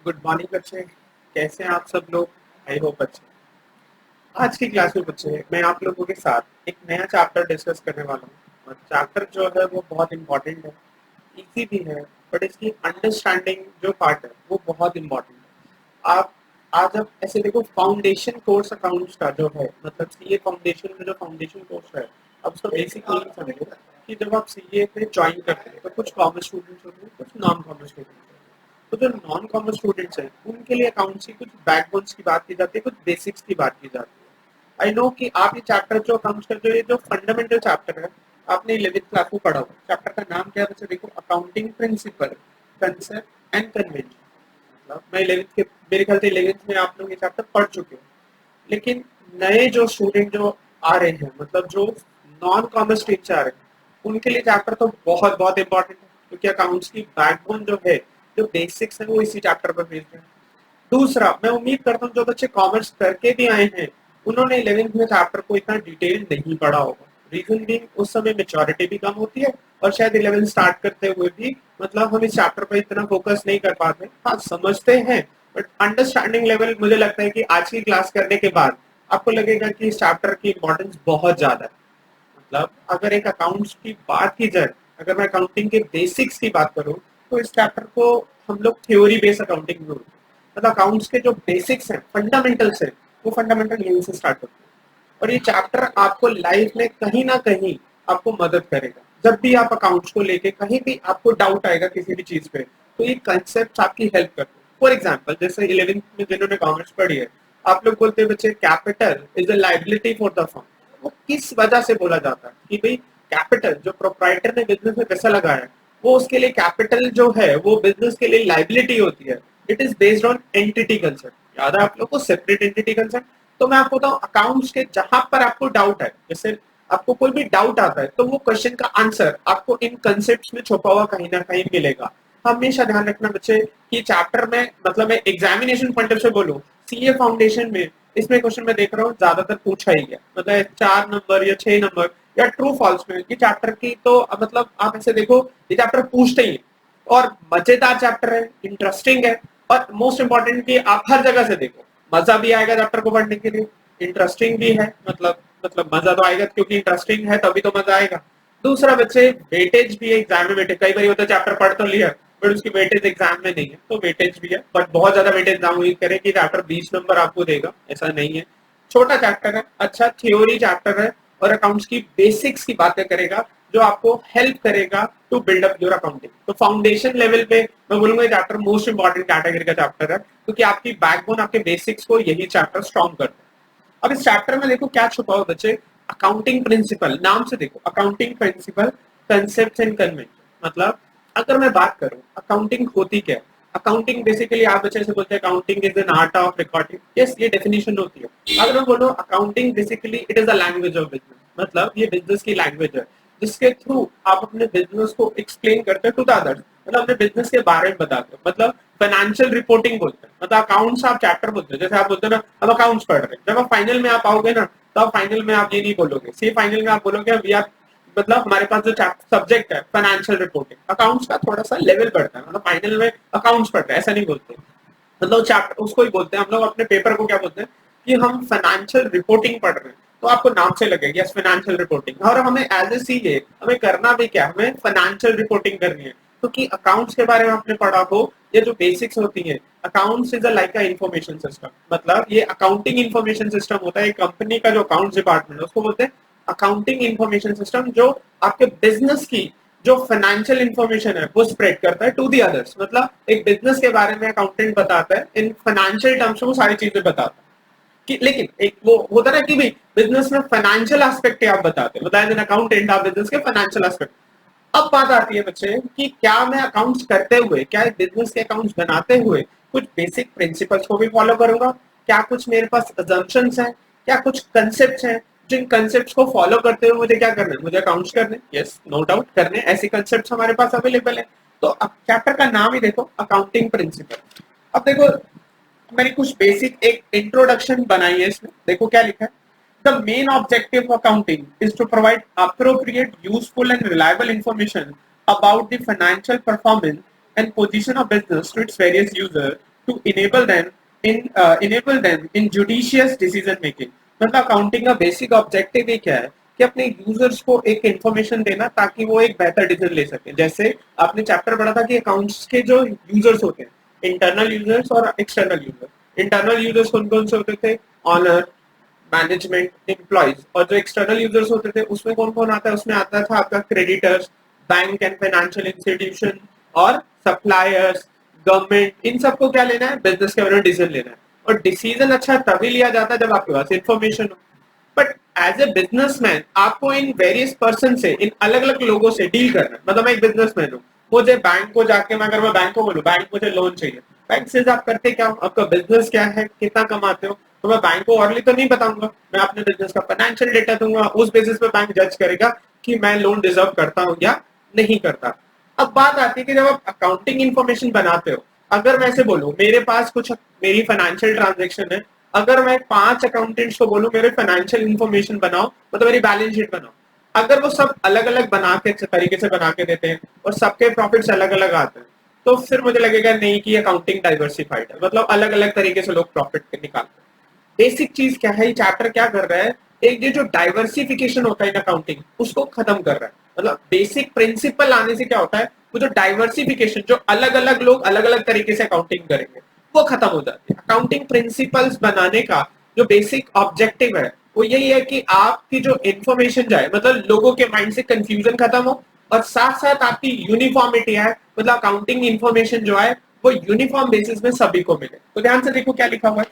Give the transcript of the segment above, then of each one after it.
Good morning बच्चे। कैसे हैं आप सब लोग? आई होप अच्छे। आज की क्लास में बच्चे मैं आप लोगों के साथ एक नया चैप्टर डिस्कस करने वाला हूँ और चैप्टर जो है वो बहुत इंपॉर्टेंट है, इजी भी है, बट इसकी अंडरस्टैंडिंग जो पार्ट है वो बहुत इंपॉर्टेंट है। आप आज आप ऐसे देखो, फाउंडेशन कोर्स अकाउंट्स का जो है, मतलब सीए फाउंडेशन में जो फाउंडेशन कोर्स है, अब उसका बेसिक मीनिंग समझो कि जब आप सीए में ज्वाइन करते हैं तो कुछ कॉमर्स स्टूडेंट्स होते हैं, कुछ नॉन कॉमर्स स्टूडेंट्स होते हैं। तो जो नॉन कॉमर्स स्टूडेंट्स हैं उनके लिए अकाउंट्स की कुछ बैकबोन्स की बात की जाती है, कुछ बेसिक्स की बात की जाती है। आई नो कि आप ये चैप्टर जो अकाउंट्स का जो ये जो फंडामेंटल चैप्टर है, आपने 11th क्लास में पढ़ा हुआ। चैप्टर का नाम क्या है बच्चे? देखो, accounting principle, concept and convention. मतलब मैं 11th के, मेरे ख्याल से 11th में आप लोग ये चैप्टर पढ़ चुके हो। लेकिन नए जो स्टूडेंट जो आ रहे हैं, मतलब जो नॉन कॉमर्स स्ट्रीम से आ रहे हैं, उनके लिए चैप्टर तो बहुत बहुत इंपॉर्टेंट है, क्योंकि अकाउंट्स की बैकबोन जो है, जो बेसिक्स है, वो इसी चैप्टर पर बेस्ड है। दूसरा, मैं उम्मीद करता हूँ जो बच्चे कॉमर्स करके भी आए हैं, उन्होंने 11th में चैप्टर को इतना डिटेल नहीं पढ़ा होगा। रीजन भी, उस समय मेच्योरिटी भी कम होती है और शायद 11th स्टार्ट करते हुए भी मतलब हम इस चैप्टर पर इतना फोकस नहीं कर पाते। हाँ, समझते हैं, बट अंडरस्टैंडिंग लेवल मुझे लगता है कि आज की क्लास करने के बाद आपको लगेगा कि इस चैप्टर की इंपॉर्टेंस बहुत ज्यादा है। मतलब अगर एक अकाउंट्स की बात की जाए, अगर मैं अकाउंटिंग के बेसिक्स की बात करूं, तो इस चैप्टर को हम लोग थ्योरी बेस्ड अकाउंटिंग में बोलते हैं। मतलब अकाउंट्स के जो बेसिक्स हैं, फंडामेंटल्स हैं, वो फंडामेंटल यहीं से स्टार्ट होते हैं। और ये चैप्टर आपको लाइफ में कहीं ना कहीं आपको मदद करेगा। जब भी आप अकाउंट्स को लेके कहीं भी आपको डाउट आएगा किसी भी चीज पे, तो ये कंसेप्ट आपकी हेल्प करते हैं। फॉर एग्जाम्पल, जैसे 11th में जिन्होंने कॉमर्स पढ़ी है, आप लोग बोलते हैं बच्चे capital is a liability for the firm. वो किस वजह से बोला जाता है कि भाई कैपिटल जो प्रोप्राइटर ने बिजनेस में पैसा लगाया है, वो उसके लिए कैपिटल जो है वो बिजनेस के लिए लाइबिलिटी होती है। It is based on entity concept. याद है आप लोग को सेपरेट एंटिटी कंसेप्ट? तो मैं आपको बताऊं, अकाउंट्स के जहां पर आपको डाउट है, जैसे आपको कोई भी डाउट आता है, तो वो क्वेश्चन का आंसर आपको इन कंसेप्ट में छुपा हुआ कहीं ना कहीं मिलेगा। हमेशा ध्यान रखना बच्चे कि चैप्टर में, मतलब मैं एग्जामिनेशन पॉइंट से बोलूं, सीए फाउंडेशन में इसमें क्वेश्चन मैं देख रहा हूँ ज्यादातर पूछा ही गया, मतलब 4 नंबर या 6 नंबर या ट्रू फॉल्स में ये चैप्टर की। तो मतलब आप ऐसे देखो, ये चैप्टर पूछते ही है और मजेदार चैप्टर है, इंटरेस्टिंग है, और मोस्ट इंपॉर्टेंट कि आप हर जगह से देखो, मजा भी आएगा चैप्टर को पढ़ने के लिए, इंटरेस्टिंग भी है। मतलब मजा तो आएगा, क्योंकि इंटरेस्टिंग है तभी तो मजा आएगा। दूसरा बच्चे, वेटेज भी है एग्जाम में। वेटेज कई बार होता है चैप्टर पढ़ तो लिया, बट उसकी वेटेज एग्जाम में नहीं है, तो वेटेज भी है, बट बहुत ज्यादा वेटेज ना उम्मीद करें कि चैप्टर 20 नंबर आपको देगा, ऐसा नहीं है। छोटा चैप्टर है, अच्छा थ्योरी चैप्टर है, और अकाउंट्स की बेसिक्स की बातें करेगा, जो आपको हेल्प करेगा to build up your accounting. तो फाउंडेशन लेवल पे मैं बोलूंगा चैप्टर मोस्ट इंपॉर्टेंट कैटेगरी का चैप्टर है, क्योंकि आपकी बैकबोन, आपके बेसिक्स को यही चैप्टर स्ट्रॉन्ग करता है। अब इस चैप्टर में देखो क्या छुपा हुआ बच्चे, अकाउंटिंग प्रिंसिपल। नाम से देखो, accounting principle, concept and convention. मतलब अगर मैं बात करूं अकाउंटिंग होती क्या है, अकाउंटिंग बेसिकली आप बच्चे से बोलते हैं accounting is an art of recording. Yes, ये डेफिनेशन होती है। अगर मैं बोलूं accounting basically it is a language of business, मतलब ये बिजनेस की लैंग्वेज है, जिसके थ्रू आप अपने बिजनेस को एक्सप्लेन करते हैं टू द अदर्स, मतलब अपने बिजनेस के बारे में बताते हैं। मतलब फाइनेंशियल रिपोर्टिंग बोलते हैं, मतलब अकाउंट्स आप चैप्टर बोलते हैं, जैसे आप बोलते हैं ना अब अकाउंट्स पढ़ रहे हैं, जब आप फाइनल में आप आओगे ना, तो आप फाइनल में आप ये नहीं बोलोगे, सी फाइनल में आप बोलोगे वी आर, मतलब हमारे पास जो सब्जेक्ट है फाइनेंशियल रिपोर्टिंग, अकाउंट्स का थोड़ा सा लेवल बढ़ता है, मतलब फाइनल में अकाउंट्स पढ़ते हैं ऐसा नहीं बोलते। मतलब चैप्टर उसको ही बोलते हैं हम लोग, अपने पेपर को क्या बोलते हैं कि हम फाइनेंशियल रिपोर्टिंग पढ़ रहे हैं। तो आपको नाम से लगेगा यस फाइनेंशियल रिपोर्टिंग, और हमें एज ए सीए हमें करना भी क्या, हमें फाइनेंशियल रिपोर्टिंग करनी है। क्योंकि अकाउंट्स के बारे में आपने पढ़ा हो, ये जो बेसिक्स होती है, accounts is a like a information system. मतलब ये अकाउंटिंग इंफॉर्मेशन सिस्टम होता है, कंपनी का जो अकाउंट्स डिपार्टमेंट है उसको बोलते हैं अकाउंटिंग इंफॉर्मेशन सिस्टम, जो आपके बिजनेस की जो फाइनेंशियल इंफॉर्मेशन है वो स्प्रेड करता है टू दी अदर्स। मतलब एक बिजनेस के बारे में अकाउंटेंट बताता है इन फाइनेंशियल टर्म्स में, वो सारी चीजें बताता है कि, लेकिन एक वो होता है ना कि भाई बिजनेस में फाइनेंशियल एस्पेक्ट आप बताते हैं, बताया दिन अकाउंटेंट आप बिजनेस के फाइनेंशियल एस्पेक्ट। अब बात आती है बच्चे कि क्या मैं अकाउंट्स करते हुए, क्या बिजनेस के अकाउंट्स बनाते हुए कुछ बेसिक प्रिंसिपल्स को भी फॉलो करूंगा? क्या कुछ मेरे पास अजम्पशंस हैं, क्या कुछ कंसेप्ट हैं, जिन कंसेप्ट्स को फॉलो करते हुए मुझे क्या करना है, मुझे अकाउंट्स करने, यस नो डाउट करने, ऐसे कंसेप्ट्स हमारे पास अवेलेबल है। तो चैप्टर का नाम ही देखो, अकाउंटिंग प्रिंसिपल। अब देखो, मैंने कुछ बेसिक एक इंट्रोडक्शन बनाई है, इसमें देखो क्या लिखा है। The main objective of accounting is to provide appropriate useful and reliable information about the financial performance and position of business to its various users to enable them in judicious decision making. मतलब accounting का basic objective ये क्या है कि अपने users को एक information देना ताकि वो एक बेहतर डिसीजन ले सके। जैसे आपने चैप्टर पढ़ा था कि अकाउंट्स के जो यूजर्स होते हैं, इंटरनल यूजर्स और एक्सटर्नल यूजर्स। इंटरनल यूजर्स कौन कौन से होते थे? Owner, management, employees. और जो एक्सटर्नल यूजर्स होते थे उसमें कौन कौन आता है? उसमें आता था आपका creditors, bank and financial institution, और सप्लायर्स, गवर्नमेंट। इन सबको क्या लेना है? बिजनेस के बारे में डिसीजन लेना है। और डिसीजन अच्छा तभी लिया जाता है जब आपके पास इन्फॉर्मेशन हो। बट एज ए बिजनेसमैन आपको इन वेरियस पर्सन से, इन अलग अलग लोगों से डील करना है। मतलब मैं एक बिजनेसमैन हूँ, मुझे बैंक को जाके, मैं अगर मैं बैंक को बोलूँ बैंक मुझे लोन चाहिए, बैंक से आप करते क्या हो, आपका बिजनेस क्या है, कितना कमाते हो, तो मैं बैंक को अर्ली तो नहीं बताऊंगा, मैं अपने बिजनेस का फाइनेंशियल डेटा दूंगा। उस बेसिस पे बैंक जज करेगा कि मैं लोन डिजर्व करता हूँ या नहीं करता। अब बात आती है कि जब आप अकाउंटिंग इन्फॉर्मेशन बनाते हो, अगर मैं ऐसे बोलूं मेरे पास कुछ मेरी फाइनेंशियल ट्रांजेक्शन है, अगर मैं 5 अकाउंटेंट्स को बोलूं मेरे फाइनेंशियल इन्फॉर्मेशन बनाओ, मतलब मेरी बैलेंस शीट बनाओ, अगर वो सब अलग अलग बना के अच्छे तरीके से बना के देते हैं और सबके प्रॉफिट्स अलग अलग आते हैं, तो फिर मुझे लगेगा नहीं कि अकाउंटिंग डाइवर्सिफाइड है, मतलब अलग अलग तरीके से लोग प्रॉफिट निकालते हैं। बेसिक चीज क्या है, ये चैप्टर क्या कर रहा है, एक ये जो डाइवर्सिफिकेशन होता है इन अकाउंटिंग उसको खत्म कर रहा है। मतलब बेसिक प्रिंसिपल आने से क्या होता है, वो जो डाइवर्सिफिकेशन, जो अलग अलग लोग अलग अलग तरीके से अकाउंटिंग करेंगे, वो खत्म हो जाती है। अकाउंटिंग प्रिंसिपल्स बनाने का जो बेसिक ऑब्जेक्टिव है वो यही है कि आपकी जो इंफॉर्मेशन जाए, मतलब लोगों के माइंड से कंफ्यूजन खत्म हो, और साथ साथ आपकी यूनिफॉर्मिटी है, मतलब अकाउंटिंग इंफॉर्मेशन जो है वो यूनिफॉर्म बेसिस में सभी को मिले। तो ध्यान से देखो क्या लिखा हुआ है।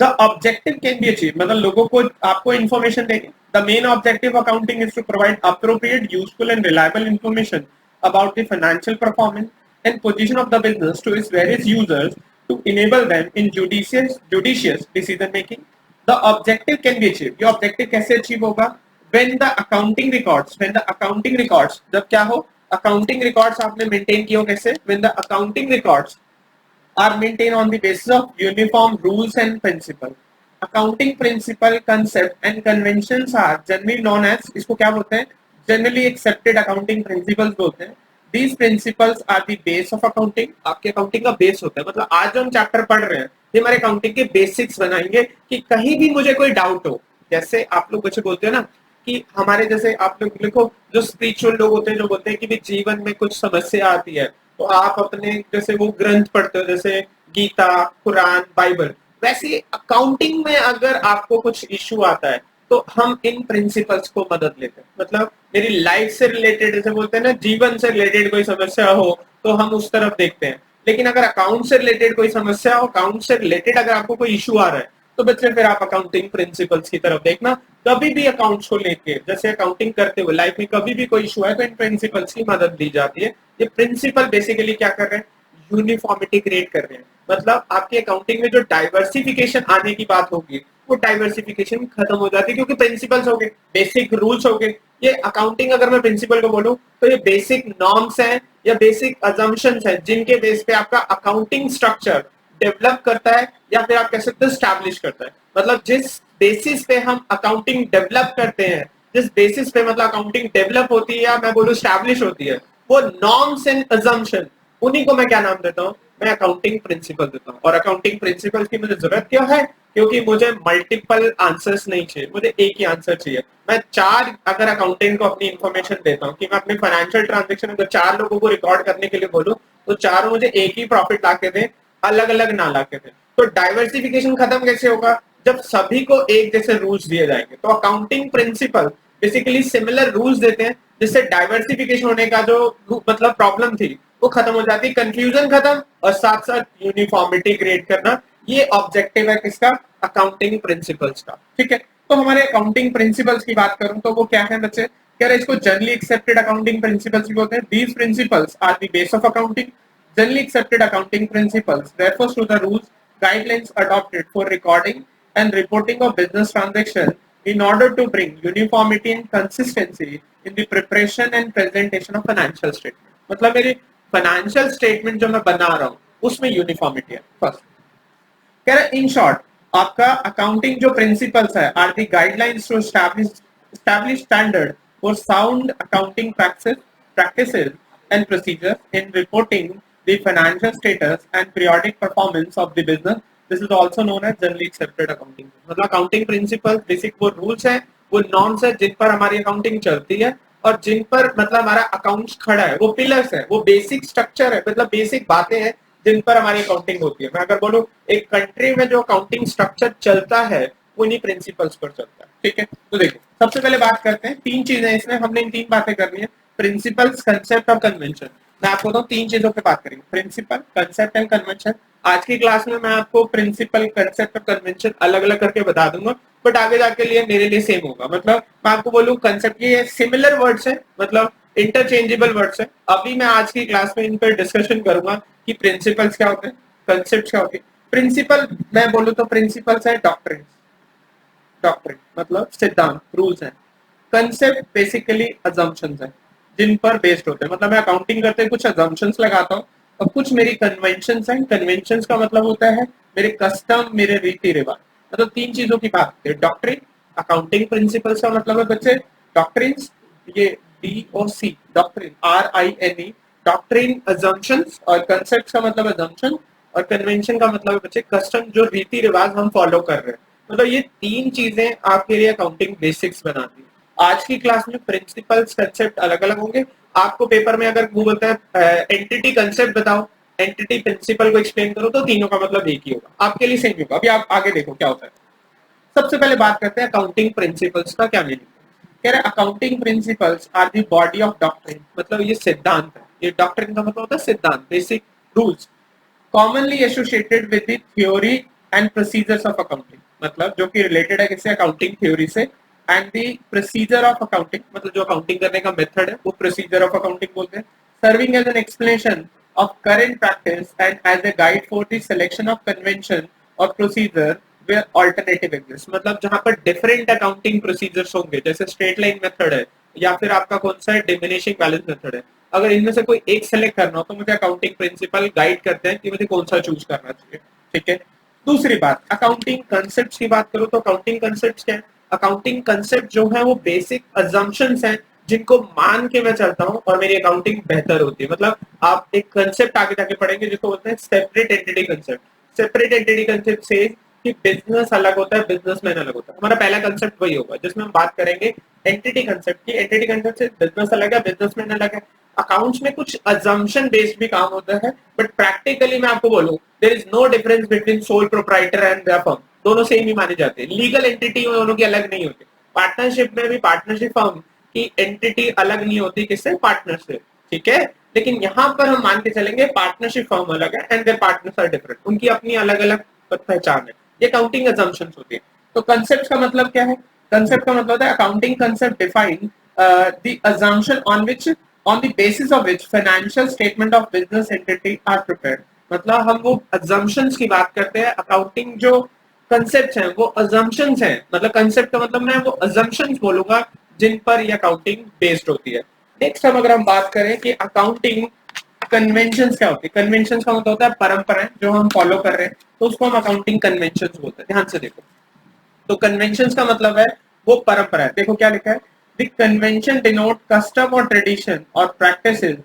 The objective can be achieve, मतलब लोगों को आपको इन्फॉर्मेशन देंगे। The main objective accounting is to provide appropriate, useful and reliable information about the financial performance and position of the business to its various users to enable them in judicious decision making. The objective can be achieved. ये objective कैसे achieve होगा? When the accounting records, जब क्या हो, accounting records आपने maintain किए हो कैसे? When the accounting records are maintained on the basis of uniform rules and principles. Accounting principle, concept and conventions are generally known as, इसको क्या बोलते हैं? Generally accepted accounting principles बोलते हैं। These principles are the base of accounting. आपके accounting का base होता है, मतलब आज जो हम चैप्टर पढ़ रहे हैं ये हमारे accounting के बेसिक्स बनाएंगे कि कहीं भी मुझे कोई डाउट हो। जैसे आप लोग बच्चे बोलते हैं ना कि हमारे, जैसे आप लोग लिखो, जो स्पिरिचुअल लोग होते हैं जो बोलते हैं कि भी जीवन में कुछ समस्या आती है तो आप अपने जैसे वो ग्रंथ पढ़ते हो, जैसे गीता, कुरान, बाइबल, वैसे अकाउंटिंग में अगर आपको कुछ इश्यू आता है तो हम इन प्रिंसिपल्स को मदद लेते हैं। मतलब मेरी लाइफ से रिलेटेड, जैसे बोलते हैं ना, जीवन से रिलेटेड कोई समस्या हो तो हम उस तरफ देखते हैं। लेकिन अगर अकाउंट से रिलेटेड कोई समस्या हो, अकाउंट से रिलेटेड अगर आपको कोई इश्यू आ रहा है तो बच्चे फिर आप अकाउंटिंग प्रिंसिपल्स की तरफ देखना। कभी भी अकाउंट्स को लेके, जैसे अकाउंटिंग करते हुए लाइफ में कभी भी कोई इशू है तो इन प्रिंसिपल्स की मदद ली जाती है। ये प्रिंसिपल बेसिकली क्या कर रहे हैं? यूनिफॉर्मिटी क्रिएट कर रहे हैं। मतलब आपकी अकाउंटिंग में जो डाइवर्सिफिकेशन आने की बात होगी वो डाइवर्सिफिकेशन खत्म हो जाती है, क्योंकि प्रिंसिपल्स हो गए, बेसिक रूल्स हो गए। ये अकाउंटिंग, अगर मैं प्रिंसिपल को बोलूं तो ये बेसिक नॉर्म्स हैं या बेसिक अजम्पशंस हैं जिनके बेस पे आपका अकाउंटिंग स्ट्रक्चर डेवलप करता है, या फिर आप कह सकते हो स्टैब्लिश करता है। मतलब जिस बेसिस पे हम अकाउंटिंग डेवलप करते हैं, जिस बेसिस पे मतलब अकाउंटिंग डेवलप होती है या मैं बोलूं स्टैब्लिश होती है, वो नॉर्म्स एंड अजम्पशन, उन्हीं को मैं क्या नाम देता हूँ? मैं अकाउंटिंग प्रिंसिपल देता हूँ। और अकाउंटिंग प्रिंसिपल की मुझे जरूरत क्यों है? क्योंकि मुझे मल्टीपल आंसर्स नहीं चाहिए, मुझे एक ही आंसर चाहिए। मैं 4 अगर अकाउंटेंट को अपनी इन्फॉर्मेशन देता हूँ कि मैं अपने फाइनेंशियल ट्रांजेक्शन अगर 4 लोगों को रिकॉर्ड करने के लिए बोलूँ तो चारों मुझे एक ही प्रॉफिट ला के दें, अलग अलग ना ला के दें। तो डाइवर्सिफिकेशन खत्म कैसे होगा? जब सभी को एक जैसे रूल्स दिए जाएंगे। तो accounting principle basically similar rules देते हैं जिससे डाइवर्सिफिकेशन होने का जो मतलब प्रॉब्लम थी वो खत्म हो जाती है, कंफ्यूजन खत्म, और साथ साथ यूनिफॉर्मिटी क्रिएट करना। ये ऑब्जेक्टिव है किसका? अकाउंटिंग प्रिंसिपल्स का। ठीक है, तो हमारे अकाउंटिंग प्रिंसिपल्स की बात करूं तो वो क्या है बच्चे? कह रहे इसको जनरली एक्सेप्टेड अकाउंटिंग प्रिंसिपल्स भी बोलते हैं। These principles are the base of accounting. Generally accepted accounting principles refers to the rules, guidelines adopted for recording and reporting of business transactions in order to bring uniformity and consistency in the preparation and presentation of financial statement. मतलब मेरी financial statement जो मैं बना रहा हूँ उसमें uniformity है। First कह रहे इन शॉर्ट आपका अकाउंटिंग जो प्रिंसिपल्स है are the guidelines to establish standard for sound accounting practices and procedures in reporting the financial status and periodic performance of the business. This is also known as generally accepted accounting. मतलब accounting principle basic वो rules हैं, वो norms है जिन पर हमारी accounting चलती है और जिन पर मतलब हमारा अकाउंट्स खड़ा है, वो पिलर्स है, वो बेसिक स्ट्रक्चर है, मतलब बेसिक बातें हैं जिन पर हमारी अकाउंटिंग होती है। मैं अगर बोलूं एक कंट्री में जो अकाउंटिंग स्ट्रक्चर चलता है वो इन्हीं प्रिंसिपल्स पर चलता है। ठीक है, तो देखो सबसे पहले बात करते हैं, तीन चीजें इसमें हमने इन तीन बातें करनी है, प्रिंसिपल्स, कंसेप्ट और कन्वेंशन। मैं आपको बताऊं तीन चीजों पे बात करेंगे, प्रिंसिपल, कंसेप्ट एंड कन्वेंशन। आज की क्लास में मैं आपको प्रिंसिपल, कंसेप्ट और कन्वेंशन अलग अलग करके बता दूंगा, बट आगे जाके लिए मेरे लिए सेम होगा। मतलब मैं आपको बोलूं कंसेप्ट, ये सिमिलर वर्ड्स है, मतलब इंटरचेंजेबल वर्ड्स है। अभी मैं आज की क्लास में इन पर डिस्कशन करूंगा कि प्रिंसिपल्स क्या होते हैं, कंसेप्ट क्या होते हैं। प्रिंसिपल मैं बोलूं तो प्रिंसिपल्स है डॉक्ट्रिन, डॉक्ट्रिन मतलब सिद्धांत, रूल्स हैं। कंसेप्ट बेसिकली अजम्पशंस है जिन पर बेस्ड होते हैं। मतलब मैं अकाउंटिंग करते कुछ अजम्पशंस लगाता हूँ और कुछ मेरी कन्वेंशंस हैं। कन्वेंशंस का मतलब होता है मेरे कस्टम, मेरे रीति रिवाज। मतलब तीन चीजों की बात होती है, डॉक्ट्रिन, अकाउंटिंग प्रिंसिपल्स का मतलब है बच्चे डॉक्ट्रिन्स, ये DOC, doctrine RINE, doctrine assumptions, और कंसेप्ट का मतलब अजम्पशन, और कन्वेंशन का मतलब है बच्चे कस्टम, जो रीति रिवाज हम फॉलो कर रहे हैं। मतलब ये तीन चीजें आपके लिए अकाउंटिंग बेसिक्स बनाती है। आज की क्लास में प्रिंसिपल्स, कंसेप्ट अलग अलग होंगे। आपको पेपर में अगर वो बोलता है एंटिटी कंसेप्ट बताओ, एंटिटी प्रिंसिपल को एक्सप्लेन करो, तो तीनों का मतलब एक ही होगा, आपके लिए सेम होगा। अभी आप आगे देखो क्या होता है। सबसे पहले बात करते हैं अकाउंटिंग प्रिंसिपल्स का क्या मीनिंग है। कह रहे accounting principles are the body of doctrine, मतलब ये सिद्धांत है। ये डॉक्ट्रिन का मतलब होता है सिद्धांत, basic rules commonly associated with the theory and procedures of accounting, मतलब जो कि रिलेटेड है किससे, अकाउंटिंग थ्योरी से। And the procedure of accounting, मतलब जो अकाउंटिंग करने का मेथड है वो प्रोसीजर ऑफ अकाउंटिंग बोलते हैं। Serving as an explanation of current practice and as a guide for the selection of convention और प्रोसीजर वेयर ऑल्टरनेटिव एग्जिस्ट, मतलब जहां पर डिफरेंट अकाउंटिंग प्रोसीजर्स होंगे, जैसे स्ट्रेट लाइन मेथड है या फिर आपका कौन सा है डिमिनिशिंग बैलेंस मेथड है, अगर इनमें से कोई एक सेलेक्ट करना हो तो मुझे अकाउंटिंग प्रिंसिपल गाइड करते हैं कि मुझे कौन सा चूज करना चाहिए। ठीक है, दूसरी बात अकाउंटिंग कंसेप्ट की बात करूं तो अकाउंटिंग कंसेप्ट क्या है। अकाउंटिंग कंसेप्ट जो है वो बेसिक अजम्पशंस हैं जिनको मान के मैं चलता हूं और मेरी अकाउंटिंग बेहतर होती है। मतलब आप एक कंसेप्ट आगे जाके पढ़ेंगे जिसको बोलते हैं separate entity concept. Separate entity concept से कि बिजनेस अलग होता है, बिजनेसमैन अलग होता है। हमारा पहला कंसेप्ट वही होगा जिसमें हम बात करेंगे एंटिटी कंसेप्ट की। एंटिटी कंसेप्ट से बिजनेस अलग है, बिजनेसमैन अलग है। अकाउंट्स में कुछ अजम्पशन बेस्ड भी काम होता है, बट प्रैक्टिकली मैं आपको बोलूं there is no difference between sole proprietor and their firm, दोनों सेम ही माने जाते हैं। लीगल एंटिटी में दोनों की अलग नहीं होती। पार्टनरशिप में भी पार्टनरशिप फर्म की एंटिटी अलग नहीं होती किससे, पार्टनर से। ठीक है, लेकिन यहाँ पर हम मान के चलेंगे पार्टनरशिप फर्म अलग है and their partners are different, उनकी अपनी अलग अलग पहचान है। ये काउंटिंग अजम्पशंस होती है। तो कंसेप्ट का मतलब क्या है, कंसेप्ट का मतलब है accounting concept define the assumption on the basis of which financial statement of business entity are prepared। मतलब हम वो assumptions की बात करते हैं। अकाउंटिंग जो concepts हैं वो assumptions हैं, मतलब concept का मतलब मैं वो assumptions बोलूंगा जिन पर ये अकाउंटिंग बेस्ड होती है। नेक्स्ट हम अगर हम बात करें कि अकाउंटिंग कन्वेंशंस क्या होती है। कन्वेंशंस का मतलब होता है परंपराएं जो हम फॉलो कर रहे हैं, तो उसको हम अकाउंटिंग कन्वेंशंस बोलते हैं। ध्यान से देखो, तो कन्वेंशंस का मतलब है वो परंपरा है। देखो क्या लिखा है, द कन्वेंशन डिनोट कस्टम और ट्रेडिशन और practices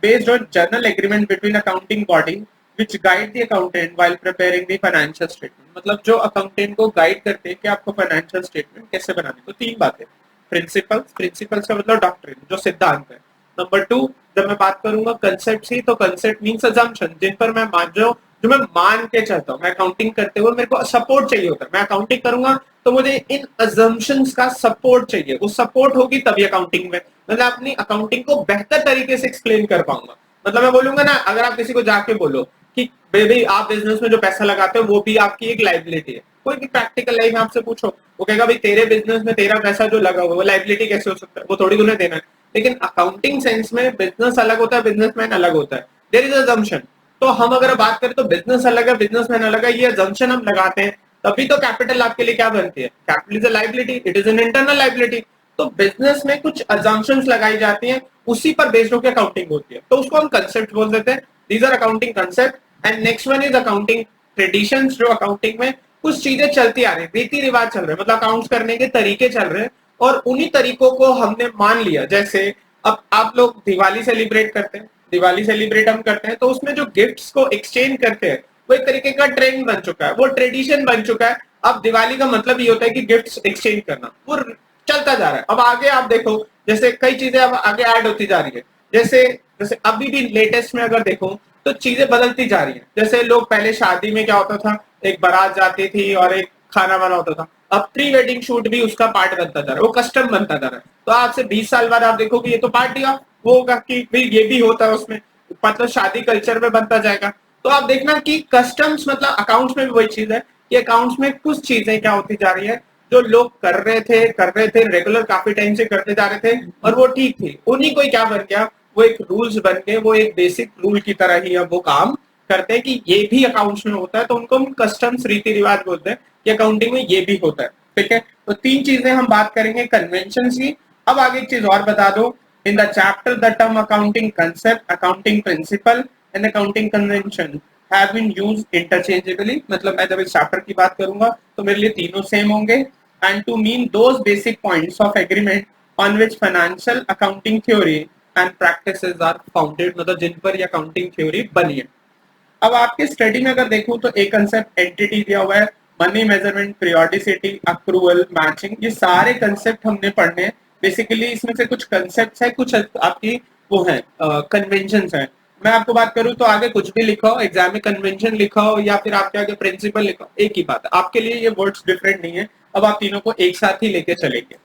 based on journal agreement between accounting body which guide the accountant while preparing the financial statement. मतलब जो अकाउंटेंट को गाइड करते हैं कि आपको फाइनेंशियल स्टेटमेंट कैसे बनानी। तो तीन बातें, प्रिंसिपल्स, प्रिंसिपल्स का मतलब डॉक्ट्रिन जो सिद्धांत है। नंबर टू, जब मैं बात करूंगा कंसेप्ट की, तो कंसेप्ट मींस अजम्पशन जिन पर मैं मान जो मैं मान के चलता हूँ। मैं अकाउंटिंग करते हुए मेरे को सपोर्ट चाहिए होता है। मैं अकाउंटिंग करूंगा तो मुझे इन अजम्पशंस का सपोर्ट चाहिए, वो सपोर्ट होगी तभी अकाउंटिंग में मतलब अपनी अकाउंटिंग को बेहतर तरीके से एक्सप्लेन कर पाऊंगा। मतलब मैं बोलूंगा ना, अगर आप किसी को जाके बोलो कि बेबी आप बिजनेस में जो पैसा लगाते हो वो भी आपकी एक लाइबिलिटी है, कोई भी प्रैक्टिकल लाइफ में आपसे पूछो वो कहेगा भाई तेरे बिजनेस में तेरा पैसा जो लगा हुआ वो लाइबिलिटी कैसे हो सकता है, वो थोड़ी तुम्हें देना है। लेकिन अकाउंटिंग सेंस में बिजनेस अलग होता है, बिजनेसमैन अलग होता है, देयर इज अजम्पशन। तो हम अगर बात करें तो बिजनेस अलग है, बिजनेसमैन अलग है, ये अजम्पशन हम लगाते हैं, तभी तो कैपिटल आपके लिए क्या बनती है, capital is a liability, it is an internal liability. तो बिजनेस में कुछ अजम्पशंस लगाई जाती हैं, उसी पर बेस्ड होकर अकाउंटिंग होती है, तो उसको हम कंसेप्ट बोल देते हैं। These are accounting concept. And next one is accounting traditions, जो अकाउंटिंग में कुछ चीजें चलती आ रही, रीति रिवाज चल रहे, मतलब अकाउंट्स करने के तरीके चल रहे हैं और उन्हीं तरीकों को हमने मान लिया। जैसे अब आप लोग दिवाली सेलिब्रेट करते हैं, दिवाली सेलिब्रेट हम करते हैं, तो उसमें जो गिफ्ट्स को एक्सचेंज करते हैं वो एक तरीके का ट्रेंड बन चुका है, वो ट्रेडिशन बन चुका है। अब दिवाली का मतलब ये होता है कि गिफ्ट्स एक्सचेंज करना, वो चलता जा रहा है। अब आगे आप देखो, जैसे कई चीजें अब आगे ऐड होती जा रही है, जैसे जैसे अभी भी लेटेस्ट में अगर देखो तो चीजें बदलती जा रही है। जैसे लोग पहले शादी में क्या होता था, एक बारात जाती थी और एक खाना बना होता था, अब प्री वेडिंग शूट भी उसका पार्ट बनता जा रहा है, वो कस्टम बनता जा रहा है। तो आज से 20 साल बाद आप देखोगे ये तो पार्टी ऑफ वो होगा कि भाई ये भी होता है उसमें, मतलब शादी कल्चर में बनता जाएगा। तो आप देखना कि कस्टम्स मतलब अकाउंट्स में भी वही चीज है कि अकाउंट्स में कुछ चीजें क्या होती जा रही है, जो लोग कर रहे थे रेगुलर काफी टाइम से करते जा रहे थे और वो ठीक थी, उन्हीं को ही क्या बन गया, वो एक रूल्स बन के, वो एक बेसिक रूल की तरह ही अब वो काम करते हैं कि ये भी अकाउंट्स में होता है, तो उनको हम कस्टम्स रीति रिवाज बोलते हैं कि अकाउंटिंग में ये भी होता है। ठीक है, तो तीन चीजें हम बात करेंगे कन्वेंशन की। अब आगे एक चीज और बता दो, in the chapter the term accounting concept, accounting principle and accounting convention have been used interchangeably. मतलब मैं जब इस चैप्टर की बात करूंगा तो मेरे लिए तीनों सेम होंगे। And to mean those basic points of agreement on which financial accounting theory and practices are founded, मतलब जिन पर ये अकाउंटिंग थ्योरी बनी है। अब आपके स्टडी में अगर देखूं तो एक कंसेप्ट एंटिटी दिया हुआ है, money measurement, periodicity, accrual, matching, ये सारे कंसेप्ट हमने पढ़ने हैं। बेसिकली इसमें से कुछ कंसेप्ट है, कुछ आपकी वो है कन्वेंशन है। मैं आपको बात करूं तो आगे कुछ भी लिखा हो, एग्जाम में कन्वेंशन लिखा हो या फिर आपके आगे प्रिंसिपल लिखा हो, एक ही बात है, आपके लिए ये वर्ड्स डिफरेंट नहीं है। अब आप तीनों को एक साथ ही लेके चलेंगे।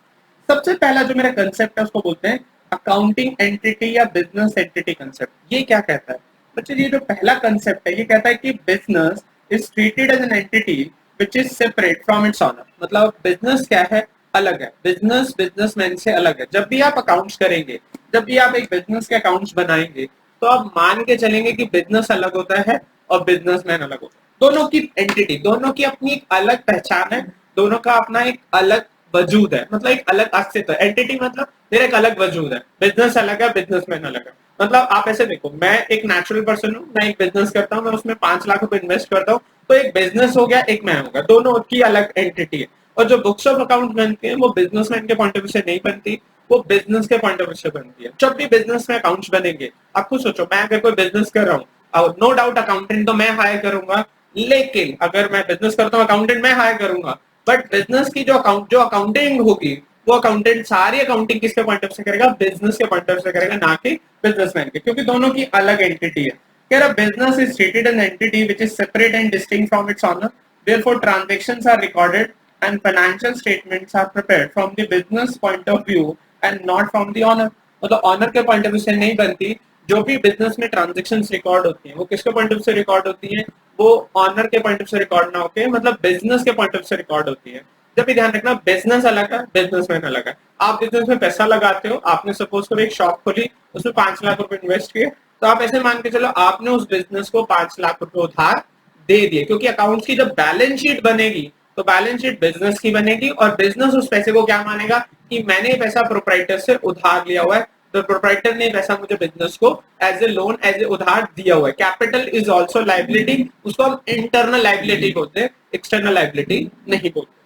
सबसे पहला जो मेरा कंसेप्ट है उसको बोलते हैं अकाउंटिंग एंटिटी या बिजनेस एंटिटी कंसेप्ट। ये क्या कहता है बच्चे, ये जो पहला कंसेप्ट है ये कहता है कि business is treated as an entity which is separate from its owner. मतलब बिजनेस क्या है, अलग है, बिजनेस बिजनेसमैन से अलग है। जब भी आप अकाउंट्स करेंगे, जब भी आप एक बिजनेस के अकाउंट्स बनाएंगे, तो आप मान के चलेंगे कि बिजनेस अलग होता है और बिजनेसमैन अलग होता है। दोनों की एंटिटी, दोनों की अपनी एक अलग पहचान है, दोनों का अपना एक अलग वजूद है, मतलब एक अलग अस्तित्व है। एंटिटी मतलब मेरा एक अलग वजूद है, बिजनेस अलग है, बिजनेसमैन अलग है। मतलब आप ऐसे देखो, मैं एक नेचुरल पर्सन हूँ, मैं एक बिजनेस करता हूँ, मैं उसमें 5 लाख रुपए इन्वेस्ट करता हूँ, तो एक बिजनेस हो गया, एक मैं हो गया, दोनों की अलग एंटिटी है। और जो बुक्स ऑफ अकाउंट बनती है वो बिजनेसमैन के पॉइंट ऑफ व्यू से नहीं बनती, वो बिजनेस के पॉइंट ऑफ व्यू से बनती है। जब भी बिजनेस में अकाउंट्स बनेंगे, आप खुद सोचो, मैं अगर कोई बिजनेस कर रहा हूँ, और नो डाउट अकाउंटेंट तो मैं हायर करूंगा, लेकिन अगर मैं बिजनेस करता हूँ अकाउंटेंट मैं हायर करूंगा, बट बिजनेस की जो अकाउंटिंग होगी, वो अकाउंटेंट सारी अकाउंटिंग किसके पॉइंट ऑफ से करेगा, बिजनेस के पॉइंट ऑफ से करेगा, ना कि बिजनेसमैन के, क्योंकि दोनों की अलग एंटिटी है। कह रहा business is treated an entity which is separate and distinct from its owner, therefore transactions are recorded and financial statements are prepared from the business point of view and not from the owner. मतलब owner के point of view से नहीं बनती, जो भी business में transactions record होती हैं वो किसके पॉइंट ऑफ से रिकॉर्ड होती हैं, वो ऑनर के पॉइंट ऑफ से रिकॉर्ड ना होके मतलब बिजनेस के पॉइंट ऑफ से रिकॉर्ड होती है। जब भी ध्यान रखना, बिजनेस अलग है, बिजनेसमैन अलग है। आप बिजनेस में पैसा लगाते हो, आपने सपोज करो एक शॉप खोली, उसमें 5 लाख रुपए इन्वेस्ट किए, तो आप ऐसे मान के चलो आपने उस बिजनेस को 5 लाख रुपए उधार दे दिए, क्योंकि अकाउंट्स की जब बैलेंस शीट बनेगी तो बैलेंस शीट बिजनेस की बनेगी और बिजनेस उस पैसे को क्या मानेगा कि मैंने पैसा प्रोप्राइटर से उधार लिया हुआ है, तो प्रोप्राइटर ने पैसा मुझे बिजनेस को as a loan, as a उधार दिया हुआ है। कैपिटल इज ऑल्सो लाइबिलिटी, उसको हम इंटरनल लाइबिलिटी बोलते हैं, एक्सटर्नल लाइबिलिटी नहीं बोलते।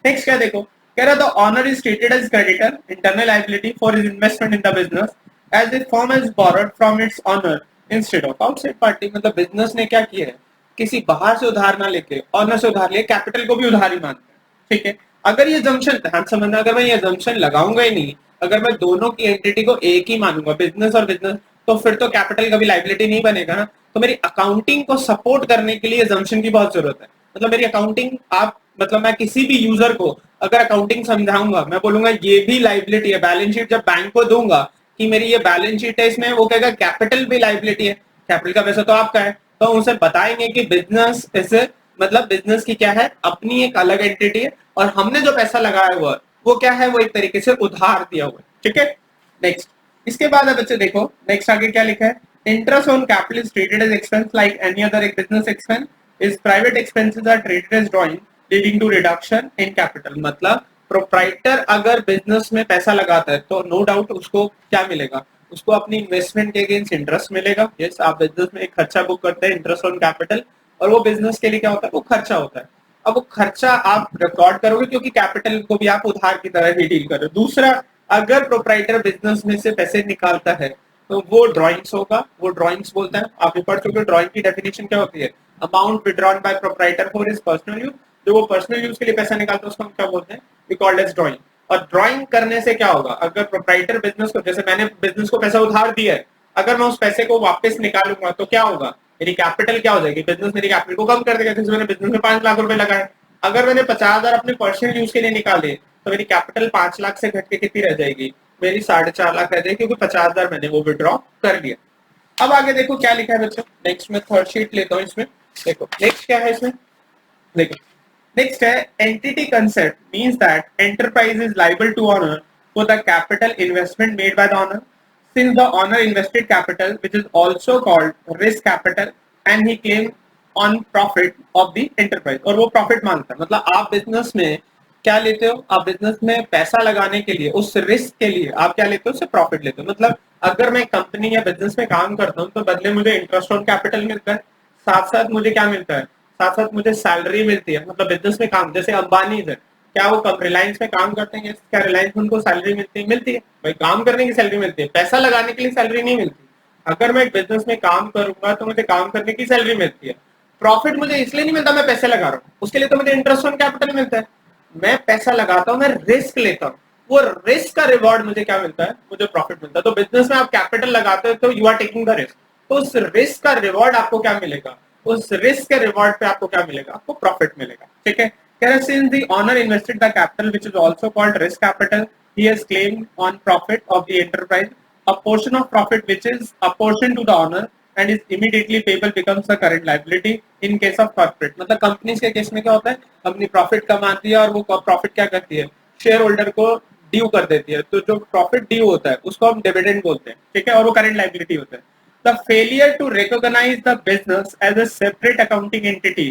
नेक्स्ट क्या देखो, कह रहा the owner is treated as creditor, internal liability for his investment in the business as if firm has borrowed from its owner instead of outside party. मतलब बिजनेस ने क्या किया है, किसी बाहर से उधार ना लेके ऑनर से उधार लिया, कैपिटल को भी उधार ही मानते हैं। ठीक है, अगर ये जंक्शन ध्यान समझना, अगर मैं ये जंक्शन लगाऊंगा ही नहीं, अगर मैं दोनों की एंटिटी को एक ही मानूंगा, बिजनेस और बिजनेस, तो फिर तो कैपिटल कभी लायबिलिटी नहीं बनेगा ना। तो मेरी अकाउंटिंग को सपोर्ट करने के लिए जंक्शन की बहुत जरूरत है। मतलब मेरी अकाउंटिंग आप मतलब मैं किसी भी यूजर को अगर अकाउंटिंग समझाऊंगा, मैं बोलूंगा ये भी लाइबिलिटी है, बैलेंस शीट जब बैंक को दूंगा कि मेरी ये बैलेंस शीट है, इसमें वो कहेगा कैपिटल भी लाइबिलिटी है, कैपिटल का पैसा तो आपका है, तो उनसे बताएंगे कि बिजनेस ऐसे मतलब बिजनेस की क्या है, अपनी एक अलग एंटिटी है और हमने जो पैसा लगाया हुआ वो क्या है, वो एक तरीके से उधार दिया हुआ है। ठीक है, नेक्स्ट इसके बाद अब बच्चे देखो नेक्स्ट आगे क्या लिखा है, interest on capital is treated as expense like any other एक business expense, is private expenses are treated as drawing leading to reduction in capital. मतलब प्रोप्राइटर अगर बिजनेस में पैसा लगाता है तो नो डाउट उसको क्या मिलेगा, उसको अपनी इन्वेस्टमेंट के अगेंस्ट इंटरेस्ट मिलेगा। यस, आप बिजनेस में एक खर्चा बुक करते हैं, इंटरेस्ट ऑन कैपिटल, और वो बिजनेस के लिए क्या होता है, वो खर्चा होता है। अब वो खर्चा आप रिकॉर्ड करोगे क्योंकि कैपिटल को भी आप उधार की तरह ही डील कर रहे हो। दूसरा, अगर प्रोप्राइटर बिजनेस में से पैसे निकालता है तो वो ड्राइंग्स होगा, वो ड्राइंग्स बोलते हैं। आप पढ़ चुके हो ड्राइंग की डेफिनेशन क्या होती है, amount withdrawn bye proprietor for his personal use. जो वो पर्सनल यूज के लिए पैसा निकालता है उसको हम क्या बोलते हैं, वी कॉल्ड एज ड्राइंग। और ड्राइंग करने से क्या होगा, अगर प्रोप्राइटर बिजनेस को, जैसे मैंने बिजनेस को पैसा उधार दिया है, अगर मैं उस पैसे को वापस निकालूंगा तो क्या होगा, मेरी कैपिटल क्या हो जाएगी, बिजनेस मेरी कैपिटल को कम कर देगा, क्योंकि मैंने बिजनेस में 5 लाख रुपए लगाए। अगर मैंने 50,000 अपने पर्सनल यूज के लिए निकाले तो मेरी कैपिटल 5 लाख से घट के कितनी रह जाएगी, मेरी 4.5 लाख रह जाएगी, क्योंकि 50,000 मैंने वो विड्रॉ कर लिया। अब आगे देखो क्या लिखा है बच्चों, नेक्स्ट में थर्ड शीट लेता हूँ इसमें। देखो नेक्स्ट क्या है इसमें, देखो नेक्स्ट है entity concept means that enterprise is liable to owner for the capital investment made by the owner since the owner invested capital which is also called risk capital and he claim on profit of the enterprise. और वो profit मांगता है, मतलब आप business में क्या लेते हो, आप बिजनेस में पैसा लगाने के लिए, उस रिस्क के लिए आप क्या लेते हो, उससे प्रॉफिट लेते हो। मतलब अगर मैं कंपनी या बिजनेस में काम करता हूँ तो बदले मुझे इंटरेस्ट ऑन कैपिटल मिलता है, साथ साथ मुझे क्या मिलता है, साथ साथ मुझे सैलरी मिलती है। मतलब बिजनेस में काम, जैसे अंबानी है, क्या वो रिलायंस में काम करते हैं, क्या रिलायंस में उनको सैलरी मिलती है, मिलती है भाई, काम करने की सैलरी मिलती है, पैसा लगाने के लिए सैलरी नहीं मिलती। अगर मैं एक बिजनेस में काम करूंगा तो मुझे काम करने की सैलरी मिलती है। प्रॉफिट मुझे इसलिए नहीं मिलता मैं पैसे लगा रहा हूँ, उसके लिए तो मुझे इंटरेस्ट ऑन कैपिटल मिलता है। मैं पैसा लगाता हूँ, मैं रिस्क लेता हूँ, वो रिस्क का रिवॉर्ड मुझे क्या मिलता है, मुझे प्रॉफिट मिलता है। तो बिजनेस में आप कैपिटल लगाते हो तो you are taking the risk, तो उस रिस्क का रिवॉर्ड आपको क्या मिलेगा, उस रिस्क के रिवॉर्ड पे आपको क्या मिलेगा, आपको प्रॉफिट मिलेगा। ठीक है, since the owner invested the capital which is also called risk capital, he has claimed on profit of the enterprise a portion of profit which is apportioned to the owner and is immediately payable becomes the current liability in case of corporate। मतलब companies के case में क्या होता है, company profit कमाती है और वो प्रॉफिट क्या करती है, शेयर होल्डर को ड्यू कर देती है। तो जो प्रॉफिट ड्यू होता है उसको हम डिविडेंड बोलते हैं। ठीक है, और वो करंट लायबिलिटी होता है। The failure to recognize the business as a separate accounting entity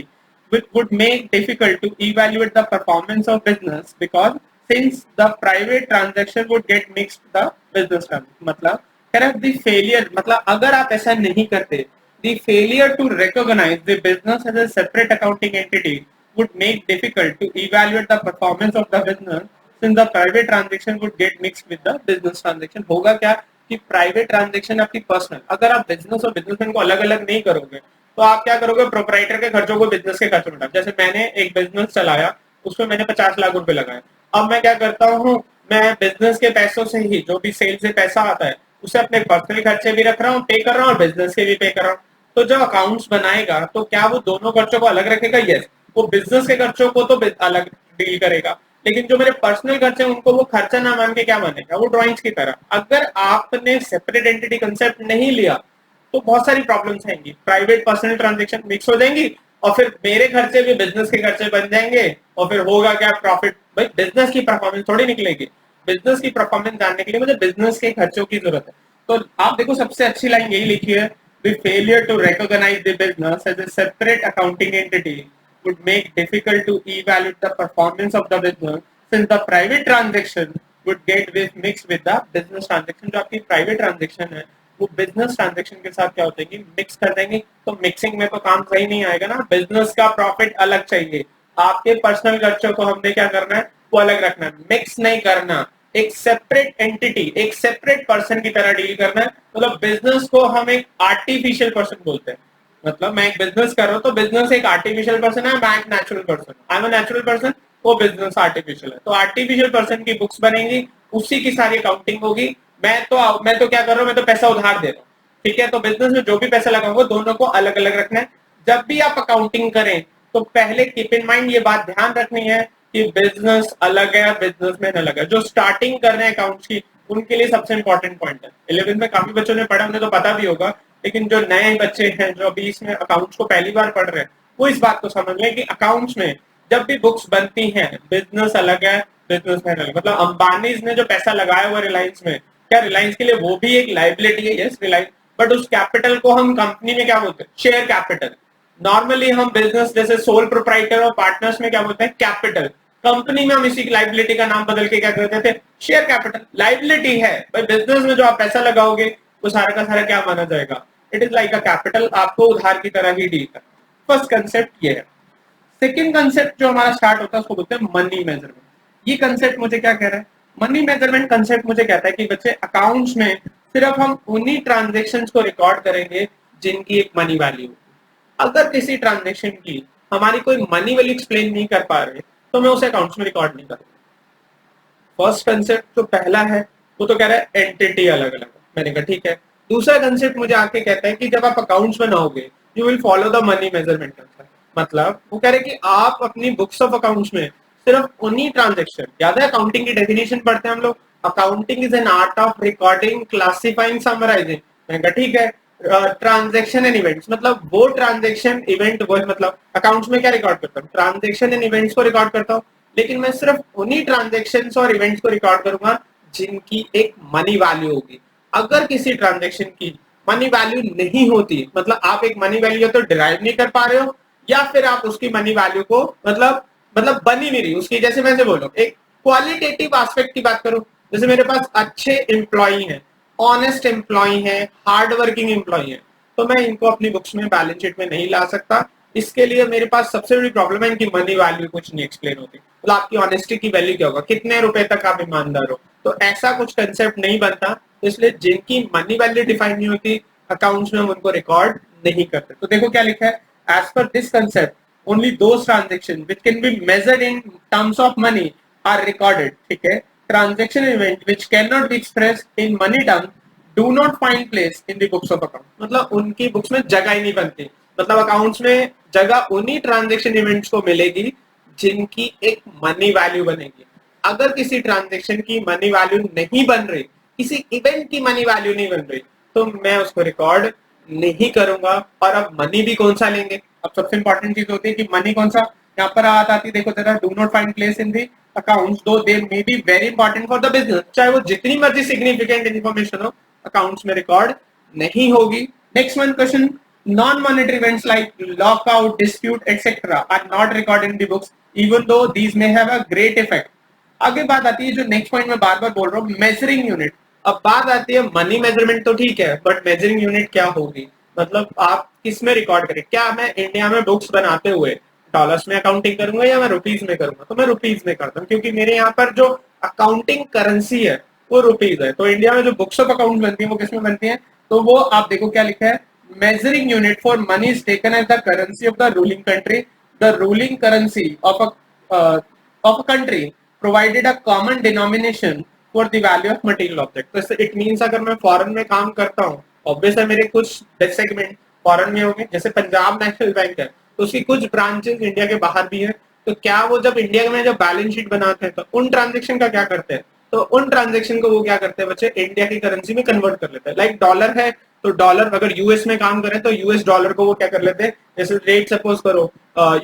which would make difficult to evaluate the performance of business because since the private transaction would get mixed the business term। मतलब कह रहा है the failure, मतलब अगर आप ऐसा नहीं करते, the failure to recognize the business as a separate accounting entity would make difficult to evaluate the performance of the business since the private transaction would get mixed with the business transaction। होगा क्या कि private transaction आपकी personal, अगर आप business और businessman को अलग अलग नहीं करोगे तो आप क्या करोगे, प्रोपराइटर के खर्चों को बिजनेस के खर्चों में डाल। जैसे मैंने एक बिजनेस चलाया, उसमें मैंने 50 लाख रुपए लगाए। अब मैं क्या करता हूँ, मैं बिजनेस के पैसों से ही, जो भी सेल से पैसा आता है उसे अपने पर्सनल खर्चे भी रख रहा हूँ, पे कर रहा हूँ, और बिजनेस के भी पे कर रहा हूँ। तो जब अकाउंट्स बनाएगा तो क्या वो दोनों खर्चों को अलग रखेगा, यस, वो बिजनेस के खर्चों को तो अलग डील करेगा, लेकिन जो मेरे पर्सनल खर्चे उनको वो खर्चा ना मान के क्या मानेगा, वो ड्राइंग्स की तरह। अगर आपने सेपरेट एंटिटी कंसेप्ट नहीं लिया तो बहुत सारी प्रॉब्लम्स आएंगी, प्राइवेट पर्सनल ट्रांजेक्शन मिक्स हो जाएंगी और फिर मेरे खर्चे भी बिजनेस के खर्चे बन जाएंगे और फिर होगा क्या, प्रॉफिट। भाई बिजनेस की परफॉर्मेंस थोड़ी निकलेगी, बिजनेस की परफॉर्मेंस जानने के लिए मुझे बिजनेस के खर्चों की जरूरत है। तो आप देखो सबसे अच्छी लाइन यही लिखी है, the failure to recognise the business as a separate accounting entity would make difficult to evaluate the performance of the business since the private transaction would get with mixed with the business transaction। जो आपकी private transaction है वो business transaction के साथ क्या होता है, mix कर देंगे। तो मिक्सिंग में तो काम सही नहीं आएगा ना, बिजनेस का प्रॉफिट अलग चाहिए, आपके पर्सनल खर्चों को हमने क्या करना है, वो अलग रखना है, मिक्स नहीं करना। एक सेपरेट एंटिटी, एक सेपरेट पर्सन की तरह डील करना है। मतलब बिजनेस को हम एक आर्टिफिशियल पर्सन बोलते हैं। मतलब मैं एक बिजनेस कर रहा हूँ तो बिजनेस एक आर्टिफिशियल पर्सन है, मैं एक natural person, I am a natural person, वो बिजनेस आर्टिफिशियल है। तो आर्टिफिशियल पर्सन की बुक्स बनेंगी, उसी की सारी अकाउंटिंग होगी। मैं तो क्या कर रहा हूँ, मैं तो पैसा उधार दे रहा हूँ। ठीक है, तो बिजनेस में जो भी पैसा लगाऊंगा दोनों को अलग अलग रखना है। जब भी आप अकाउंटिंग करें तो पहले कीप इन माइंड ये बात ध्यान रखनी है कि बिजनेस अलग है, बिजनेसमैन अलग है। जो स्टार्टिंग कर रहे हैं अकाउंट्स की उनके लिए सबसे इंपॉर्टेंट पॉइंट है। 11th में काफी बच्चों ने पढ़ा, उन्हें तो पता भी होगा, लेकिन जो नए बच्चे हैं जो अभी इसमें अकाउंट्स को पहली बार पढ़ रहे हैं वो इस बात को समझ लें कि अकाउंट्स में जब भी बुक्स बनती हैं बिजनेस अलग है, बिजनेसमैन अलग। मतलब अंबानी ने जो पैसा लगाया हुआ रिलायंस में, क्या रिलायंस के लिए वो भी एक लाइबिलिटी है, यस रिलायंस, बट उस कैपिटल को हम कंपनी में क्या बोलते हैं, शेयर कैपिटल। नॉर्मली हम बिजनेस जैसे सोल प्रोप्राइटर और पार्टनर्स में क्या बोलते हैं, कैपिटल। कंपनी में हम इसी लाइबिलिटी का नाम बदल के क्या करते थे, शेयर कैपिटल। लाइबिलिटी है भाई, बिजनेस में जो आप पैसा लगाओगे वो सारा का सारा क्या माना जाएगा, it is like a capital, आपको उधार की तरह ही डील करना। फर्स्ट कंसेप्ट ये है। सेकेंड कंसेप्ट जो हमारा स्टार्ट होता है उसको बोलते हैं मनी मेजरमेंट। ये कंसेप्ट मुझे क्या कह रहा है, मनी मेजरमेंट कंसेप्ट मुझे कहता है कि बच्चे अकाउंट्स में सिर्फ हम उन्हीं ट्रांजेक्शन्स को रिकॉर्ड करेंगे जिनकी एक मनी वैल्यू। अगर किसी ट्रांजेक्शन की हमारी कोई मनी वैल्यू एक्सप्लेन नहीं कर पा रहे तो मैं उसे अकाउंट्स में रिकॉर्ड नहीं करूंगा। फर्स्ट कंसेप्ट जो पहला है वो तो कह रहा है एंटिटी अलग अलग, मैंने कहा ठीक है। दूसरा कंसेप्ट मुझे आके कहता है कि जब आप अकाउंट्स बनाओगे you will follow the money measurement concept. मतलब वो कह रहे हैं कि आप अपनी बुक्स ऑफ अकाउंट्स में सिर्फ उन्हीं ट्रांजेक्शन, याद है अकाउंटिंग की डेफिनेशन पढ़ते हैं हम लोग, accounting is an art of recording classifying summarising. मैंने कहा ठीक है। ट्रांजेक्शन एंड इवेंट्स मतलब वो ट्रांजेक्शन इवेंट वो मतलब अकाउंट्स में क्या रिकॉर्ड करता हूँ, ट्रांजेक्शन एंड इवेंट्स को रिकॉर्ड करता हूँ, लेकिन मैं सिर्फ उन्हीं ट्रांजेक्शन और इवेंट्स को रिकॉर्ड करूंगा जिनकी एक मनी वैल्यू होगी। अगर किसी ट्रांजेक्शन की मनी वैल्यू नहीं होती, मतलब आप एक मनी वैल्यू तो डिराइव नहीं कर पा रहे हो, या फिर आप उसकी मनी वैल्यू को मतलब बन ही नहीं रही उसकी। जैसे मैं से बोलूं एक क्वालिटेटिव एस्पेक्ट की बात करूं, जैसे मेरे पास अच्छे एम्प्लॉई हैं, ऑनेस्ट एम्प्लॉई हैं, हार्ड वर्किंग एम्प्लॉई हैं, तो मैं इनको अपनी बुक्स में बैलेंस शीट में नहीं ला सकता। इसके लिए मेरे पास सबसे बड़ी प्रॉब्लम है इनकी मनी वैल्यू कुछ नहीं एक्सप्लेन होती। मतलब आपकी ऑनेस्टी की वैल्यू क्या होगा, कितने रुपए तक आप ईमानदार हो, तो ऐसा कुछ कंसेप्ट नहीं बनता। इसलिए जिनकी मनी वैल्यू डिफाइन नहीं होती अकाउंट्स में हम उनको रिकॉर्ड नहीं करते। तो देखो क्या लिखा है, as per this concept only those transaction which can be measured in terms of money are recorded. ठीक है, transaction event which can not be expressed in money terms do not find place in the books of account. मतलब उनकी books में जगह ही नहीं बनती। मतलब accounts में जगह उन्हीं ट्रांजेक्शन इवेंट्स को मिलेगी जिनकी एक मनी वैल्यू बनेगी। अगर किसी ट्रांजेक्शन की मनी वैल्यू नहीं बन रही, किसी इवेंट की मनी वैल्यू नहीं बन रही, तो मैं उसको रिकॉर्ड नहीं करूंगा। और अब मनी भी कौन सा लेंगे, अब सबसे इंपॉर्टेंट चीज होती है कि मनी कौन सा। यहाँ पर बात आती है, देखो जरा, do not find place in the accounts though they may be very important for the business, चाहे वो जितनी मर्जी सिग्निफिकेंट इन्फॉर्मेशन हो अकाउंट्स में रिकॉर्ड नहीं होगी। Next one question, non monetary events like lockout, dispute etcetera are not recorded in the books even though these may have a great effect. आगे बात आती है जो नेक्स्ट पॉइंट में बार बार बोल रहा हूँ, मेजरिंग यूनिट। अब बात आती है मनी मेजरमेंट तो ठीक है, बट मेजरिंग यूनिट क्या होगी, मतलब आप किस में रिकॉर्ड करें। क्या मैं इंडिया में बुक्स बनाते हुए डॉलर्स में अकाउंटिंग करूंगा या मैं रुपीज में करूंगा, तो मैं रुपीज में करता हूँ क्योंकि मेरे यहाँ पर जो अकाउंटिंग करेंसी है वो रुपीज है। तो इंडिया में जो बुक्स ऑफ अकाउंट बनती है वो किस में बनती है, तो वो आप देखो क्या लिखा है, measuring unit for money is taken as the currency of the ruling country, the ruling currency of a country provided a common denomination for the value of material object. तो इट मींस अगर मैं foreign में काम करता हूँ, obvious है मेरे कुछ सेगमेंट फॉरेन में होंगे, जैसे पंजाब नेशनल बैंक है तो उसकी कुछ ब्रांचेस इंडिया के बाहर भी है। तो क्या वो जब इंडिया में जब बैलेंस शीट बनाते हैं तो उन ट्रांजेक्शन का क्या करते हैं, तो उन ट्रांजेक्शन को वो क्या करते हैं बच्चे, इंडिया की करेंसी में कन्वर्ट कर लेते हैं। लाइक डॉलर है तो डॉलर अगर यूएस में काम करें तो यूएस डॉलर को वो क्या कर लेते हैं, जैसे रेट सपोज करो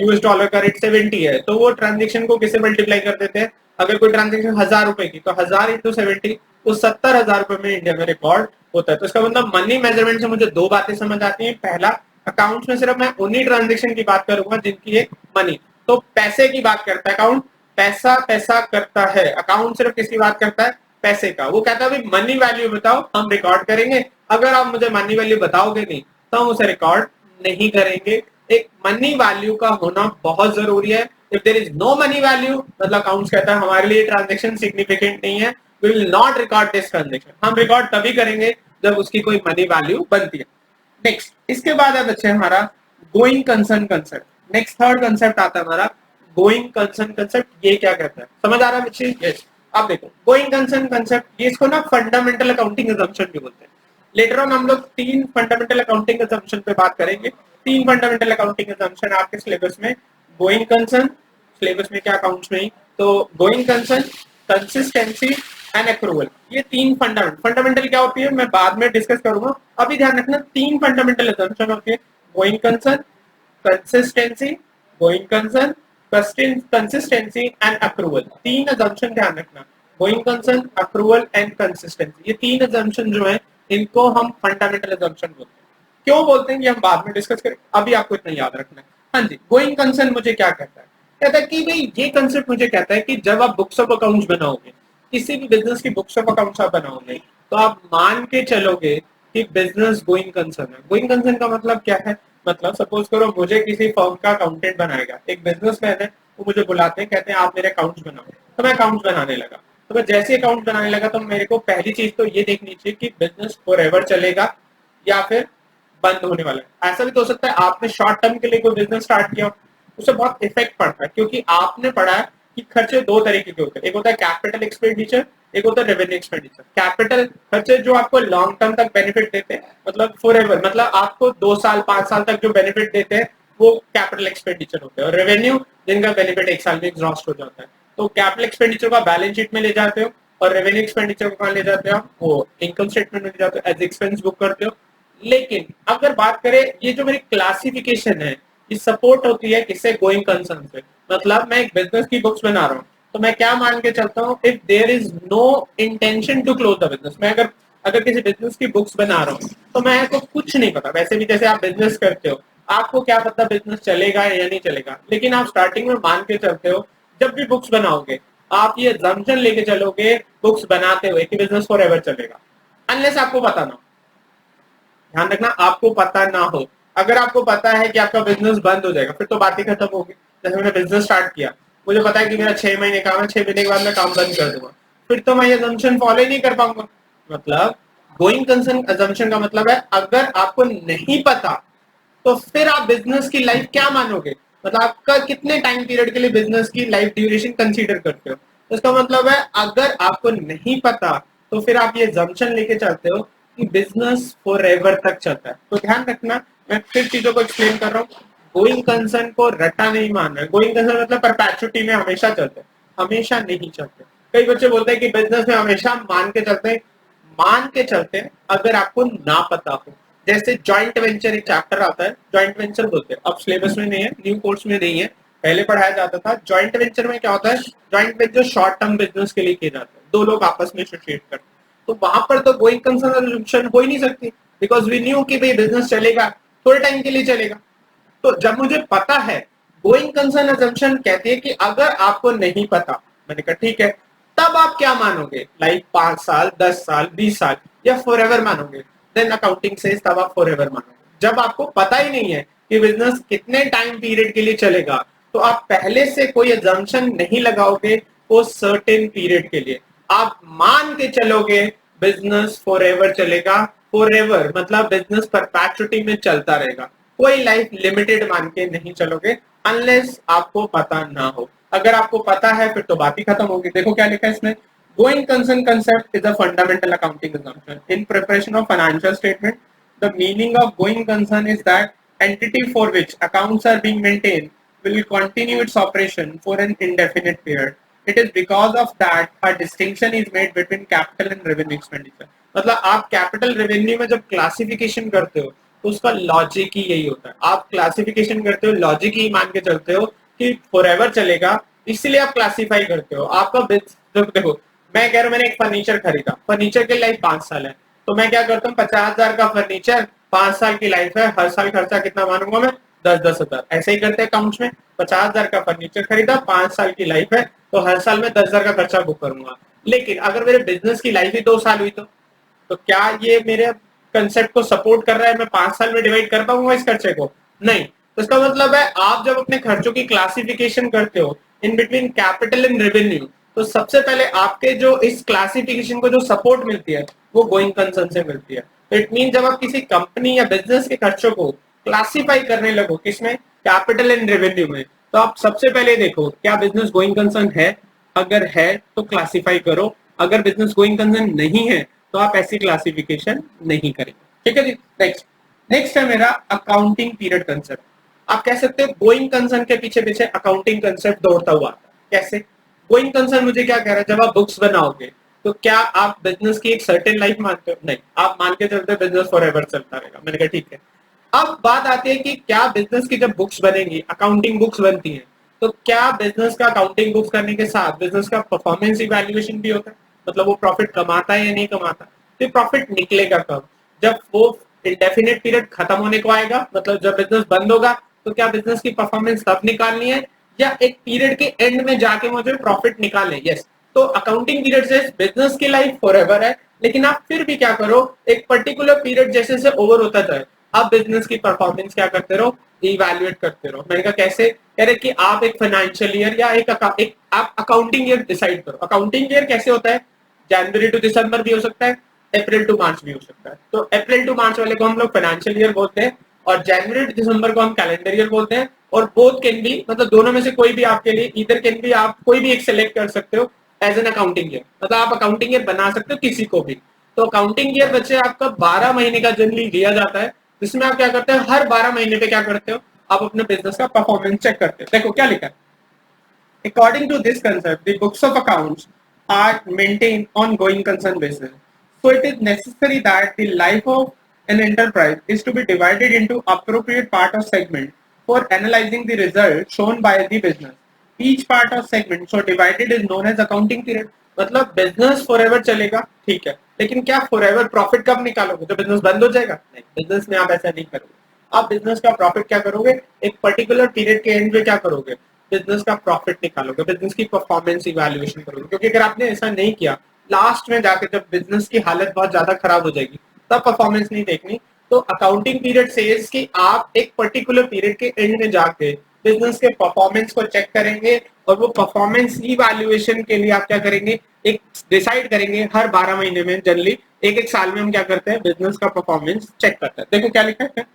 यूएस डॉलर का रेट 70 है तो वो ट्रांजेक्शन को किसे मल्टीप्लाई कर देते हैं, अगर कोई ट्रांजेक्शन 1000 रुपए की तो 1000 इंटू 70 वो 70,000 रुपए में इंडिया में रिकॉर्ड होता है। तो इसका मतलब मनी मेजरमेंट से मुझे दो बातें समझ आती हैं। पहला, अकाउंट्स में सिर्फ मैं उन्हीं ट्रांजेक्शन की बात करूंगा जिनकी एक मनी, तो पैसे की बात करता है अकाउंट, पैसा पैसा करता है अकाउंट, सिर्फ किसकी बात करता है, पैसे का। वो कहता है मनी वैल्यू बताओ हम रिकॉर्ड करेंगे, अगर आप मुझे मनी वैल्यू बताओगे नहीं तो हम उसे रिकॉर्ड नहीं करेंगे। एक मनी वैल्यू का होना बहुत जरूरी है। If there is no money value मतलब अकाउंट्स कहता है हमारे लिए ट्रांजेक्शन सिग्निफिकेंट नहीं है, we will not record this transaction. हम रिकॉर्ड तभी करेंगे जब उसकी कोई मनी वैल्यू बनती है। नेक्स्ट, इसके बाद है बच्चे हमारा going concern concept. Next third concept आता है हमारा गोइंग कंसर्न कंसेप्ट। ये क्या कहता है, समझ आ रहा है बच्चे? यस। आप देखो गोइंग कंसर्न कंसेप्ट, ये इसको ना फंडामेंटल अकाउंटिंग असम्पशन भी बोलते हैं। लेटर ऑन हम लोग 3 फंडामेंटल अकाउंटिंग असम्पशन पे बात करेंगे। 3 फंडामेंटल अकाउंटिंग असम्पशन आपके सिलेबस में, गोइंग कंसर्न सिलेबस में क्या अकाउंट्स में ही, तो going concern, consistency and accrual, ये 3 फंडामेंटल क्या होती है मैं बाद में डिस्कस करूंगा। अभी ध्यान रखना 3 फंडामेंटल असम्पशन होती है, going concern, consistency, going concern, consistency and approval. 3 assumption ध्यान रखना, going concern, approval and consistency. ये 3 असम्पशन जो है इनको हम फंडामेंटल असम्पशन बोलते हैं। क्यों बोलते हैं ये हम बाद में डिस्कस करेंगे, अभी आपको इतना याद रखना है। हाँ जी, गोइंग कंसर्न मुझे क्या कहता है, कहता है कि भाई ये कंसेप्ट मुझे कहता है कि जब आप बुक्स ऑफ अकाउंट्स बनाओगे, किसी भी बिजनेस की बुक्स ऑफ अकाउंट्स आप बनाओगे, तो आप मान के चलोगे कि बिजनेस गोइंग कंसर्न है। गोइंग कंसर्न का मतलब क्या है, मतलब सपोज करो मुझे किसी फर्म का अकाउंटेंट बनाएगा, एक बिजनेसमैन है, वो मुझे बुलाते हैं कहते हैं आप मेरे अकाउंट्स बनाओ, तो मैं अकाउंट्स बनाने लगा। तो मैं जैसे अकाउंट बनाने लगा तो मेरे को पहली चीज तो ये देखनी चाहिए कि बिजनेस फॉरएवर चलेगा या फिर बंद होने वाला है। ऐसा भी तो हो सकता है आपने शॉर्ट टर्म के लिए कोई बिजनेस स्टार्ट किया, उससे बहुत इफेक्ट पड़ता है, क्योंकि आपने पढ़ा है कि खर्चे दो तरीके के होते हैं, एक होता है कैपिटल एक्सपेंडिचर, एक होता है रेवेन्यू एक्सपेंडिचर। कैपिटल खर्चे जो आपको लॉन्ग टर्म तक बेनिफिट देते हैं, मतलब फॉरएवर, मतलब आपको 2 साल 5 साल तक जो बेनिफिट देते हैं वो कैपिटल एक्सपेंडिचर होते हैं, और रेवेन्यू जिनका बेनिफिट 1 साल में एग्जॉस्ट हो जाता है। तो कैपिटल एक्सपेंडिचर को बैलेंस शीट में ले जाते हो और रेवेन्यू एक्सपेंडिचर को कहां ले जाते हो, वो इनकम स्टेटमेंट में ले जाते हो, एज एक्सपेंस बुक करते हो। लेकिन अगर बात करें, ये जो मेरी क्लासिफिकेशन है ये सपोर्ट होती है किससे, गोइंग कंसर्न से। मतलब मैं एक बिजनेस की बुक्स बना रहा हूँ तो मैं क्या मान के चलता हूँ, if there is no intention to close the business, मैं अगर अगर किसी बिजनेस की बुक्स बना रहा हूँ तो मैं को कुछ नहीं पता। वैसे भी जैसे आप बिजनेस करते हो आपको क्या पता बिजनेस चलेगा या नहीं चलेगा, लेकिन आप स्टार्टिंग में मान के चलते हो जब भी बुक्स बनाओगे आप ये assumption लेके चलोगे बुक्स बनाते हुए कि बिजनेस फॉर एवर चलेगा, अनलेस आपको पता ना हो। ध्यान रखना, आपको पता ना हो। अगर आपको पता है कि आपका बिजनेस बंद हो जाएगा फिर तो बात ही खत्म होगी। जैसे मैंने बिजनेस स्टार्ट किया, मुझे पता है कि मेरा 6 महीने काम है, 6 महीने के बाद मैं काम बंद कर दूंगा, फिर तो मैं ये assumption फॉलो ही नहीं कर पाऊंगा। मतलब गोइंग कंसर्न assumption का मतलब है अगर आपको नहीं पता तो फिर आप बिजनेस की लाइफ क्या मानोगे, मतलब आपका कितने टाइम पीरियड के लिए बिजनेस की लाइफ ड्यूरेशन कंसीडर करते हो। तो इसका मतलब है अगर आपको नहीं पता तो फिर आप ये जम्पशन लेके चलते हो कि बिजनेस फॉर एवर तक चलता है। तो ध्यान रखना, मैं फिर चीजों को एक्सप्लेन कर रहा हूँ। गोइंग कंसर्न को रटा नहीं मानना है। गोइंग कंसर्न मतलब परपेचुटी में हमेशा चलते हैं, हमेशा नहीं चलते। कई बच्चे बोलते हैं कि बिजनेस में हमेशा मान के चलते हैं अगर आपको ना पता हो। जैसे जॉइंट वेंचर एक चैप्टर आता है, जॉइंट वेंचर बोलते हैं, अब सिलेबस में नहीं है, न्यू कोर्स में नहीं है, पहले पढ़ाया जाता था। जॉइंट वेंचर में क्या होता है, joint venture short term business के लिए किया जाता है, दो लोग आपस में एसोसिएट करते हैं। तो वहां पर तो गोइंग कंसर्न हो ही नहीं सकती, बिकॉज वी न्यू कि भाई बिजनेस चलेगा, थोड़े टाइम के लिए चलेगा। तो जब मुझे पता है, गोइंग कंसर्न अजम्पशन कहती है कि अगर आपको नहीं पता, मैंने कहा ठीक है, तब आप क्या मानोगे, लाइक 5 साल 10 साल 20 साल या फॉर एवर मानोगे। देन अकाउंटिंग से तब आप फॉर एवर मानोगे। जब आपको पता ही नहीं है कि बिजनेस कितने टाइम पीरियड के लिए चलेगा तो आप पहले से कोई अजम्पशन नहीं लगाओगे वो सर्टेन पीरियड के लिए, आप मान के चलोगे बिजनेस फॉर एवर चलेगा। फॉर एवर मतलब बिजनेस परपेचुटी में चलता रहेगा, कोई लाइफ लिमिटेड मान के नहीं चलोगे अनलेस आपको पता ना हो। अगर आपको पता है फिर तो बात ही खत्म होगी। देखो क्या लिखा है इसमें, going concern concept is a fundamental accounting assumption in preparation of financial statement. The meaning of going concern is that entity for which accounts are being maintained will continue its operation for an indefinite period. It is because of that a distinction is made between capital and revenue expenditure. मतलब आप capital revenue में जब classification करते हो तो उसका logic ही यही होता है। आप क्लासिफिकेशन करते हो, लॉजिक ही मान के चलते हो कि फॉरएवर चलेगा, इसलिए आप क्लासिफाई करते हो। आपका देखो, मैं कह रहा हूँ मैंने एक फर्नीचर खरीदा, फर्नीचर की लाइफ 5 साल है, तो मैं क्या करता हूँ 50,000 का फर्नीचर, 5 साल की लाइफ है, हर साल खर्चा कितना मानूंगा मैं, 10-10 हजार। ऐसे ही करते हैं अकाउंट्स में, 50,000 का फर्नीचर खरीदा, 5 साल की लाइफ है, तो हर साल में 10,000 का खर्चा बुक करूंगा। लेकिन अगर मेरे बिजनेस की लाइफ ही 2 साल हुई तो क्या ये मेरे कंसेप्ट को सपोर्ट कर रहा है, मैं 5 साल में डिवाइड कर पाऊंगा इस खर्चे को, नहीं। तो इसका मतलब है आप जब अपने खर्चों की क्लासिफिकेशन करते हो in between capital and revenue, तो सबसे पहले आपके जो इस क्लासिफिकेशन को जो सपोर्ट मिलती है वो गोइंग कंसर्न से मिलती है। तो इट मीन जब आप किसी कंपनी या बिजनेस के खर्चों को क्लासिफाई करने लगो किसमें, कैपिटल एंड रेवेन्यू में, तो आप सबसे पहले देखो क्या बिजनेस गोइंग कंसर्न है, अगर है तो क्लासिफाई करो, अगर बिजनेस गोइंग कंसर्न नहीं है तो आप ऐसी क्लासिफिकेशन नहीं करेंगे। ठीक है जी। नेक्स्ट नेक्स्ट है मेरा अकाउंटिंग पीरियड कंसेप्ट। आप कह सकते हो गोइंग कंसर्न के पीछे पीछे अकाउंटिंग कंसेप्ट दौड़ता हुआ आता है। कैसे? गोइंग कंसर्न मुझे क्या कह रहा है, जब आप बुक्स बनाओगे तो क्या आप बिजनेस की एक सर्टेन लाइफ मानते हो, नहीं, आप मान के चलते हो बिजनेस फॉर एवर चलता रहेगा। मैंने कहा ठीक है। अब बात आती है कि क्या बिजनेस की जब बुक्स बनेंगी, अकाउंटिंग बुक्स बनती हैं, तो क्या बिजनेस का अकाउंटिंग बुक्स करने के साथ बिजनेस का परफॉर्मेंस इवैल्यूएशन भी होता है, मतलब वो प्रॉफिट कमाता है या नहीं कमाता। तो प्रॉफिट निकलेगा कब, जब वो इंडेफिनेट पीरियड खत्म होने को आएगा, मतलब जब बिजनेस बंद होगा तो क्या बिजनेस की परफॉर्मेंस तब निकालनी है या एक पीरियड के एंड में जाके मुझे प्रॉफिट निकालने। यस, तो अकाउंटिंग पीरियड से बिजनेस की लाइफ फॉरएवर है, लेकिन आप फिर भी क्या करो, एक पर्टिकुलर पीरियड जैसे जैसे ओवर होता जाए आप बिजनेस की परफॉर्मेंस क्या करते रहो, इवैल्यूएट करते रहो। मैंने कहा कैसे, कह रहे कि आप एक फाइनेंशियल ईयर या एक आप अकाउंटिंग ईयर डिसाइड करो। अकाउंटिंग ईयर कैसे होता है, जनवरी टू दिसंबर भी हो सकता है, अप्रैल टू मार्च भी हो सकता है। तो अप्रैल टू मार्च वाले को हम लोग फाइनेंशियल ईयर बोलते हैं और जनवरी टू दिसंबर को हम कैलेंडर ईयर बोलते हैं। और बोथ कैन बी, मतलब दोनों में से कोई भी आपके लिए, इधर कैन बी, आप कोई भी एक सिलेक्ट कर सकते हो एज एन अकाउंटिंग ईयर, मतलब आप अकाउंटिंग ईयर बना सकते हो किसी को भी। तो अकाउंटिंग ईयर बच्चे आपका 12 महीने का जनरली लिया जाता है, जिसमें आप क्या करते हैं, हर 12 महीने पे क्या करते हो, आप अपने बिजनेस का परफॉर्मेंस चेक करते हो। देखो क्या लिखा है, according to this concept, the books of accounts are maintained on going concern basis. So it is necessary that the life of an enterprise is to be divided into appropriate part or segment for analyzing the result shown by the business. Each part or segment so divided is known as accounting period. मतलब business forever चलेगा, ठीक है, लेकिन क्या forever profit कब निकालोगे, तो business बंद हो जाएगा? नहीं, बिजनेस में आप ऐसा नहीं करोगे। आप बिजनेस का प्रॉफिट क्या करोगे, एक पर्टिकुलर पीरियड के एंड में क्या करोगे, बिजनेस का प्रॉफिट निकालोगे, बिजनेस की परफॉर्मेंस इवैल्यूएशन करोगे। क्योंकि अगर आपने ऐसा नहीं किया, लास्ट में जाके जब बिजनेस की हालत बहुत ज्यादा खराब हो जाएगी, तब परफॉर्मेंस नहीं देखनी। तो अकाउंटिंग पीरियड सेज कि आप एक पर्टिकुलर पीरियड के एंड में जाके बिजनेस के परफॉर्मेंस को चेक करेंगे और वो परफॉर्मेंस इवैल्यूएशन के लिए आप क्या करेंगे, एक डिसाइड करेंगे हर 12 महीने में, जनरली एक साल में हम क्या करते हैं, बिजनेस का परफॉर्मेंस चेक करते हैं। देखो क्या लिखा है,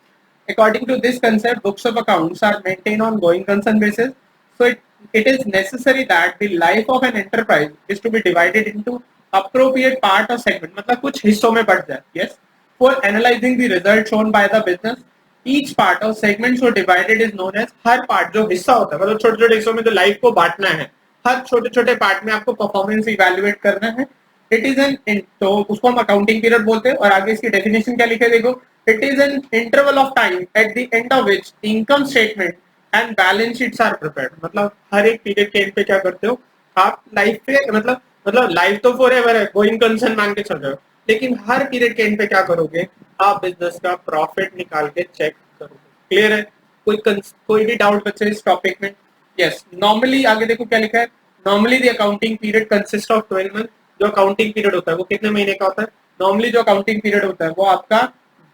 according to this concept, books of accounts are maintained on going concern basis. So it is necessary that the life of an enterprise is to be divided into appropriate part or segment, मतलब कुछ हिस्सों में बढ़ जाए, yes, for analyzing the result shown by the business. Each part or segment so divided is known as, her part जो हिस्सा होता है, मतलब छोटे छोटे हिस्सों में जो लाइफ को बांटना है, हर छोटे छोटे पार्ट में आपको परफॉर्मेंस इवैल्यूएट करना है। इट इज एन, तो उसको हम अकाउंटिंग पीरियड बोलते हैं। और आगे इसकी डेफिनेशन क्या लिखे देखो, it is an interval of time at the end of which income statement and balance sheets are prepared. मतलब हर एक पीरियड के एंड पे क्या करते हो आप, लाइफ पे, मतलब लाइफ तो फॉरएवर है, गोइंग कंसर्न मान के चल रहे हो, लेकिन हर पीरियड के एंड पे क्या करोगे, आप बिजनेस का प्रॉफिट निकाल के चेक करोगे। क्लियर है? कोई भी डाउट बच्चे इस टॉपिक में? यस, नॉर्मली आगे देखो क्या लिखा है, normally the accounting period consist of 12 month. जो अकाउंटिंग पीरियड होता है वो कितने महीने का होता है? नॉर्मली जो अकाउंटिंग पीरियड होता है वो आपका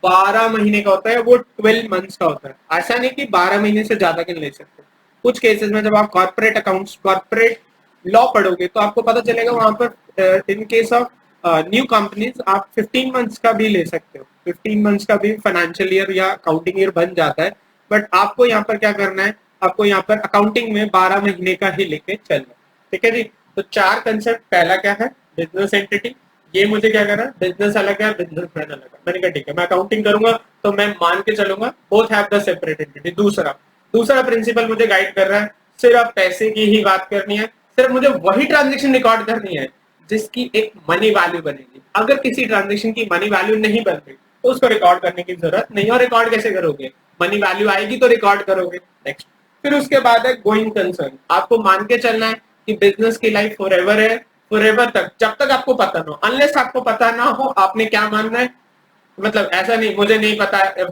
12 महीने का होता है, वो 12 मंथ्स का होता है। ऐसा नहीं कि 12 महीने से ज्यादा के ले सकते। कुछ केसेस में जब आप कॉर्पोरेट अकाउंट्स, कॉर्पोरेट लॉ पढ़ोगे तो आपको पता चलेगा वहां पर इन केस ऑफ न्यू कंपनीज आप 15 मंथ्स का भी ले सकते हो, 15 मंथ्स का भी फाइनेंशियल ईयर या अकाउंटिंग ईयर बन जाता है। बट आपको यहाँ पर क्या करना है, आपको यहाँ पर अकाउंटिंग में 12 महीने का ही लेके चलना। ठीक है जी। तो 4 कंसेप्ट, पहला क्या है, बिजनेस एंटिटी। ये मुझे क्या करना है, बिजनेस अलग है, बिजनेसमैन अलग है। मैंने कहा ठीक है, मैं अकाउंटिंग करूंगा तो मैं मान के चलूंगा both have the separate entity. दूसरा दूसरा प्रिंसिपल मुझे गाइड कर रहा है, सिर्फ पैसे की ही बात करनी है, सिर्फ मुझे वही ट्रांजेक्शन रिकॉर्ड करनी है जिसकी एक मनी वैल्यू बनेगी। अगर किसी ट्रांजेक्शन की मनी वैल्यू नहीं बन रही तो उसको रिकॉर्ड करने की जरूरत नहीं। और रिकॉर्ड कैसे करोगे, मनी वैल्यू आएगी तो रिकॉर्ड करोगे। नेक्स्ट, फिर उसके बाद है गोइंग कंसर्न। आपको मान के चलना है कि बिजनेस की लाइफ फॉरएवर है, फॉरएवर तक, जब तक आपको पता ना हो, अनलेस आपको पता ना हो आपने क्या मानना है। मतलब ऐसा नहीं मुझे नहीं पता है,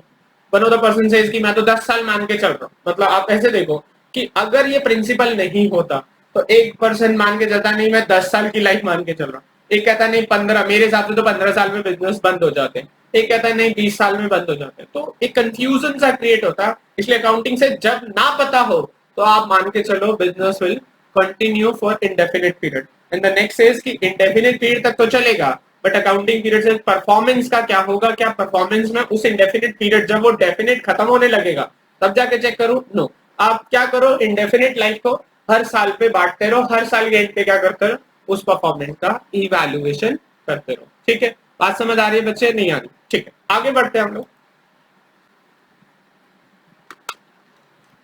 वन ऑफ द पर्सन से इसकी मैं तो 10 साल मान के चल रहा हूँ। मतलब आप ऐसे देखो कि अगर ये प्रिंसिपल नहीं होता तो एक पर्सन मान के चलता नहीं मैं 10 साल की लाइफ मान के चल रहा हूँ, एक कहता नहीं 15, मेरे हिसाब से तो 15 साल में बिजनेस बंद हो जाते हैं, एक कहता है नहीं 20 साल में बंद हो जाते हैं। तो एक कंफ्यूजन सा क्रिएट होता है। इसलिए अकाउंटिंग से जब ना पता हो तो आप मान के चलो business will continue for indefinite period. And the next is कि इंडेफिनिट पीरियड तक तो चलेगा, बट अकाउंटिंग पीरियड से परफॉर्मेंस का क्या होगा, क्या परफॉर्मेंस में उस इंडेफिनिट पीरियड जब वो डेफिनिट खत्म होने लगेगा तब जाके चेक करूं? नो, आप क्या करो, इंडेफिनिट लाइफ को हर साल पे बांटते रहो, हर साल के एंड पे क्या करते रहो, उस परफॉर्मेंस का इवैल्यूएशन करते रहो। ठीक है, बात समझ आ रही है बच्चे? नहीं आ रही? ठीक है, आगे बढ़ते हैं हम लोग।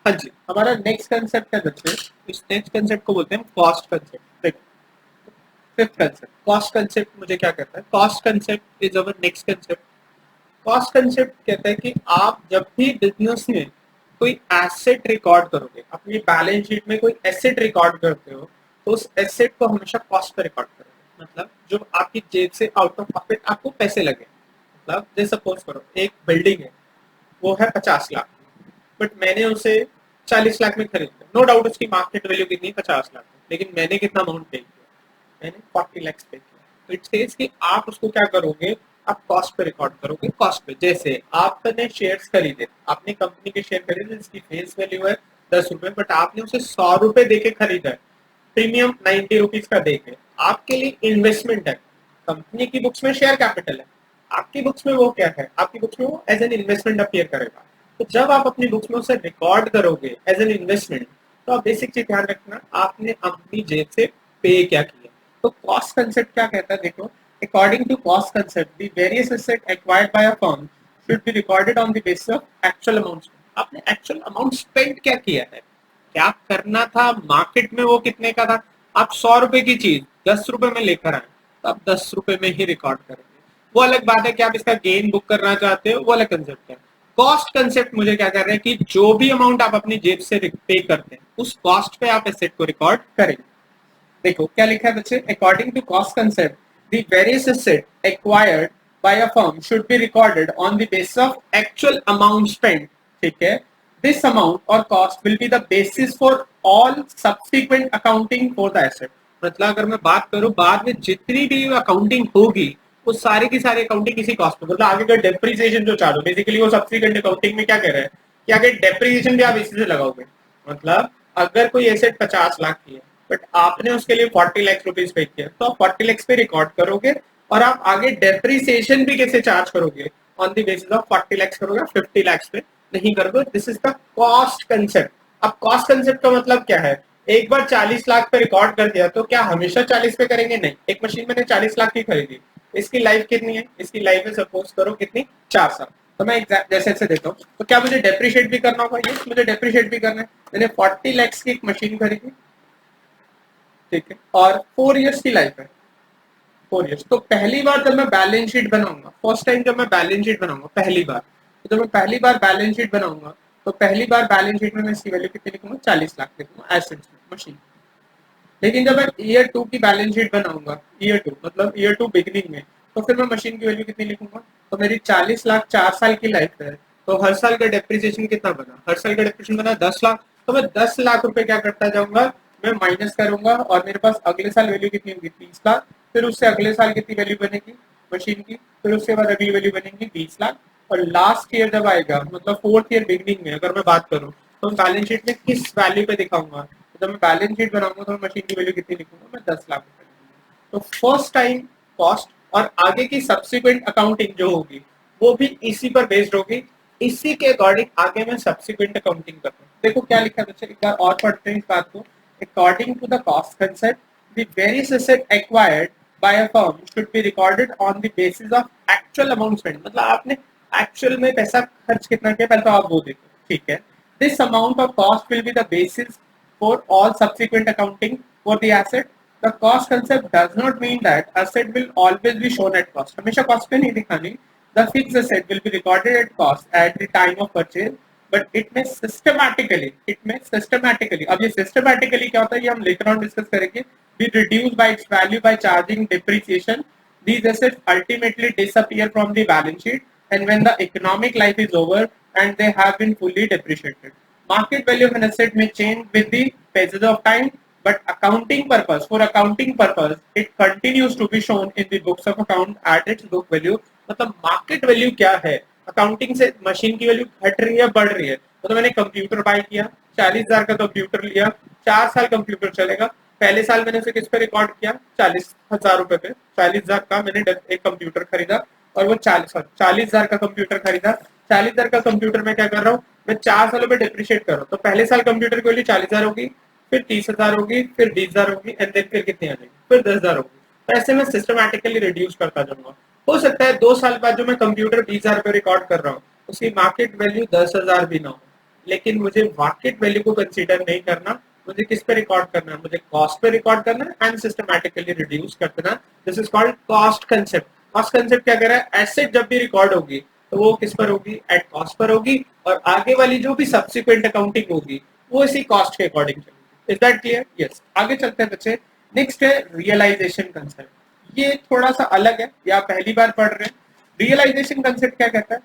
हाँ जी, हमारा नेक्स्ट कंसेप्ट है बच्चे, इस नेक्स्ट कंसेप्ट को बोलते हैं कॉस्ट कंसेप्ट। देखो, फिफ्थ कंसेप्ट कॉस्ट कंसेप्ट मुझे क्या कहता है, cost concept is our next concept. Cost concept कहता है कि आप जब भी बिजनेस में कोई एसेट रिकॉर्ड करोगे, अपनी बैलेंस शीट में कोई एसेट रिकॉर्ड करते हो, तो उस एसेट को हमेशा कॉस्ट पे रिकॉर्ड करोगे। मतलब जो आपकी जेब से आउट ऑफ पॉकेट आपको पैसे लगे, मतलब जैसे सपोज करो एक बिल्डिंग है, वो है 50 लाख, बट मैंने उसे 40 लाख में खरीदा। नो डाउट उसकी मार्केट वैल्यू कितनी है, 50 लाख, लेकिन मैंने कितना अमाउंट पे किया, मैंने 40 लाख पे किया। तो इट सेज कि आप उसको क्या करोगे, आप कॉस्ट पे रिकॉर्ड करोगे। कॉस्ट पे, जैसे आपने शेयर्स खरीदे, आपने कंपनी के शेयर खरीदे जिसकी फेस वैल्यू है 10 रुपए, बट आपने उसे 100 रुपए देके खरीदा है, प्रीमियम 90 रुपीज का देके आपके लिए इन्वेस्टमेंट है। कंपनी की बुक्स में शेयर कैपिटल है, आपकी बुक्स में वो क्या है, आपकी बुक्स में वो एज एन इन्वेस्टमेंट अपीयर करेगा। तो जब आप अपनी बुक्स में उसे रिकॉर्ड करोगे एज एन इन्वेस्टमेंट, तो आप बेसिक चीज ध्यान रखना, आपने अपनी जेब से पे क्या किया। तो कॉस्ट कंसेप्ट क्या कहता है, देखो, according to cost concept the various asset acquired by a firm should be recorded on the basis of actual amount. आपने एक्चुअल अमाउंट स्पेंड क्या किया है, क्या करना था मार्केट में, वो कितने का था। आप 100 रुपए की चीज 10 रुपए में लेकर आए, तो आप 10 रुपए में ही रिकॉर्ड करेंगे। वो अलग बात है कि आप इसका गेन बुक करना चाहते हो, वो अलग कंसेप्ट है। कॉस्ट कंसेप्ट मुझे क्या कर रहे हैं कि जो भी अमाउंट आप अपनी जेब से पे करते हैं, उस कॉस्ट पे आप एसेट को रिकॉर्ड करेंगे। देखो क्या लिखा है बच्चे, according to cost concept the various asset acquired by a firm should be recorded on the basis of actual amount spent. ठीक है, दिस अमाउंट और cost will be the basis for all subsequent accounting for the asset. मतलब अगर मैं बात करूं बाद में जितनी भी अकाउंटिंग होगी, वो सारी की सारी अकाउंटिंग इसी कॉस्ट पे, मतलब आगे का डेप्रिसिएशन जो चार्ज हो, बेसिकली वो सब्सिक्वेंट अकाउंटिंग में क्या कह रहे हैं कि आगे डेप्रिसिएशन भी आप इसी से लगाओगे। मतलब अगर कोई एसेट 50 लाख की है, बट आपने उसके लिए 40 लाख रुपीज पे किया, तो आप 40 लाख पे रिकॉर्ड करोगे, और आप आगे डेप्रिसिएशन भी कैसे चार्ज करोगे, on the basis of 40 lakh करोगे, 50 लाख पे नहीं करोगे। This is the cost concept. अब कॉस्ट कंसेप्ट का मतलब क्या है, एक बार 40 लाख पे रिकॉर्ड कर दिया तो क्या हमेशा 40 पे करेंगे, नहीं। एक मशीन मैंने 40 लाख की खरीदी, इसकी लाइफ कितनी है, इसकी लाइफ है सपोज करो कितनी, 4 साल। तो मैं एग्जैक्ट जैसे ऐसे देता हूँ, तो क्या मुझे डेप्रिशिएट भी करना होगा, यस मुझे डेप्रिशिएट भी करना है। मैंने 40 लाख की एक मशीन खरीदी, ठीक है, और 4 इयर्स की लाइफ है, 4 इयर्स। तो पहली बार जब मैं बैलेंस शीट बनाऊंगा, फर्स्ट टाइम जब मैं बैलेंस शीट बनाऊंगा पहली बार, तो जब मैं पहली बार बैलेंस शीट बनाऊंगा, तो पहली बार बैलेंस शीट में मैं इसकी वैल्यू कितनी लिखूंगा, 40 लाख लिखूंगा एसेट्स में, मशीन। लेकिन जब मैं ईयर 2 की बैलेंस शीट बनाऊंगा, ईयर 2 मतलब ईयर 2 बिगिनिंग में, तो फिर मैं मशीन की वैल्यू कितनी लिखूंगा, तो मेरी 40 लाख 4 साल की लाइफ है, तो हर साल का डेप्रिसिएशन कितना बना, हर साल का डेप्रिसिएशन बना 10 लाख। तो मैं 10 लाख रुपए क्या करता जाऊंगा, मैं माइनस करूंगा, और मेरे पास अगले साल वैल्यू कितनी होगी, 30 लाख। फिर उससे अगले साल कितनी वैल्यू बनेगी मशीन की, फिर उसके बाद अगली वैल्यू बनेगी 20 लाख। और लास्ट ईयर जब आएगा, मतलब 4th ईयर बिगनिंग में अगर मैं बात करूँ, तो बैलेंस शीट में किस वैल्यू पे दिखाऊंगा, जब मैं बैलेंस शीट बनाऊंगा तो मैं मशीन की वैल्यू कितनी लिखूंगा, मैं 10 लाख रुपए लिखूंगा। तो फर्स्ट टाइम कॉस्ट और आगे की सब्सिक्वेंट अकाउंटिंग जो होगी, वो भी इसी पर बेस्ड होगी। इसी के अकॉर्डिंग आगे मैं सब्सिक्वेंट अकाउंटिंग करता हूँ। देखो क्या लिखा है बच्चे, एक बार और पढ़ते हैं इस बात को। According to the cost concept the various asset acquired by a firm should be recorded on the basis of actual amount spend. मतलब आपने एक्चुअल में पैसा खर्च कितना किया, पहले तो आप वो देखो, ठीक है। This amount of cost will be the basis for all subsequent accounting for the asset. The cost concept does not mean that asset will always be shown at cost. हमेशा cost पे नहीं दिखानी। The fixed asset will be recorded at cost at the time of purchase, but it may systematically, अब ये systematically क्या होता है, ये हम later on discuss करेंगे, be reduced by its value by charging depreciation. These assets ultimately disappear from the balance sheet, and when the economic life is over and they have been fully depreciated. Market value of an asset may change with the passage of time, but for accounting purpose, it continues to be shown in the books of account at its book value. मतलब market value क्या है, accounting से machine की value घट रही है बढ़ रही है। मतलब मैंने कंप्यूटर बाय किया, 40,000 का कंप्यूटर लिया, 4 साल कंप्यूटर चलेगा। पहले साल मैंने उसे किस पे रिकॉर्ड किया, 40,000 रुपए पे, 40,000 का मैंने एक कंप्यूटर खरीदा, और वो 40,000 का कंप्यूटर खरीदा। 40,000 का कंप्यूटर में क्या कर रहा हूँ, मैं 4 सालों में डिप्रिशिएट कर रहा हूँ। तो पहले साल कंप्यूटर की वैल्यू 40,000 होगी, फिर 30,000 होगी, फिर 20,000 होगी, एंड देन फिर कितनी आ जाएगी, फिर 10,000 होगी। तो ऐसे में सिस्टमैटिकली रिड्यूस करता जाऊंगा। हो सकता है 2 साल बाद जो मैं कंप्यूटर 20,000 पे रिकॉर्ड कर रहा हूँ, उसकी मार्केट वैल्यू 10,000 भी ना हो, लेकिन मुझे मार्केट वैल्यू को कंसीडर नहीं करना। मुझे किस पे रिकॉर्ड करना है, मुझे कॉस्ट पे रिकॉर्ड करना है एंड सिस्टमैटिकली रिड्यूस कर देना। This is called cost concept. Cost concept क्या कह रहा है, एसेट जब भी रिकॉर्ड होगी तो वो किस पर होगी, एट कॉस्ट पर होगी, और आगे वाली जो भी सब्सिक्वेंट अकाउंटिंग होगी वो इसी कॉस्ट के अकॉर्डिंग चलेगी। Is that clear? यस। आगे चलते हैं बच्चे, नेक्स्ट है रियलाइजेशन कंसेप्ट। ये थोड़ा सा अलग है, या पहली बार पढ़ रहे हैं। रियलाइजेशन कंसेप्ट क्या कहता है,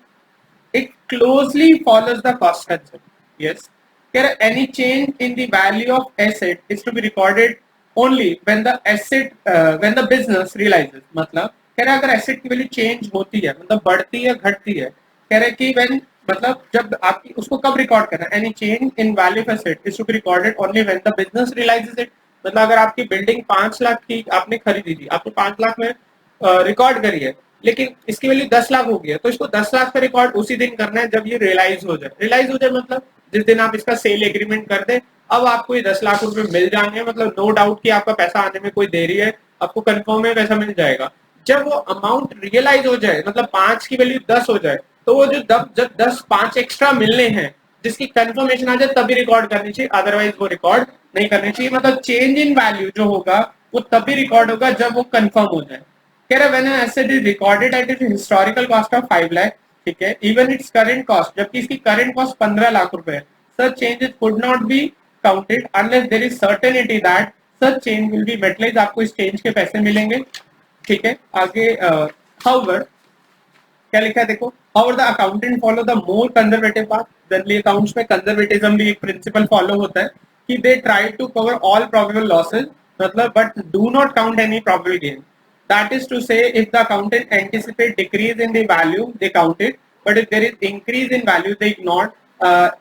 it closely follows the cost concept. Yes. Here, any change in the value of asset is to be recorded only when when the business realizes. मतलब कह रहा है अगर एसेट की वैल्यू चेंज होती है, मतलब बढ़ती है घटती है, कह रहा है कि when मतलब जब आपकी उसको कब रिकॉर्ड करना है, any change in value of asset is to be recorded only when the business realises it. मतलब अगर आपकी बिल्डिंग 5 लाख की आपने खरीदी थी, आपने 5 लाख में रिकॉर्ड करी है, लेकिन इसकी वैल्यू 10 लाख हो गई है, तो इसको 10 लाख का रिकॉर्ड उसी दिन करना है जब ये रियलाइज हो जाए। रियलाइज हो जाए मतलब जिस दिन आप इसका सेल एग्रीमेंट कर दे, अब आपको ये 10 लाख रुपए मिल जाएंगे, मतलब नो डाउट कि आपका पैसा आने में कोई देरी है, आपको कंफर्म है पैसा मिल जाएगा। जब वो अमाउंट रियलाइज हो जाए, मतलब 5 की वैल्यू 10 हो जाए, तो वो जो जब 10 5 एक्स्ट्रा मिलने हैं जिसकी कंफर्मेशन आ जाए तभी रिकॉर्ड करनी चाहिए, अदरवाइज वो रिकॉर्ड नहीं करनी चाहिए। मतलब चेंज इन वैल्यू जो होगा वो तभी रिकॉर्ड होगा जब वो कंफर्म हो जाए। कह रहा when an asset is recorded at its historical cost of 5 lakh, ठीक है, इवन इट्स करंट कॉस्ट, जबकि इसकी करंट कॉस्ट 15 लाख रुपए है, such changes could not be counted unless there is certainty that such change will be materialise, आपको इस change के पैसे मिलेंगे। ठीक है, आगे हाउएवर क्या लिखा है देखो, how the accountant follow the more conservative path. Generally accounts में कंजर्वेटिज्म भी एक प्रिंसिपल फॉलो होता है कि they try to cover all probable losses, मतलब but do not count any probable gain. That is to say if the accountant anticipate decrease in the value they count it, but if there is increase in value they ignore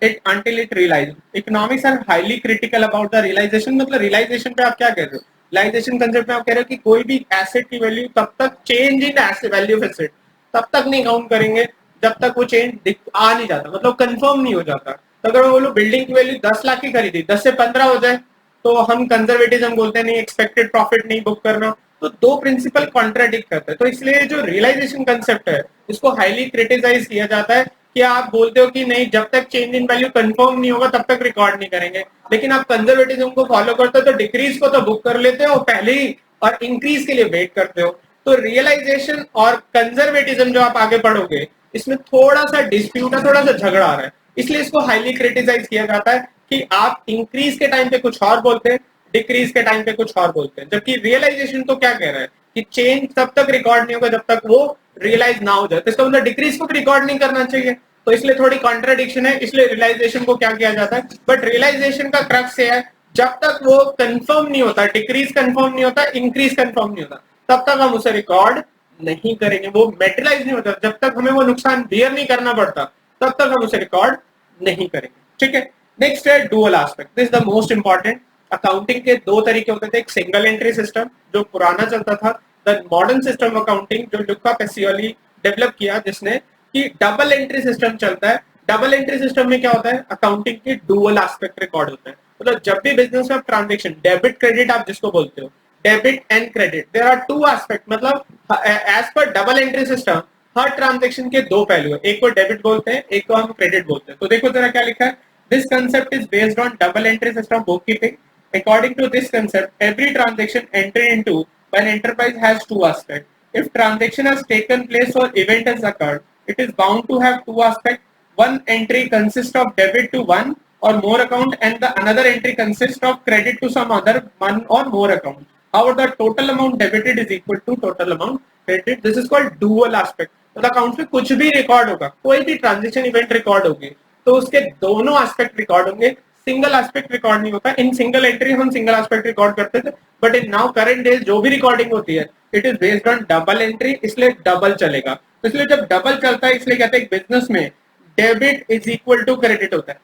it until it realize। Economics are highly critical about the realisation. मतलब realisation पे आप क्या कह रहे हो, realisation concept में आप कह रहे हो कि कोई भी एसेट की वैल्यू तब तक change in asset value of asset तब तक नहीं काउंट करेंगे जब तक वो चेंज आ नहीं जाता, मतलब कंफर्म नहीं हो जाता। तो अगर मैं बोलूं बिल्डिंग की वैल्यू 10 लाख की खरीदी, 10 से 15 हो जाए तो हम कंजर्वेटिज्म बोलते हैं, नहीं एक्सपेक्टेड प्रॉफिट नहीं बुक करना। तो दो प्रिंसिपल कॉन्ट्राडिक्ट करते हैं। तो इसलिए जो रियलाइजेशन कंसेप्ट है इसको हाईली क्रिटिसाइज किया जाता है कि आप बोलते हो कि नहीं जब तक चेंज इन वैल्यू कंफर्म नहीं होगा तब तक रिकॉर्ड नहीं करेंगे, लेकिन आप कंजर्वेटिज्म को फॉलो करते हो तो डिक्रीज को तो बुक कर लेते हो पहले ही और इंक्रीज के लिए वेट करते हो। तो रियलाइजेशन और कंजर्वेटिज्म जो आप आगे पढ़ोगे इसमें थोड़ा सा डिस्प्यूट है, थोड़ा सा झगड़ा आ रहा है, इसलिए इसको हाईली क्रिटिसाइज किया जाता है कि आप इंक्रीज के टाइम पे कुछ और बोलते हैं, डिक्रीज के टाइम पे कुछ और बोलते हैं। जबकि रियलाइजेशन तो क्या कह रहा है कि चेंज तब तक रिकॉर्ड नहीं होगा जब तक वो रियलाइज ना हो जाए, तो इसका मतलब डिक्रीज को भी रिकॉर्ड नहीं करना चाहिए। तो इसलिए थोड़ी कॉन्ट्राडिक्शन है, इसलिए रियलाइजेशन को क्या किया जाता है, बट रियलाइजेशन का क्रक्स है जब तक वो कंफर्म नहीं होता, डिक्रीज कंफर्म नहीं होता, इंक्रीज कंफर्म नहीं होता, तब तक हम उसे रिकॉर्ड नहीं करेंगे। वो मेटेरियलाइज नहीं होता, जब तक हमें वो नुकसान बियर नहीं करना पड़ता तब तक हम उसे रिकॉर्ड नहीं करेंगे। ठीक है, नेक्स्ट है dual aspect, this is the most important. Accounting के दो तरीके होते थे, एक सिंगल एंट्री सिस्टम जो पुराना चलता था, द मॉडर्न सिस्टम अकाउंटिंग जो लुका पेसियोली डेवलप किया जिसने, कि डबल एंट्री सिस्टम चलता है। डबल एंट्री सिस्टम में क्या होता है, अकाउंटिंग के डुअल एस्पेक्ट रिकॉर्ड होते हैं। मतलब जब भी बिजनेस में ट्रांजेक्शन डेबिट क्रेडिट आप जिसको बोलते हो, debit and credit, there are two aspect, मतलब as per double entry system हर ट्रांजेक्शन के दो पहलू है, एक को डेबिट बोलते हैं, एक को हम क्रेडिट बोलते हैं। तो देखो जरा क्या लिखा है, this concept is based on double entry system book keeping. According to this concept, every transaction entered into by an enterprise has two aspects. If transaction has taken place or event has occurred, it is bound to have two aspects. One entry consists of debit to one or more account, and the another entry consists of credit to some other one or more account. However, the total amount debited is equal to total amount credited. This is called dual aspect. तो account में कुछ भी record होगा, कोई भी transaction event record होगी तो उसके दोनों एस्पेक्ट रिकॉर्ड होंगे, सिंगल एस्पेक्ट रिकॉर्ड नहीं होता। इन सिंगल एंट्री हम सिंगल एस्पेक्ट रिकॉर्ड करते थे, but in now current days जो भी रिकॉर्डिंग होती है it is based on double entry, इसलिए डबल चलेगा। तो इसलिए जब डबल चलता है इसलिए कहते हैं बिजनेस में debit is equal to credit होता है।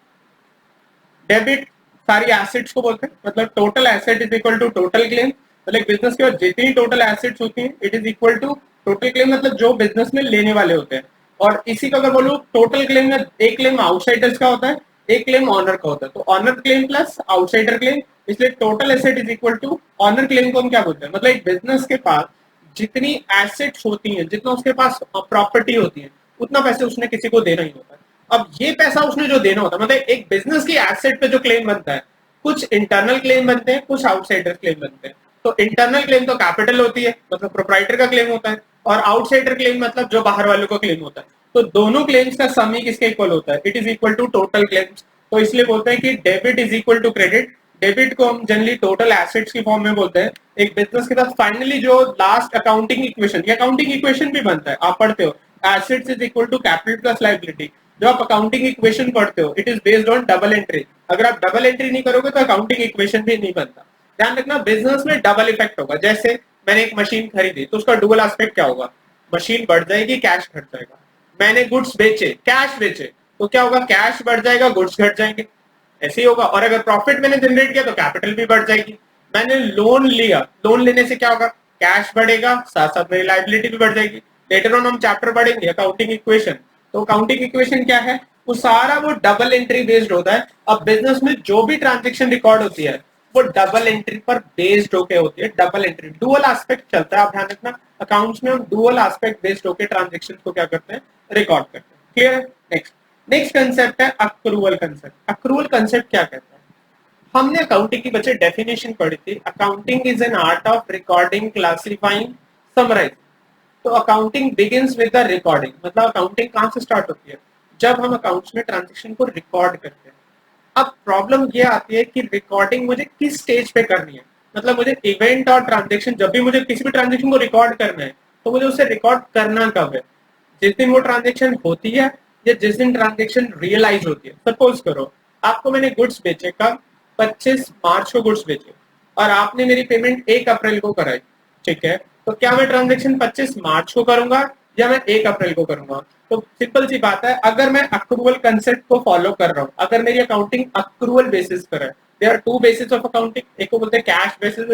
डेबिट सारी एसेट्स को बोलते हैं, मतलब total asset is equal to total claim, मतलब बिजनेस के जितनी टोटल एसेट्स होती हैं it is equal to total claim, मतलब जो बिजनेस में लेने वाले होते हैं। और इसी का अगर बोलूं टोटल क्लेम में एक क्लेम आउटसाइडर्स का होता है, एक क्लेम ऑनर का होता है, तो owner claim plus outsider claim, इसलिए total asset is equal to owner claim को हम क्या बोलते हैं, मतलब एक बिजनेस के पास जितनी एसेट्स होती हैं, जितना उसके पास प्रॉपर्टी होती है उतना पैसे उसने किसी को देना ही होता है। अब ये पैसा उसने जो देना होता है, मतलब एक बिजनेस की एसेट पे जो क्लेम बनता है, कुछ इंटरनल क्लेम बनते हैं, कुछ आउटसाइडर क्लेम बनते हैं। तो इंटरनल क्लेम तो कैपिटल होती है, मतलब प्रोप्राइटर का क्लेम होता है, और आउटसाइडर क्लेम मतलब जो बाहर वालों का क्लेम होता है। तो दोनों क्लेम्स का सम ही किसके इक्वल होता है, it is equal to total claims. तो इसलिए बोलते हैं कि debit is equal to credit. Debit को हम जनरली टोटल एसेट्स की फॉर्म में बोलते हैं। एक बिजनेस के साथ फाइनली जो लास्ट अकाउंटिंग इक्वेशन, ये अकाउंटिंग इक्वेशन भी बनता है, आप पढ़ते हो assets is equal to capital plus liability. जो आप अकाउंटिंग इक्वेशन पढ़ते हो it is based on double entry. अगर आप डबल एंट्री नहीं करोगे तो अकाउंटिंग इक्वेशन भी नहीं बनता। ध्यान रखना बिजनेस में डबल इफेक्ट होगा। जैसे मैंने एक मशीन खरीदी तो उसका डुअल एस्पेक्ट क्या होगा, मशीन बढ़ जाएगी, कैश घट जाएगा। मैंने गुड्स बेचे, कैश बेचे, तो क्या होगा, कैश बढ़ जाएगा, गुड्स घट जाएंगे, ऐसे ही होगा। और अगर प्रॉफिट मैंने जनरेट किया तो कैपिटल भी बढ़ जाएगी। मैंने लोन लिया, लोन लेने से क्या होगा, कैश बढ़ेगा, साथ साथ मेरी लाइबिलिटी भी बढ़ जाएगी। लेटर ऑन हम चैप्टर पढ़ेंगे अकाउंटिंग इक्वेशन, तो अकाउंटिंग इक्वेशन क्या है, वो सारा वो डबल एंट्री बेस्ड होता है। अब बिजनेस में जो भी ट्रांजेक्शन रिकॉर्ड होती है वो डबल एंट्री पर बेस्ड होके होती है, डबल एंट्री, डुअल एस्पेक्ट चलता है। आप ध्यान रखना, अकाउंट्स में हम डुअल एस्पेक्ट बेस्ड होके ट्रांजेक्शन को क्या करते हैं, रिकॉर्ड करते हैं। क्लियर है? नेक्स्ट नेक्स्ट कंसेप्ट है अक्रूवल कंसेप्ट। अक्रूवल कंसेप्ट क्या कहता है, हमने अकाउंटिंग की बच्चे डेफिनेशन पढ़ी थी, accounting is an art of recording, classifying, summarise. तो accounting begins with the recording, मतलब अकाउंटिंग कहां से स्टार्ट होती है, जब हम अकाउंट्स में ट्रांजेक्शन को रिकॉर्ड करते हैं। अब प्रॉब्लम ये आती है कि रिकॉर्डिंग मुझे किस स्टेज पे करनी है, मतलब मुझे इवेंट और ट्रांजेक्शन, जब भी मुझे किसी भी ट्रांजेक्शन को रिकॉर्ड करना है तो मुझे उसे रिकॉर्ड करना कब है, जिस दिन वो ट्रांजेक्शन होती है या जिस दिन ट्रांजेक्शन रियलाइज होती है। सपोज करो आपको मैंने गुड्स बेचे कब, 25 मार्च को गुड्स बेचे और आपने मेरी पेमेंट 1 अप्रैल को कराई, ठीक है, तो क्या मैं ट्रांजेक्शन 25 मार्च को करूंगा या मैं 1 अप्रैल को करूंगा। तो सिंपल सी बात है, अगर मैं अक्रूवल कंसेप्ट को फॉलो कर रहा हूँ, अगर मेरी अकाउंटिंग अक्रूवल बेसिस पर है, there are two basis of accounting, एक को बोलते हैं कैश बेसिस,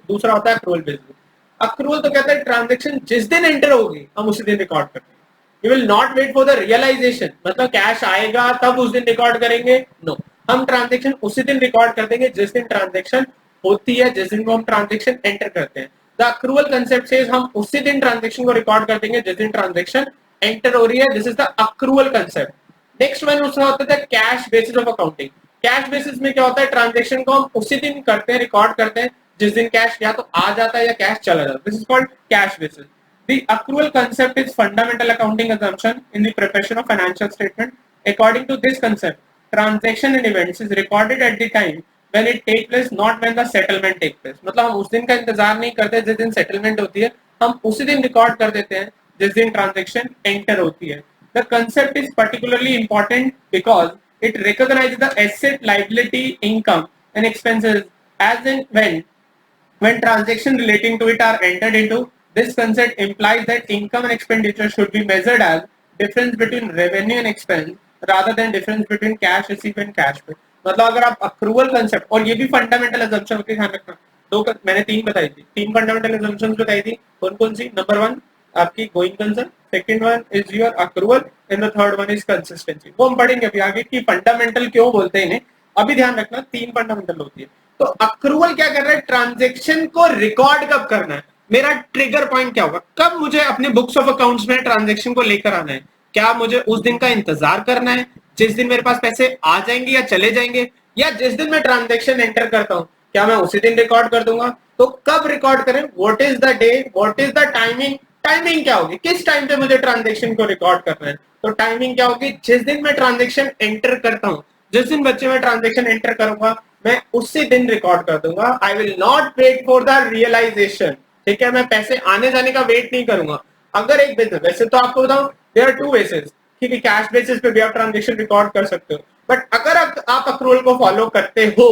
दूसरा होता है अक्रूवल बेसिस। अक्रूवल तो कहता है ट्रांजेक्शन जिस दिन एंटर होगी हम उसी दिन रिकॉर्ड करते हैं, you will not wait for the realisation, मतलब कैश आएगा तब उस दिन रिकॉर्ड करेंगे, नो, हम ट्रांजेक्शन उसी दिन रिकॉर्ड कर देंगे जिस दिन ट्रांजेक्शन होती है, जिस दिन को हम ट्रांजेक्शन एंटर करते हैं। द अक्रूवल कंसेप्ट से हम उसी दिन ट्रांजेक्शन को रिकॉर्ड कर देंगे जिस दिन ट्रांजेक्शन एंटर हो रही है, this is the accrual concept. Next one उसका होता है cash basis of accounting. Cash basis में क्या होता है, ट्रांजेक्शन को हम उसी दिन करते हैं, रिकॉर्ड करते हैं जिस दिन कैश या तो आ जाता है या कैश चला जाता है, this is called cash basis. The accrual concept is fundamental accounting assumption in the preparation of financial statement. According to this concept, transaction and events is recorded at the time when it take place, not when the settlement take place. मतलब हम उस दिन का इंतजार नहीं करते जिस दिन सेटलमेंट होती है, हम उसी दिन रिकॉर्ड कर देते हैं जिस दिन ट्रांजेक्शन एंटर होती है। The concept is particularly important because it recognizes the asset, liability, income and expenses as and when transaction relating to it are entered into. This concept implies that income and expenditure should be measured as difference between revenue and expense rather than difference between cash receipt and cash pay. मतलब अगर आप accrual concept, और ये भी fundamental assumption होती है, ध्यान रखना, मैंने 3 बताई थी, 3 फंडामेंटल असम्पशंस बताई थी, कौन कौन सी, नंबर 1 आपकी going concern, second one is your accrual and the third one is consistency. वो हम पढ़ेंगे अभी आगे कि फंडामेंटल क्यों बोलते हैं इन्हें, अभी ध्यान रखना 3 फंडामेंटल होती है। तो अक्रूवल क्या कर रहा है, ट्रांजेक्शन को रिकॉर्ड कब करना है, मेरा ट्रिगर पॉइंट क्या होगा, कब मुझे अपने बुक्स ऑफ अकाउंट्स में ट्रांजैक्शन को लेकर आना है, क्या मुझे उस दिन का इंतजार करना है जिस दिन मेरे पास पैसे आ जाएंगे या चले जाएंगे, या जिस दिन मैं ट्रांजैक्शन एंटर करता हूं क्या मैं उसी दिन रिकॉर्ड कर दूंगा। तो कब रिकॉर्ड करें, what is the day, what is the timing, timing क्या होगी, किस टाइम पे मुझे ट्रांजैक्शन को रिकॉर्ड करना है, तो टाइमिंग क्या होगी, जिस दिन मैं ट्रांजैक्शन एंटर करता हूं, जिस दिन बच्चे में ट्रांजैक्शन एंटर करूंगा मैं उसी दिन रिकॉर्ड कर दूंगा। I will not wait for the realization, ठीक है, मैं पैसे आने जाने का वेट नहीं करूंगा। अगर एक बिजनेस, वैसे तो आपको बताऊं देयर आर टू बेसिस, ठीक है, कैश बेसिस पे भी आप ट्रांजैक्शन रिकॉर्ड कर सकते हो, बट अगर आप अक्रूवल को फॉलो करते हो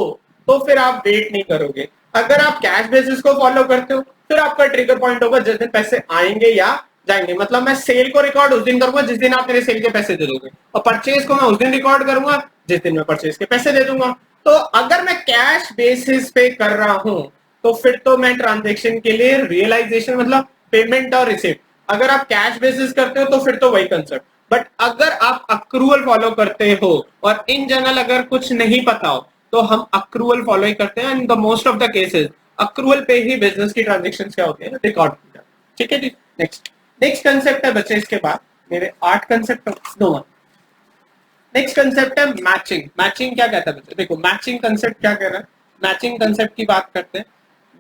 तो फिर आप वेट नहीं करोगे। अगर आप कैश बेसिस को फॉलो करते हो फिर आपका ट्रिगर पॉइंट होगा जिस दिन पैसे आएंगे या जाएंगे, मतलब मैं सेल को रिकॉर्ड उस दिन करूंगा जिस दिन आप मेरे सेल के पैसे दे दोगे, और परचेज को मैं उस दिन रिकॉर्ड करूंगा जिस दिन मैं परचेज के पैसे दे दूंगा। तो अगर मैं कैश बेसिस पे कर रहा हूं तो फिर तो मैं ट्रांजेक्शन के लिए रियलाइजेशन मतलब पेमेंट और रिसिप्ट, अगर आप कैश बेसिस करते हो तो फिर तो वही कंसेप्ट, बट अगर आप अक्रूवल फॉलो करते हो और इन जनरल अगर कुछ नहीं पता हो तो हम अक्रूवल फॉलो ही करते हैं, and the most of the cases accrual पे ही बिजनेस की ट्रांजेक्शन क्या होती है रिकॉर्ड की जाती है, ठीक है जी। नेक्स्ट कंसेप्ट है बच्चे, इसके बाद मेरे 8 कंसेप्ट, नेक्स्ट कंसेप्ट है मैचिंग। मैचिंग क्या कहता है बच्चे, देखो मैचिंग कंसेप्ट क्या कह रहा है, मैचिंग कंसेप्ट की बात करते हैं।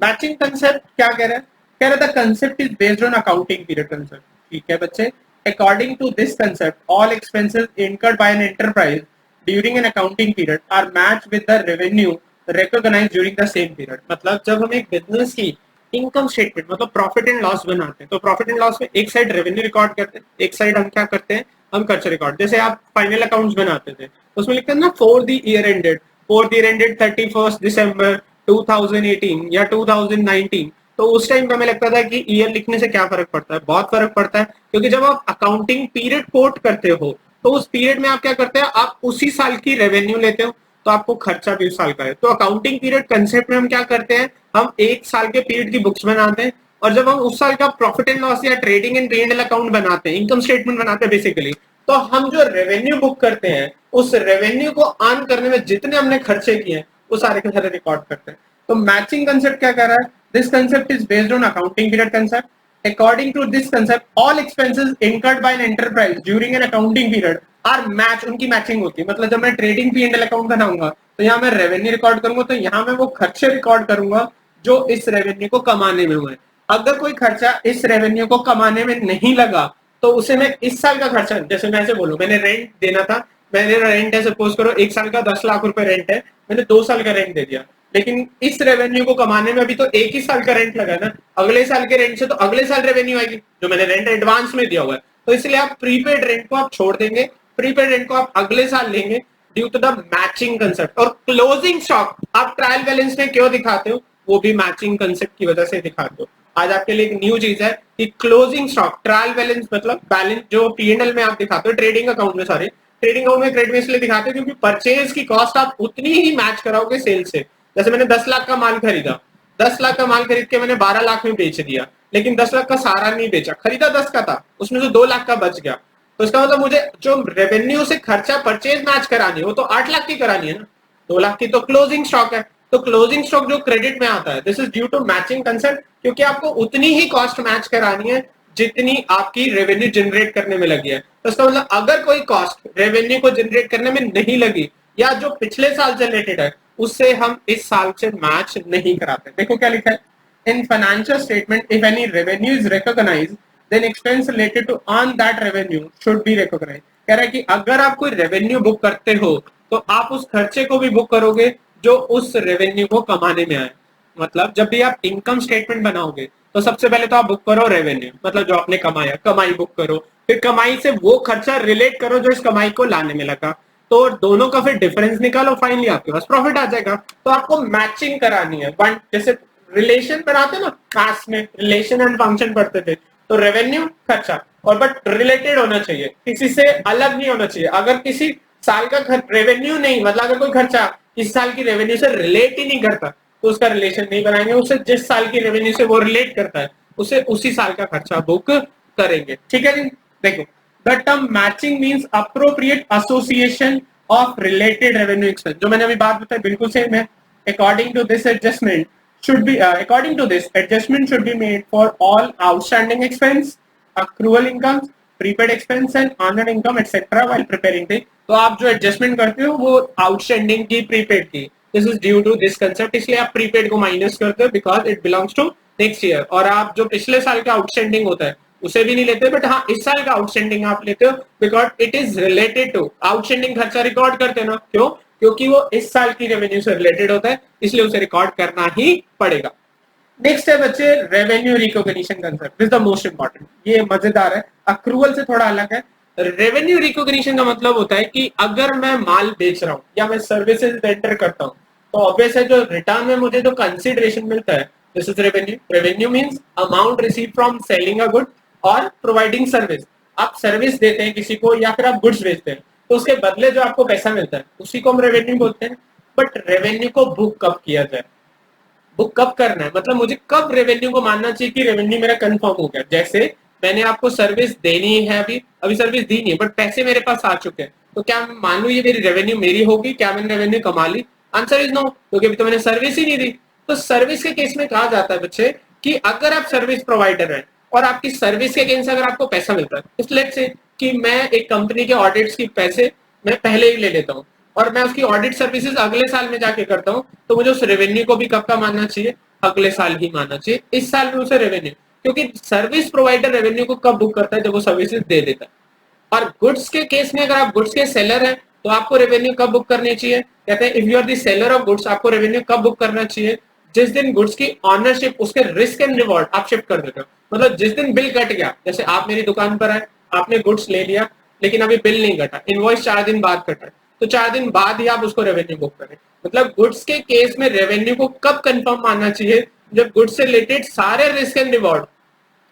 मैचिंग कंसेप्ट क्या कह रहा है, कह रहा है the concept is based on accounting period concept, ठीक है बच्चे। According to this concept all expenses incurred by an enterprise during an accounting period are match with the revenue recognized during the same period. मतलब जब हम एक business की income statement मतलब profit and loss बनाते हैं तो प्रॉफिट एंड लॉस में एक साइड रेवेन्यू रिकॉर्ड करते हैं, एक साइड हम क्या करते हैं, हम खर्च रिकॉर्ड, जैसे आप फाइनल अकाउंट्स बनाते थे उसमें लिखते हैं ना फॉर द ईयर एंडेड, 31 दिसंबर 2018 या 2019, तो उस टाइम पे हमें लगता था कि ईयर लिखने से क्या फर्क पड़ता है, बहुत फर्क पड़ता है, क्योंकि जब आप अकाउंटिंग पीरियड कोट करते हो तो उस पीरियड में आप क्या करते हैं, आप उसी साल की रेवेन्यू लेते हो तो आपको खर्चा भी उस साल का है। तो अकाउंटिंग पीरियड कंसेप्ट में हम क्या करते हैं, हम एक साल के पीरियड की बुक्स बनाते हैं, और जब हम उस साल का प्रॉफिट एंड लॉस या ट्रेडिंग एंड P&L अकाउंट बनाते हैं, इनकम स्टेटमेंट बनाते हैं बेसिकली, तो हम जो रेवेन्यू बुक करते हैं उस रेवेन्यू को अर्न करने में जितने हमने खर्चे किए हैं वो सारे के सारे रिकॉर्ड करते हैं। तो मैचिंग कंसेप्ट क्या कर रहा है? This concept is based on accounting period concept. According to this concept, all expenses incurred by an enterprise during an accounting period are match, उनकी मैचिंग होती है। मतलब जब मैं ट्रेडिंग P&L अकाउंट बनाऊंगा तो यहाँ मैं रेवेन्यू रिकॉर्ड करूंगा, तो यहाँ मैं वो खर्चे रिकॉर्ड करूंगा जो इस रेवेन्यू को कमाने में हुए। अगर कोई खर्चा इस रेवेन्यू को कमाने में नहीं लगा तो उसे मैं इस साल का खर्चा, जैसे मैं ऐसे बोलूं मैंने रेंट देना था, मैंने रेंट है सपोज करो 1 साल का 10 लाख रुपए रेंट है, मैंने 2 साल का रेंट दे दिया, लेकिन इस रेवेन्यू को कमाने में अभी तो 1 ही साल का रेंट लगा ना, अगले साल के रेंट से तो अगले साल रेवेन्यू आएगी जो मैंने रेंट एडवांस में दिया हुआ है। तो इसलिए आप प्रीपेड रेंट को आप छोड़ देंगे, प्रीपेड रेंट को आप अगले साल लेंगे due to the matching concept. और क्लोजिंग स्टॉक आप ट्रायल बैलेंस में क्यों दिखाते हो? वो भी मैचिंग कंसेप्ट की वजह से दिखाते हो। आज आपके लिए एक न्यू चीज है कि क्लोजिंग स्टॉक ट्रायल बैलेंस मतलब बैलेंस जो P&L में आप दिखाते हो, ट्रेडिंग अकाउंट में, सॉरी ट्रेडिंग अकाउंट में क्रेडिट में इसलिए दिखाते हो क्योंकि परचेज की कॉस्ट आप उतनी ही मैच कराओगे सेल से। जैसे मैंने 10 लाख का माल खरीदा, 10 लाख का माल खरीद के मैंने 12 लाख में बेच दिया, लेकिन 10 लाख का सारा नहीं बेचा, खरीदा 10 का था, उसमें से 2 लाख का बच गया, तो इसका मतलब मुझे जो रेवेन्यू से खर्चा परचेज मैच करानी है वो तो 8 लाख की करानी है ना, 2 लाख की तो क्लोजिंग स्टॉक है। तो क्लोजिंग स्टॉक जो क्रेडिट में आता है, this is due to matching concept, क्योंकि आपको उतनी ही कॉस्ट मैच करानी है जितनी आपकी रेवेन्यू जनरेट करने में लगी है। तो इसका मतलब अगर कोई कॉस्ट रेवेन्यू को जनरेट करने में नहीं लगी या जो पिछले साल से रिलेटेड है उससे हम इस साल से मैच नहीं कराते। देखो क्या लिखा है, in financial statement if any revenue is recognized then expense related to earn that revenue should be recognized. कह रहा है कि अगर आप कोई रेवेन्यू बुक करते हो तो आप उस खर्चे को भी बुक करोगे जो उस रेवेन्यू को कमाने में आए। मतलब जब भी आप इनकम स्टेटमेंट बनाओगे तो सबसे पहले तो आप बुक करो रेवेन्यू, मतलब जो आपने कमाया, कमाई बुक करो, फिर कमाई से वो खर्चा रिलेट करो जो इस कमाई को लाने में लगा, तो दोनों का फिर डिफरेंस निकालो, फाइनली आपके पास प्रॉफिट आ जाएगा। तो आपको मैचिंग करानी है, वन जैसे रिलेशन बनाते ना क्लास में, रिलेशन एंड फंक्शन पढ़ते थे, तो रेवेन्यू खर्चा और बट रिलेटेड होना चाहिए, किसी से अलग नहीं होना चाहिए। अगर किसी साल का रेवेन्यू नहीं, मतलब अगर कोई खर्चा इस साल की रेवेन्यू से रिलेट ही नहीं करता तो उसका रिलेशन नहीं बनाएंगे, उसे जिस साल की रेवेन्यू से वो रिलेट करता है उसे उसी साल का खर्चा बुक करेंगे। ठीक है जी, देखो the term matching means appropriate association of related revenue expense, जो मैंने अभी बात बताई बिल्कुल सेम है। According to this adjustment should be according to this adjustment should be made for all outstanding expense, accrual income, prepaid expense and unearned income etc. while preparing the, तो आप जो एडजस्टमेंट करते हो वो आउटस्टैंडिंग की, prepaid की, this is due to this concept, इसलिए आप प्रीपेड को माइनस करते हो because it belongs to next year. और आप जो पिछले साल का आउटस्टैंडिंग होता है उसे भी नहीं लेते, बट हाँ इस साल का आउटस्टैंडिंग आप लेते हो because it is related to, outstanding खर्चा रिकॉर्ड करते ना, क्यों? क्योंकि वो इस साल की रेवेन्यू से रिलेटेड होता है, इसलिए उसे रिकॉर्ड करना ही पड़ेगा। नेक्स्ट है बच्चे revenue recognition concept, this the most important, ये मजेदार है, अक्रूवल से थोड़ा अलग है। रेवेन्यू रिकॉग्निशन का मतलब होता है कि अगर मैं माल बेच रहा हूँ या मैं सर्विसेज रेंडर करता हूँ तो ऑब्वियस है जो रिटर्न में मुझे जो कंसिडरेशन मिलता है, this is revenue. Revenue means amount receive from selling a good और प्रोवाइडिंग सर्विस। आप सर्विस देते हैं किसी को या फिर आप गुड्स बेचते हैं तो उसके बदले जो आपको पैसा मिलता है उसी को हम रेवेन्यू बोलते हैं। बट रेवेन्यू को बुक कब किया जाए, बुक कब करना है, मतलब मुझे कब रेवेन्यू को मानना चाहिए कि रेवेन्यू मेरा कंफर्म हो गया। जैसे मैंने आपको सर्विस देनी है, अभी सर्विस दी नहीं है बट पैसे मेरे पास आ चुके हैं, तो क्या मान लू ये मेरी रेवेन्यू मेरी होगी, क्या मैंने रेवेन्यू कमा ली? आंसर इज नो, क्योंकि अभी तो मैंने सर्विस ही नहीं दी। तो सर्विस के केस में कहा जाता है बच्चे कि अगर आप सर्विस प्रोवाइडर है और आपकी सर्विस के अगेंस्ट अगर आपको पैसा मिलता है, इस लेट से कि मैं एक कंपनी के ऑडिट्स की पैसे मैं पहले ही ले लेता हूँ और मैं उसकी ऑडिट सर्विसेज अगले साल में जाके करता हूँ, तो मुझे उस रेवेन्यू को भी कब का मानना चाहिए? अगले साल ही मानना चाहिए, इस साल में उसे रेवेन्यू, क्योंकि सर्विस प्रोवाइडर रेवेन्यू को कब बुक करता है? जब वो सर्विसेज दे देता है। और गुड्स के केस में अगर आप गुड्स के सेलर हैं तो आपको रेवेन्यू कब बुक करनी चाहिए? कहते हैं if you are the seller of goods, आपको रेवेन्यू कब बुक करना चाहिए? जिस दिन गुड्स की ऑनरशिप, उसके रिस्क एंड रिवॉर्ड आप शिफ्ट कर देते हो, मतलब जिस दिन बिल कट गया, जैसे आप मेरी दुकान पर आए, आपने गुड्स ले लिया लेकिन अभी बिल नहीं कटा, इनवॉइस 4 दिन बाद कटा है, तो 4 दिन बाद ही आप उसको रेवेन्यू बुक करें। मतलब गुड्स के केस में रेवेन्यू को कब कंफर्म मानना चाहिए? जब गुड्स से रिलेटेड सारे रिस्क एंड रिवॉर्ड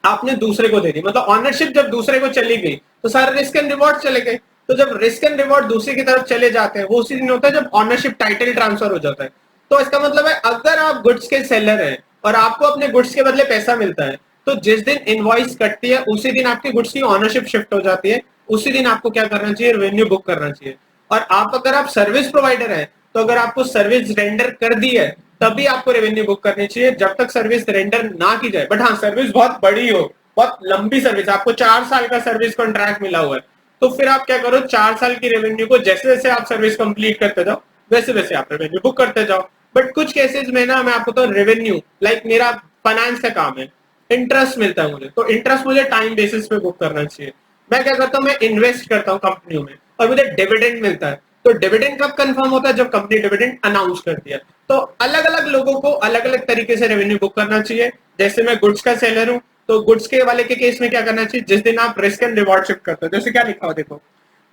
आपने दूसरे को दे दी, मतलब ऑनरशिप जब दूसरे को चली गई तो सारे रिस्क एंड रिवॉर्ड चले गए। तो जब रिस्क एंड रिवॉर्ड दूसरे की तरफ चले जाते हैं वो उसी दिन होता है जब ऑनरशिप टाइटल ट्रांसफर हो जाता है। तो इसका मतलब है अगर आप गुड्स के सेलर हैं और आपको अपने गुड्स के बदले पैसा मिलता है, तो जिस दिन इनवॉइस कटती है उसी दिन आपके गुड्स की ओनरशिप शिफ्ट हो जाती है, उसी दिन आपको क्या करना चाहिए, रेवेन्यू बुक करना चाहिए। और आप अगर आप सर्विस प्रोवाइडर हैं, तो अगर आपको सर्विस रेंडर कर दी है तभी आपको रेवेन्यू बुक करनी चाहिए, जब तक सर्विस रेंडर ना की जाए। बट हाँ, सर्विस बहुत बड़ी हो, बहुत लंबी सर्विस, आपको 4 साल का सर्विस कॉन्ट्रैक्ट मिला हुआ है, तो फिर आप क्या करो, 4 साल की रेवेन्यू को जैसे जैसे आप सर्विस कंप्लीट करते जाओ वैसे वैसे आप रेवेन्यू बुक करते जाओ। बट कुछ केसेस में ना, मैं आपको तो रेवेन्यू लाइक मेरा फाइनेंस का काम है, इंटरेस्ट मिलता है मुझे, तो इंटरेस्ट मुझे टाइम बेसिस पे बुक करना चाहिए। मैं क्या करता हूँ, मैं इन्वेस्ट करता हूँ कंपनियों में और मुझे डिविडेंड मिलता है, तो डिविडेंड कब कंफर्म होता है, जब कंपनी डिविडेंड अनाउंस करती है। तो अलग अलग लोगों को अलग अलग तरीके से रेवेन्यू बुक करना चाहिए। जैसे मैं गुड्स का सेलर हूँ, तो गुड्स के वाले के केस में क्या करना चाहिए, जिस दिन आप रिस्क एंड रिवॉर्ड शिफ्ट करते हो, जैसे क्या लिखा हो देखो,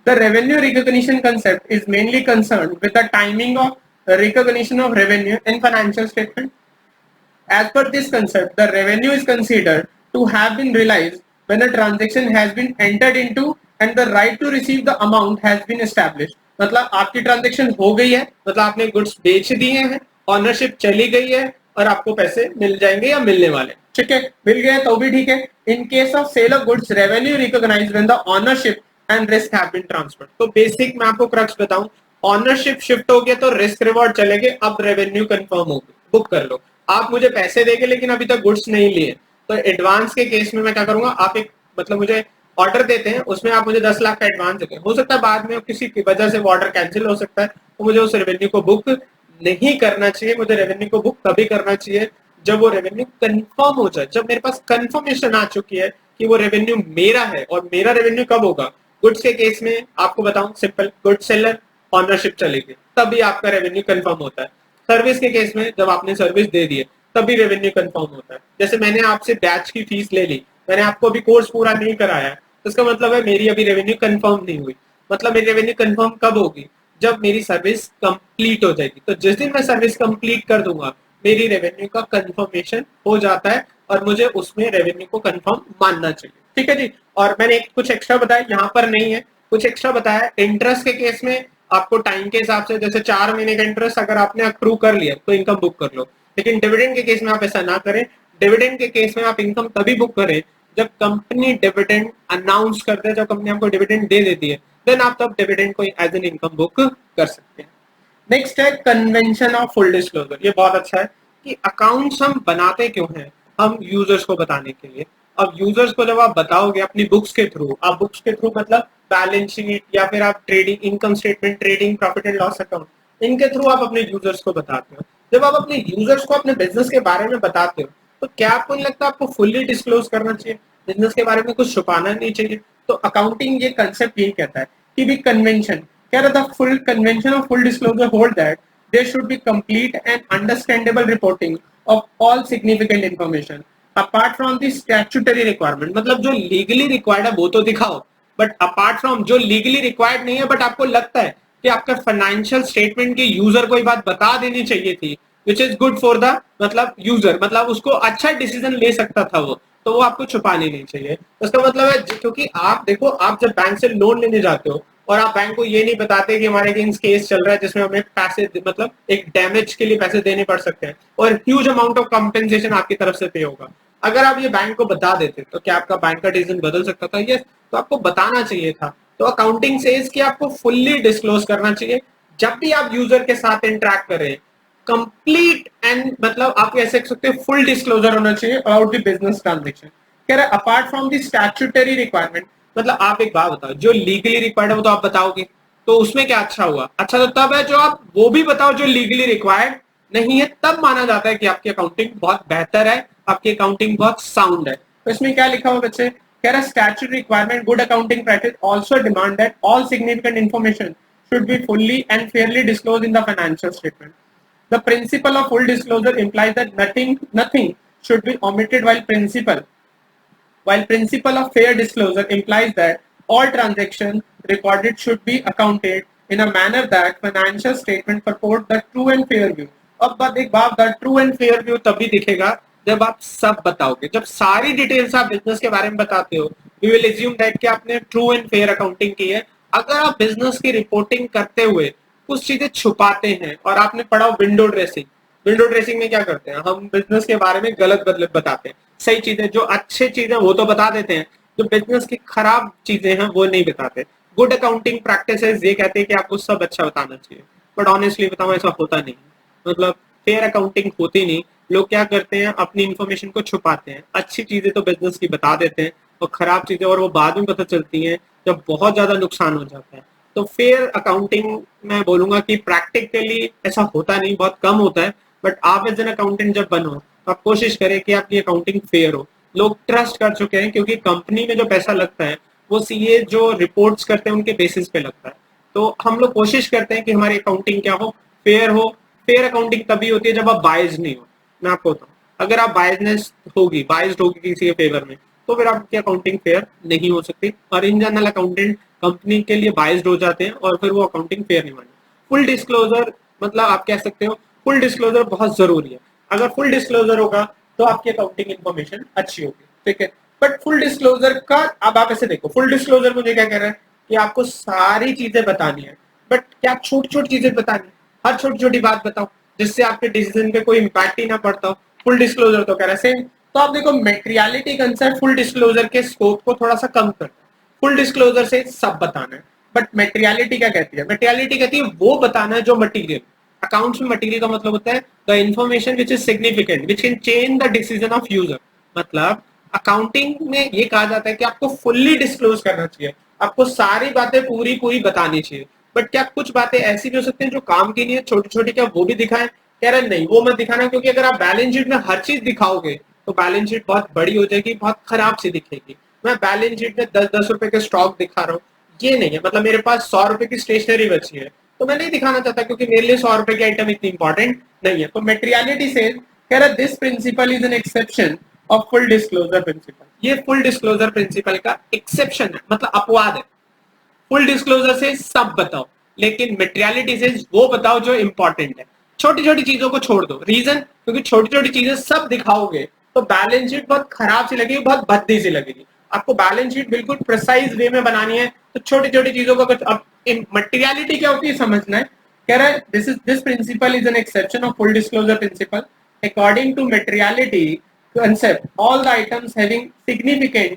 the revenue recognition concept is mainly concern with the timing of recognition of revenue in financial statement. As per this concept, the revenue is considered to have been realized when a transaction has been entered into and the right to receive the amount has been established. मतलब आपकी transaction हो गई है, मतलब आपने goods बेच दिए हैं, ऑनरशिप चली गई है और आपको पैसे मिल जाएंगे या मिलने वाले, ठीक है, मिल गए तो भी ठीक है। In case of sale of goods, revenue recognized when the ownership and risk have been transferred. तो बेसिक मैं आपको क्रक्स बताऊं, ऑनरशिप शिफ्ट हो गया तो रिस्क रिवॉर्ड चले गए, अब रेवेन्यू कंफर्म हो गई, बुक कर लो। आप मुझे पैसे देंगे लेकिन अभी तक गुड्स नहीं लिए, तो एडवांस के केस में मैं क्या करूंगा, आप एक मतलब मुझे ऑर्डर देते हैं, उसमें आप मुझे 10 लाख का एडवांस देते हैं, हो सकता है बाद में किसी की वजह से वो ऑर्डर कैंसिल हो सकता है, तो मुझे उस रेवेन्यू को बुक नहीं करना चाहिए। मुझे रेवेन्यू को बुक तभी करना चाहिए जब वो रेवेन्यू कंफर्म हो जाए, जब मेरे पास कंफर्मेशन आ चुकी है कि वो रेवेन्यू मेरा है। और मेरा रेवेन्यू कब होगा, गुड्स के केस में आपको बताऊं सिंपल, गुड सेलर ऑनरशिप चलेगी तभी आपका रेवेन्यू कंफर्म होता है। सर्विस के केस में जब आपने सर्विस दे दी है तभी रेवेन्यू कंफर्म होता है। जैसे मैंने आपसे बैच की फीस ले ली, मैंने आपको अभी कोर्स पूरा नहीं कराया, तो इसका मतलब है मेरी अभी रेवेन्यू कंफर्म नहीं हुई। मतलब मेरी रेवेन्यू कंफर्म कब होगी, जब मेरी सर्विस कंप्लीट हो जाएगी। तो जिस दिन मैं सर्विस कंप्लीट कर दूंगा, मेरी रेवेन्यू का कंफर्मेशन हो जाता है और मुझे उसमें रेवेन्यू को कंफर्म मानना चाहिए, ठीक है जी। और मैंने कुछ एक्स्ट्रा बताया, यहाँ पर नहीं है, कुछ एक्स्ट्रा बताया। इंटरेस्ट के केस में आपको टाइम के हिसाब से, जैसे 4 महीने का इंटरेस्ट अगर आपने अक्रू कर लिया तो इनकम बुक कर लो, लेकिन डिविडेंड के केस में आप ऐसा ना करें। डिविडेंड के केस में आप इनकम तभी बुक करें जब कंपनी डिविडेंड अनाउंस करते हैं, जब कंपनी आपको डिविडेंड दे देती है, देन आप तब डिविडेंड को एज एन इनकम बुक कर सकते हैं। नेक्स्ट है कन्वेंशन ऑफ फुल डिस्क्लोजर। ये बहुत अच्छा है कि अकाउंट्स हम बनाते क्यों हैं, हम यूजर्स को बताने के लिए। अब यूजर्स को जब आप बताओगे अपनी बुक्स के थ्रू, आप बुक्स के थ्रू मतलब बैलेंस शीट या फिर आप trading income statement, trading profit and loss account, इनके थ्रू आप अपने यूजर्स को बताते हो। जब आप अपने यूजर्स को अपने बिजनेस के बारे में बताते हो, तो क्या आपको नहीं लगता आपको फुल्ली डिस्क्लोज करना चाहिए, बिजनेस के बारे में कुछ छुपाना नहीं चाहिए। तो अकाउंटिंग ये कंसेप्ट यही कहता है कि भी कन्वेंशन, क्या the full convention of full disclosure hold that there should be complete and understandable reporting of all significant information apart from the statutory requirement. मतलब जो लीगली रिक्वायर्ड है वो तो दिखाओ, बट अपार्ट फ्रॉम जो लीगली रिक्वायर्ड नहीं है, but आपको लगता है कि आपका फाइनेंशियल स्टेटमेंट के यूजर को ये बात बता देनी चाहिए थी, which is good for the मतलब यूजर, मतलब उसको अच्छा डिसीजन ले सकता था वो, तो वो आपको छुपानी नहीं चाहिए। उसका मतलब है, क्योंकि आप देखो, आप जब बैंक से लोन लेने जाते हो और आप बैंक को ये नहीं बताते कि हमारे अगेंस्ट केस चल रहा है जिसमें हमें पैसे मतलब एक डैमेज के लिए पैसे देने पड़ सकते हैं और ह्यूज अमाउंट ऑफ कंपेंसेशन आपकी तरफ से पे होगा, अगर आप ये बैंक को बता देते तो क्या आपका बैंक का डिसीजन बदल सकता था? यस, तो आपको बताना चाहिए था। तो अकाउंटिंग सेज कि आपको फुल्ली डिस्क्लोज करना चाहिए जब भी आप यूजर के साथ इंटरेक्ट कर रहे हैं, कंप्लीट एंड मतलब आप ऐसे कह सकते हैं फुल डिस्क्लोजर होना चाहिए अबाउट द बिजनेस ट्रांजेक्शन। कह रहा है apart from the statutory requirement, मतलब आप एक बात बताओ, जो लीगली रिक्वायर्ड है वो तो आप बताओगे, तो उसमें क्या अच्छा हुआ? अच्छा तो तब है जो आप वो भी बताओ जो लीगली रिक्वायर्ड नहीं है, तब माना जाता है कि आपकी अकाउंटिंग बहुत बेहतर है, आपकी अकाउंटिंग बहुत साउंड है। तो इसमें क्या लिखा हुआ बच्चे, कह रहा है statutory requirement good accounting practice also demand that all significant information should be fully and fairly disclosed in the financial statement. The principle of full disclosure implies that nothing should be omitted, while principle of fair disclosure implies that all transactions recorded should be accounted in a manner that financial statement purport the true and fair view. अब बात एक बात, the true and fair view तभी दिखेगा जब आप सब बताओगे, जब सारी डिटेल्स आप बिजनेस के बारे में बताते हो। वी विल एज्यूम दैट कि आपने ट्रू एंड फेयर अकाउंटिंग की है। अगर आप बिजनेस की रिपोर्टिंग करते हुए कुछ चीजें छुपाते हैं। और आपने पढ़ा विंडो ड्रेसिंग। विंडो ड्रेसिंग में क्या करते हैं, हम बिजनेस के बारे में गलत गलत बताते हैं, सही चीजें जो अच्छी चीजें वो तो बता देते हैं, जो बिजनेस की खराब चीजें हैं वो नहीं बताते। गुड अकाउंटिंग प्रैक्टिसेस ये कहते हैं कि आपको सब अच्छा बताना चाहिए, बट ऑनेस्टली बताऊं ऐसा होता नहीं। मतलब फेयर अकाउंटिंग होती नहीं। लोग क्या करते हैं, अपनी इंफॉर्मेशन को छुपाते हैं, अच्छी चीजें तो बिजनेस की बता देते हैं और खराब चीजें और वो बाद में पता चलती हैं जब बहुत ज्यादा नुकसान हो जाता है। तो फेयर अकाउंटिंग मैं बोलूंगा कि प्रैक्टिकली ऐसा होता नहीं, बहुत कम होता है। बट आप एज एन अकाउंटेंट जब बनो तो आप कोशिश करें कि आपकी अकाउंटिंग फेयर हो। लोग ट्रस्ट कर चुके हैं क्योंकि कंपनी में जो पैसा लगता है वो सीए जो रिपोर्ट्स करते हैं उनके बेसिस पे लगता है। तो हम लोग कोशिश करते हैं कि हमारी अकाउंटिंग क्या हो, फेयर हो। फेयर अकाउंटिंग तभी होती है जब आप बायज नहीं हो। मैं आपको बताऊं, अगर आप बायस्ड होगी किसी के फेवर में, तो फिर आपकी अकाउंटिंग फेयर नहीं हो सकती। और इन जनरल अकाउंटेंट कंपनी के लिए बायस्ड हो जाते हैं और फिर वो अकाउंटिंग फेयर नहीं मानते। फुल डिस्क्लोजर, मतलब आप कह सकते हो फुल डिस्क्लोजर बहुत जरूरी है। अगर फुल डिस्क्लोजर होगा तो आपकी अकाउंटिंग इन्फॉर्मेशन अच्छी होगी, ठीक है। बट फुल डिस्क्लोजर का, अब आप ऐसे देखो, फुल डिस्क्लोजर मुझे क्या कह रहा है कि आपको सारी चीजें बतानी है, बट क्या छोटी छोटी चीजें बतानी है, हर छोटी छोटी बात बताओ जिससे आपके डिसीजन पे कोई इम्पैक्ट ही ना पड़ता हो। फुल डिस्क्लोजर तो कह रहा है सेम। तो आप देखो मेटेरियलिटी कंसेप्ट फुल डिस्क्लोजर के स्कोप को थोड़ा सा कम करता है। फुल डिस्क्लोजर से सब बताना है, बट मेटेरियलिटी क्या कहती है, मेटेरियलिटी कहती है वो बताना है जो मटीरियल। अकाउंट्स में मटीरियल का मतलब होता है the information which is significant which can change the decision of user. मतलब अकाउंटिंग में ये कहा जाता है कि आपको फुल्ली डिस्क्लोज करना चाहिए, आपको सारी बातें पूरी पूरी बतानी चाहिए। बट क्या कुछ बातें ऐसी भी हो सकती हैं जो काम की नहीं है, छोटी छोटी, क्या वो भी दिखाएं? कह रहे नहीं, वो मत दिखाना, क्योंकि अगर आप बैलेंस शीट में हर चीज दिखाओगे तो बैलेंस शीट बहुत बड़ी हो जाएगी, बहुत खराब सी दिखेगी। मैं बैलेंस शीट में 10-10 रुपए के स्टॉक दिखा रहा हूँ, ये नहीं है। मतलब मेरे पास 100 रुपए की स्टेशनरी बची है तो मैं नहीं दिखाना चाहता, क्योंकि मेरे लिए 100 रुपए की आइटम इतनी इंपॉर्टेंट नहीं है। तो मेटेरियलिटी से कह रहा this principle is an exception of full disclosure principle. ये फुल डिस्क्लोजर प्रिंसिपल का एक्सेप्शन है, मतलब अपवाद है। फुल डिस्क्लोजर से सब बताओ, लेकिन मेटेरियलिटी से वो बताओ जो इंपॉर्टेंट है। छोटी छोटी चीजों को छोड़ दो। रीजन, क्योंकि छोटी छोटी चीजें सब दिखाओगे तो बैलेंस शीट बहुत खराब सी लगेगी, बहुत भद्दी सी लगेगी। आपको बैलेंस शीट बिल्कुल प्रिसाइज वे में बनानी है, तो छोटी छोटी चीजों को अब मटेरियलिटी क्या होती है समझना है। कह रहा है this principle is an exception of full disclosure principle. According to materiality concept, all the items having significant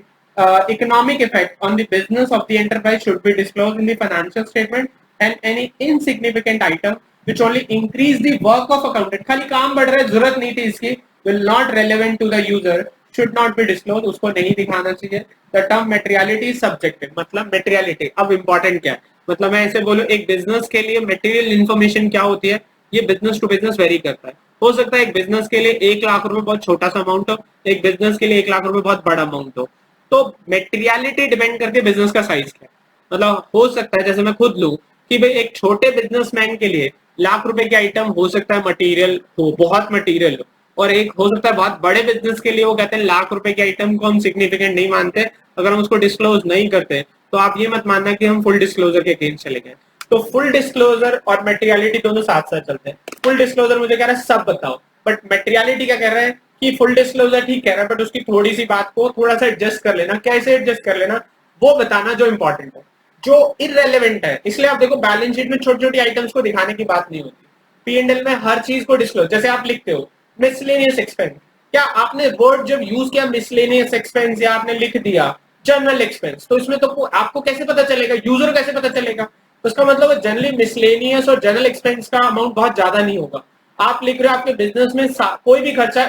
economic effect on the business of the enterprise should be disclosed in the financial statement, and any insignificant item which only increase the work of accountant, खाली काम बढ़ रहा है, जरूरत नहीं थी इसकी, will not relevant to the user, should not be disclosed, उसको नहीं दिखाना चाहिए। The term materiality is subjective, मतलब materiality अब important क्या है, मतलब मैं ऐसे बोलूं, एक बिजनेस के लिए मटेरियल इन्फॉर्मेशन क्या होती है, ये बिजनेस टू बिजनेस वेरी करता है। हो सकता है एक बिजनेस के लिए 1 लाख रुपए बहुत छोटा सा अमाउंट हो, एक बिजनेस के लिए 1 लाख रुपए बहुत बड़ा अमाउंट हो। तो मेटेरियलिटी डिपेंड करती है बिजनेस का साइज क्या है। मतलब हो सकता है जैसे मैं खुद लूं कि भाई एक छोटे बिजनेसमैन के लिए 1 लाख रुपए की आइटम हो सकता है मटेरियल हो, बहुत मटेरियल हो, और एक हो सकता है बहुत बड़े बिजनेस के लिए वो कहते हैं 1 लाख रुपए की आइटम को हम सिग्निफिकेंट नहीं मानते, अगर हम उसको डिस्क्लोज नहीं करते। तो आप ये मत मानना कि हम फुल डिस्क्लोजर के अगेंस्ट चले गए। तो फुल डिस्क्लोजर और मटेरियलिटी दोनों साथ साथ चलते हैं। फुल डिस्क्लोजर मुझे कह रहा है सब बताओ, बट मटेरियलिटी क्या कह रहा है कि फुल डिस्क्लोजर ठीक कह रहा है, बट उसकी थोड़ी सी बात को थोड़ा सा एडजस्ट कर लेना। कैसे एडजस्ट कर लेना, वो बताना जो इंपॉर्टेंट है, जो इररेलेवेंट है। इसलिए आप देखो बैलेंस शीट में छोटी छोटी आइटम्स को दिखाने की बात नहीं होती, पी&एल में हर चीज को डिस्क्लोज। जैसे आप लिखते हो मिसलेनियस एक्सपेंस, क्या आपने वर्ड जब यूज किया मिसलेनियस एक्सपेंस या आपने लिख दिया जनरल एक्सपेंस, तो इसमें तो आपको कैसे पता चलेगा, यूजर कैसे पता चलेगा? तो उसका मतलब जनरली मिसलेनियस और जनरल एक्सपेंस का अमाउंट बहुत ज्यादा नहीं होगा। आप लिख रहे हो आपके बिजनेस में कोई भी खर्चा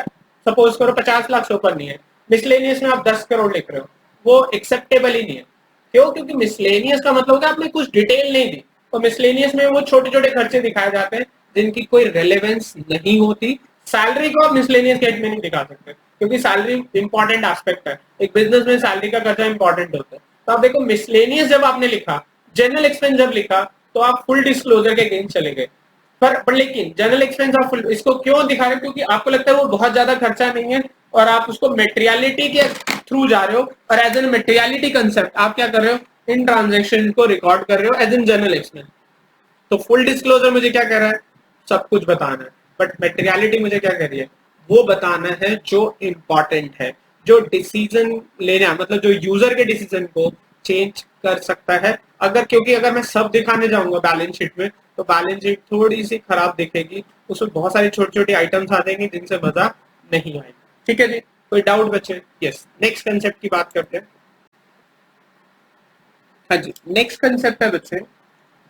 सपोज करो 50 लाख से ऊपर नहीं है, मिसलेनियस में आप 10 करोड़ लिख रहे हो, वो एक्सेप्टेबल ही नहीं है। क्यों? क्योंकि मिसलेनियस का मतलब होता है आपने कुछ डिटेल नहीं दी। तो मिसलेनियस में वो छोटे छोटे खर्चे दिखाए जाते हैं जिनकी कोई रेलेवेंस नहीं होती। सैलरी को आप मिसलेनियस कैट में नहीं दिखा सकते, क्योंकि सैलरी इंपॉर्टेंट एस्पेक्ट है, एक बिजनेस में सैलरी का खर्चा इंपॉर्टेंट होता है। तो आप देखो मिसलेनियस जब आपने लिखा, जनरल एक्सपेंस जब लिखा, तो आप फुल डिस्क्लोजर के अगेंस्ट चले गए। पर लेकिन जनरल एक्सपेंस आप फुल इसको क्यों दिखा रहे हो? क्योंकि आपको लगता है वो बहुत ज्यादा खर्चा नहीं है और आप उसको मेटेरियलिटी के थ्रू जा रहे हो, और एज एन मेटेरियलिटी कंसेप्ट आप क्या कर रहे हो, इन ट्रांजेक्शन को रिकॉर्ड कर रहे हो एज एन जनरल एक्सपेंस। तो फुल डिस्क्लोजर मुझे क्या कह रहा है, सब कुछ बताना है, बट मेटेरियलिटी मुझे क्या कह रही है, वो बताना है जो इंपॉर्टेंट है, जो डिसीजन लेना, मतलब जो यूजर के डिसीजन को चेंज कर सकता है। अगर क्योंकि अगर मैं सब दिखाने जाऊंगा बैलेंस शीट में तो बैलेंस शीट थोड़ी सी खराब दिखेगी, उसमें बहुत सारी छोटी छोटी आइटम्स आ जाएंगे जिनसे मजा नहीं आएगा। ठीक है जी, कोई डाउट बचे? यस, नेक्स्ट कंसेप्ट की बात करते हैं। हाँ जी, नेक्स्ट कंसेप्ट है बच्चे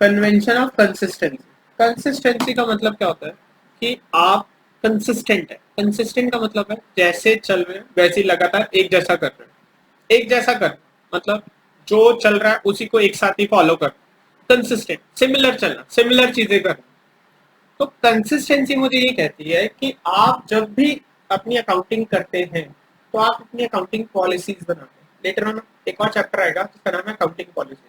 कन्वेंशन ऑफ कंसिस्टेंसी। कंसिस्टेंसी का मतलब क्या होता है कि आप कंसिस्टेंट है। कंसिस्टेंट का मतलब है जैसे चल रहे हैं वैसे ही लगातार एक जैसा कर रहे हैं। एक जैसा कर मतलब जो चल रहा है उसी को एक साथ ही फॉलो कर, कंसिस्टेंट, सिमिलर चलना, सिमिलर चीजें करना। तो कंसिस्टेंसी मुझे ये कहती है कि आप जब भी अपनी अकाउंटिंग करते हैं तो आप अपनी अकाउंटिंग पॉलिसीज बनाते हैं। लेटर ऑन एक और चैप्टर आएगा जिसका नाम है अकाउंटिंग पॉलिसी।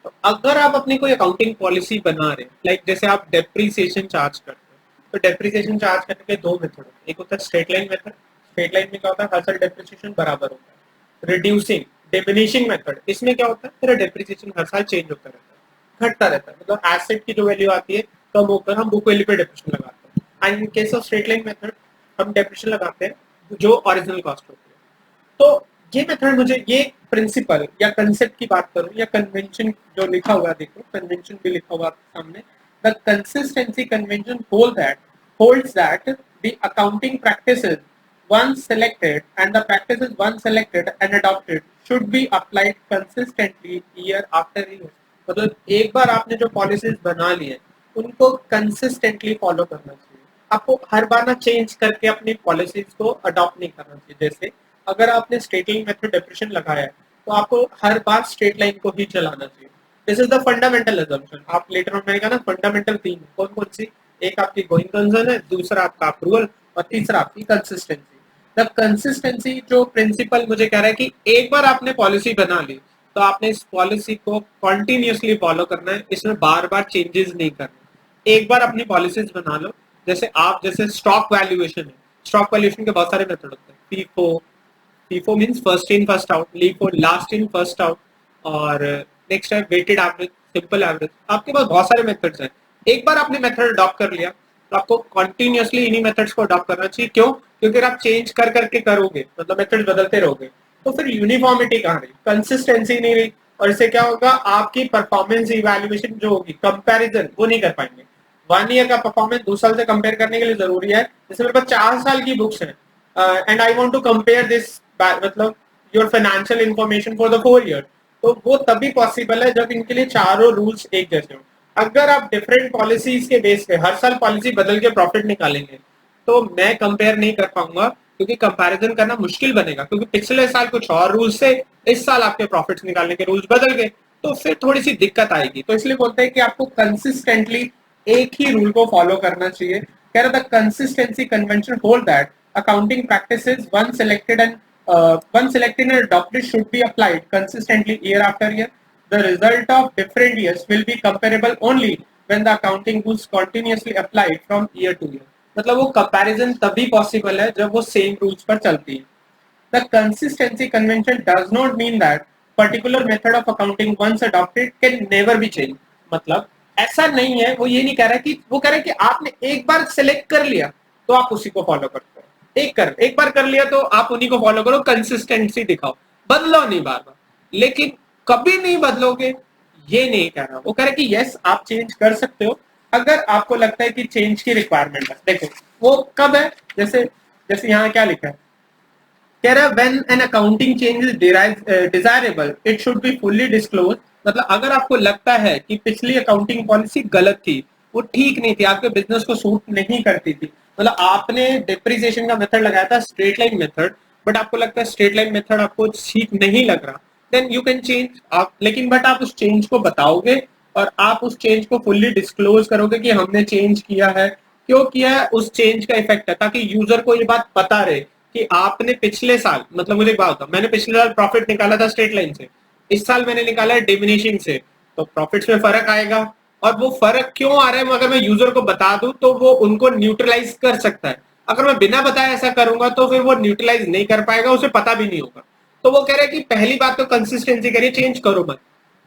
तो अगर आप अपनी कोई अकाउंटिंग पॉलिसी बना रहे हैं, लाइक जैसे आप डेप्रीसिएशन चार्ज करते हैं, तो डेप्रीसिएशन चार्ज करने के दो मेथड होते हैं। एक होता है straight line method. Straight line में क्या होता है, हर साल डेप्रीसिएशन बराबर होता है। रिड्यूसिंग डिमिनिशिंग मेथड, इसमें क्या होता है, तेरा डेप्रीसिएशन हर साल चेंज होता रहता है, घटता रहता है। मतलब एसेट की जो वैल्यू आती है कम होकर हम बुक वैल्यू पे डेप्रिसिएशन लगाते हैं। And in case of straight line method हम डेप्रिसिएशन लगाते हैं जो ओरिजिनल कॉस्ट होती है। तो ये मेथड मुझे ये प्रिंसिपल या कंसेप्ट की बात करूं या कन्वेंशन जो लिखा हुआ, देखो कन्वेंशन भी लिखा हुआ सामने, the consistency convention holds that the accounting practices once selected and the practices once selected and adopted should be applied consistently year after year। मतलब एक बार आपने जो पॉलिसीज बना ली है उनको कंसिस्टेंटली फॉलो करना चाहिए। आपको हर बार ना चेंज करके अपनी पॉलिसीज को अडॉप्ट नहीं करना चाहिए। जैसे अगर आपने स्ट्रेट लाइन मेथड डेप्रिसिएशन लगाया है तो आपको हर बार स्ट्रेट लाइन को ही चलाना चाहिए। This is the fundamental assumption. आप लेटर ऑन मैंने कहा ना फंडामेंटल तीन कौन कौन सी, एक आपकी गोइंग कंसर्न है, दूसरा आपका अप्रूवल और तीसरा आपकी कंसिस्टेंसी। द कंसिस्टेंसी जो प्रिंसिपल मुझे कह रहा है कि एक बार आपने पॉलिसी बना ली तो आपने इस पॉलिसी को कॉन्टिन्यूसली फॉलो करना है, इसमें बार बार चेंजेस नहीं करना। एक बार अपनी पॉलिसीज बना लो, जैसे स्टॉक वैल्यूएशन है। स्टॉक वैल्यूएशन के बहुत सारे मेथड होते हैं। FIFO, FIFO means first in first out, LIFO last in first out, और नेक्स्ट है वेटेड एवरेज, सिंपल एवरेज। आपके पास बहुत सारे मेथड्स हैं। एक बार आपने मेथड अडॉप्ट कर लिया तो आपको कंटिन्यूअसली इन्हीं मेथड्स को अडॉप्ट करना चाहिए। क्यों? क्योंकि आप चेंज कर करके करोगे मतलब मेथड बदलते रहोगे तो फिर यूनिफॉर्मिटी कहाँ रही, कंसिस्टेंसी नहीं रही, और इससे क्या होगा, आपकी परफॉर्मेंस इवैल्यूएशन जो होगी, कंपैरिजन वो नहीं कर पाएंगे। 1 ईयर का परफॉर्मेंस 2 साल से कंपेयर करने के लिए जरूरी है। जैसे मेरे पास 4 साल की बुक्स हैं and I want to compare this मतलब your financial information for the 4 year, तो वो तभी पॉसिबल है जब इनके लिए चारों रूल्स एक जैसे हो। अगर आप डिफरेंट पॉलिसीज के बेस पे हर साल पॉलिसी बदल के प्रॉफिट निकालेंगे तो मैं कंपेयर नहीं कर पाऊंगा, क्योंकि कंपैरिजन करना मुश्किल बनेगा। क्योंकि पिछले साल कुछ और रूल्स थे, इस साल आपके प्रॉफिट्स निकालने के रूल्स बदल गए, तो फिर थोड़ी सी दिक्कत आएगी। तो इसलिए बोलते हैं कि आपको कंसिस्टेंटली एक ही रूल को फॉलो करना चाहिए। कह रहा था consistency convention hold that accounting practices once selected and adopted should be applied consistently year after year. The result of different years will be comparable only when the accounting rules continuously applied from year to year। मतलब वो comparison तभी possible है जब वो same rules पर चलती है। The consistency convention does not mean that particular method of accounting once adopted can never be changed। मतलब ऐसा नहीं है, वो ये नहीं कह रहा कि, वो कह रहा है कि आपने एक बार सेलेक्ट कर लिया तो आप उसी को फॉलो करते हो। एक बार कर लिया तो आप उन्हीं को फॉलो करो, कंसिस्टेंसी दिखाओ, बदलो नहीं बार बार। लेकिन कभी नहीं बदलोगे ये नहीं कह रहा। वो कह रहा है कि यस आप चेंज कर सकते हो अगर आपको लगता है कि चेंज की रिक्वायरमेंट है। देखो वो कब है, जैसे जैसे यहाँ क्या लिखा है, कह रहा है when an accounting change is desirable it should be fully disclose. मतलब अगर आपको लगता है कि पिछली अकाउंटिंग पॉलिसी गलत थी, वो ठीक नहीं थी, आपके बिजनेस को सूट नहीं करती थी, मतलब आपने डिप्रिसिएशन का मेथड लगाया था स्ट्रेट लाइन मेथड, बट आपको लगता है स्ट्रेट लाइन मेथड आपको ठीक नहीं लग रहा, देन यू कैन चेंज आप। लेकिन बट आप उस चेंज को बताओगे और आप उस चेंज को फुल्ली डिस्क्लोज करोगे कि हमने चेंज किया है, क्यों किया है, उस चेंज का इफेक्ट है, ताकि यूजर को ये बात पता रहे कि आपने पिछले साल, मतलब मुझे एक बात बताओ, मैंने पिछले साल प्रॉफिट निकाला था स्ट्रेट लाइन से, इस साल मैंने निकाला है डिमिनिशिंग से, तो प्रॉफिट्स में फर्क आएगा। और वो फर्क क्यों आ रहा है अगर मैं यूजर को बता दूं तो वो उनको न्यूट्रलाइज कर सकता है। अगर मैं बिना बताए ऐसा करूंगा तो फिर वो न्यूट्रलाइज नहीं कर पाएगा, उसे पता भी नहीं होगा। तो वो कह रहे हैं कि पहली बात तो कंसिस्टेंसी करिए, चेंज करो मत।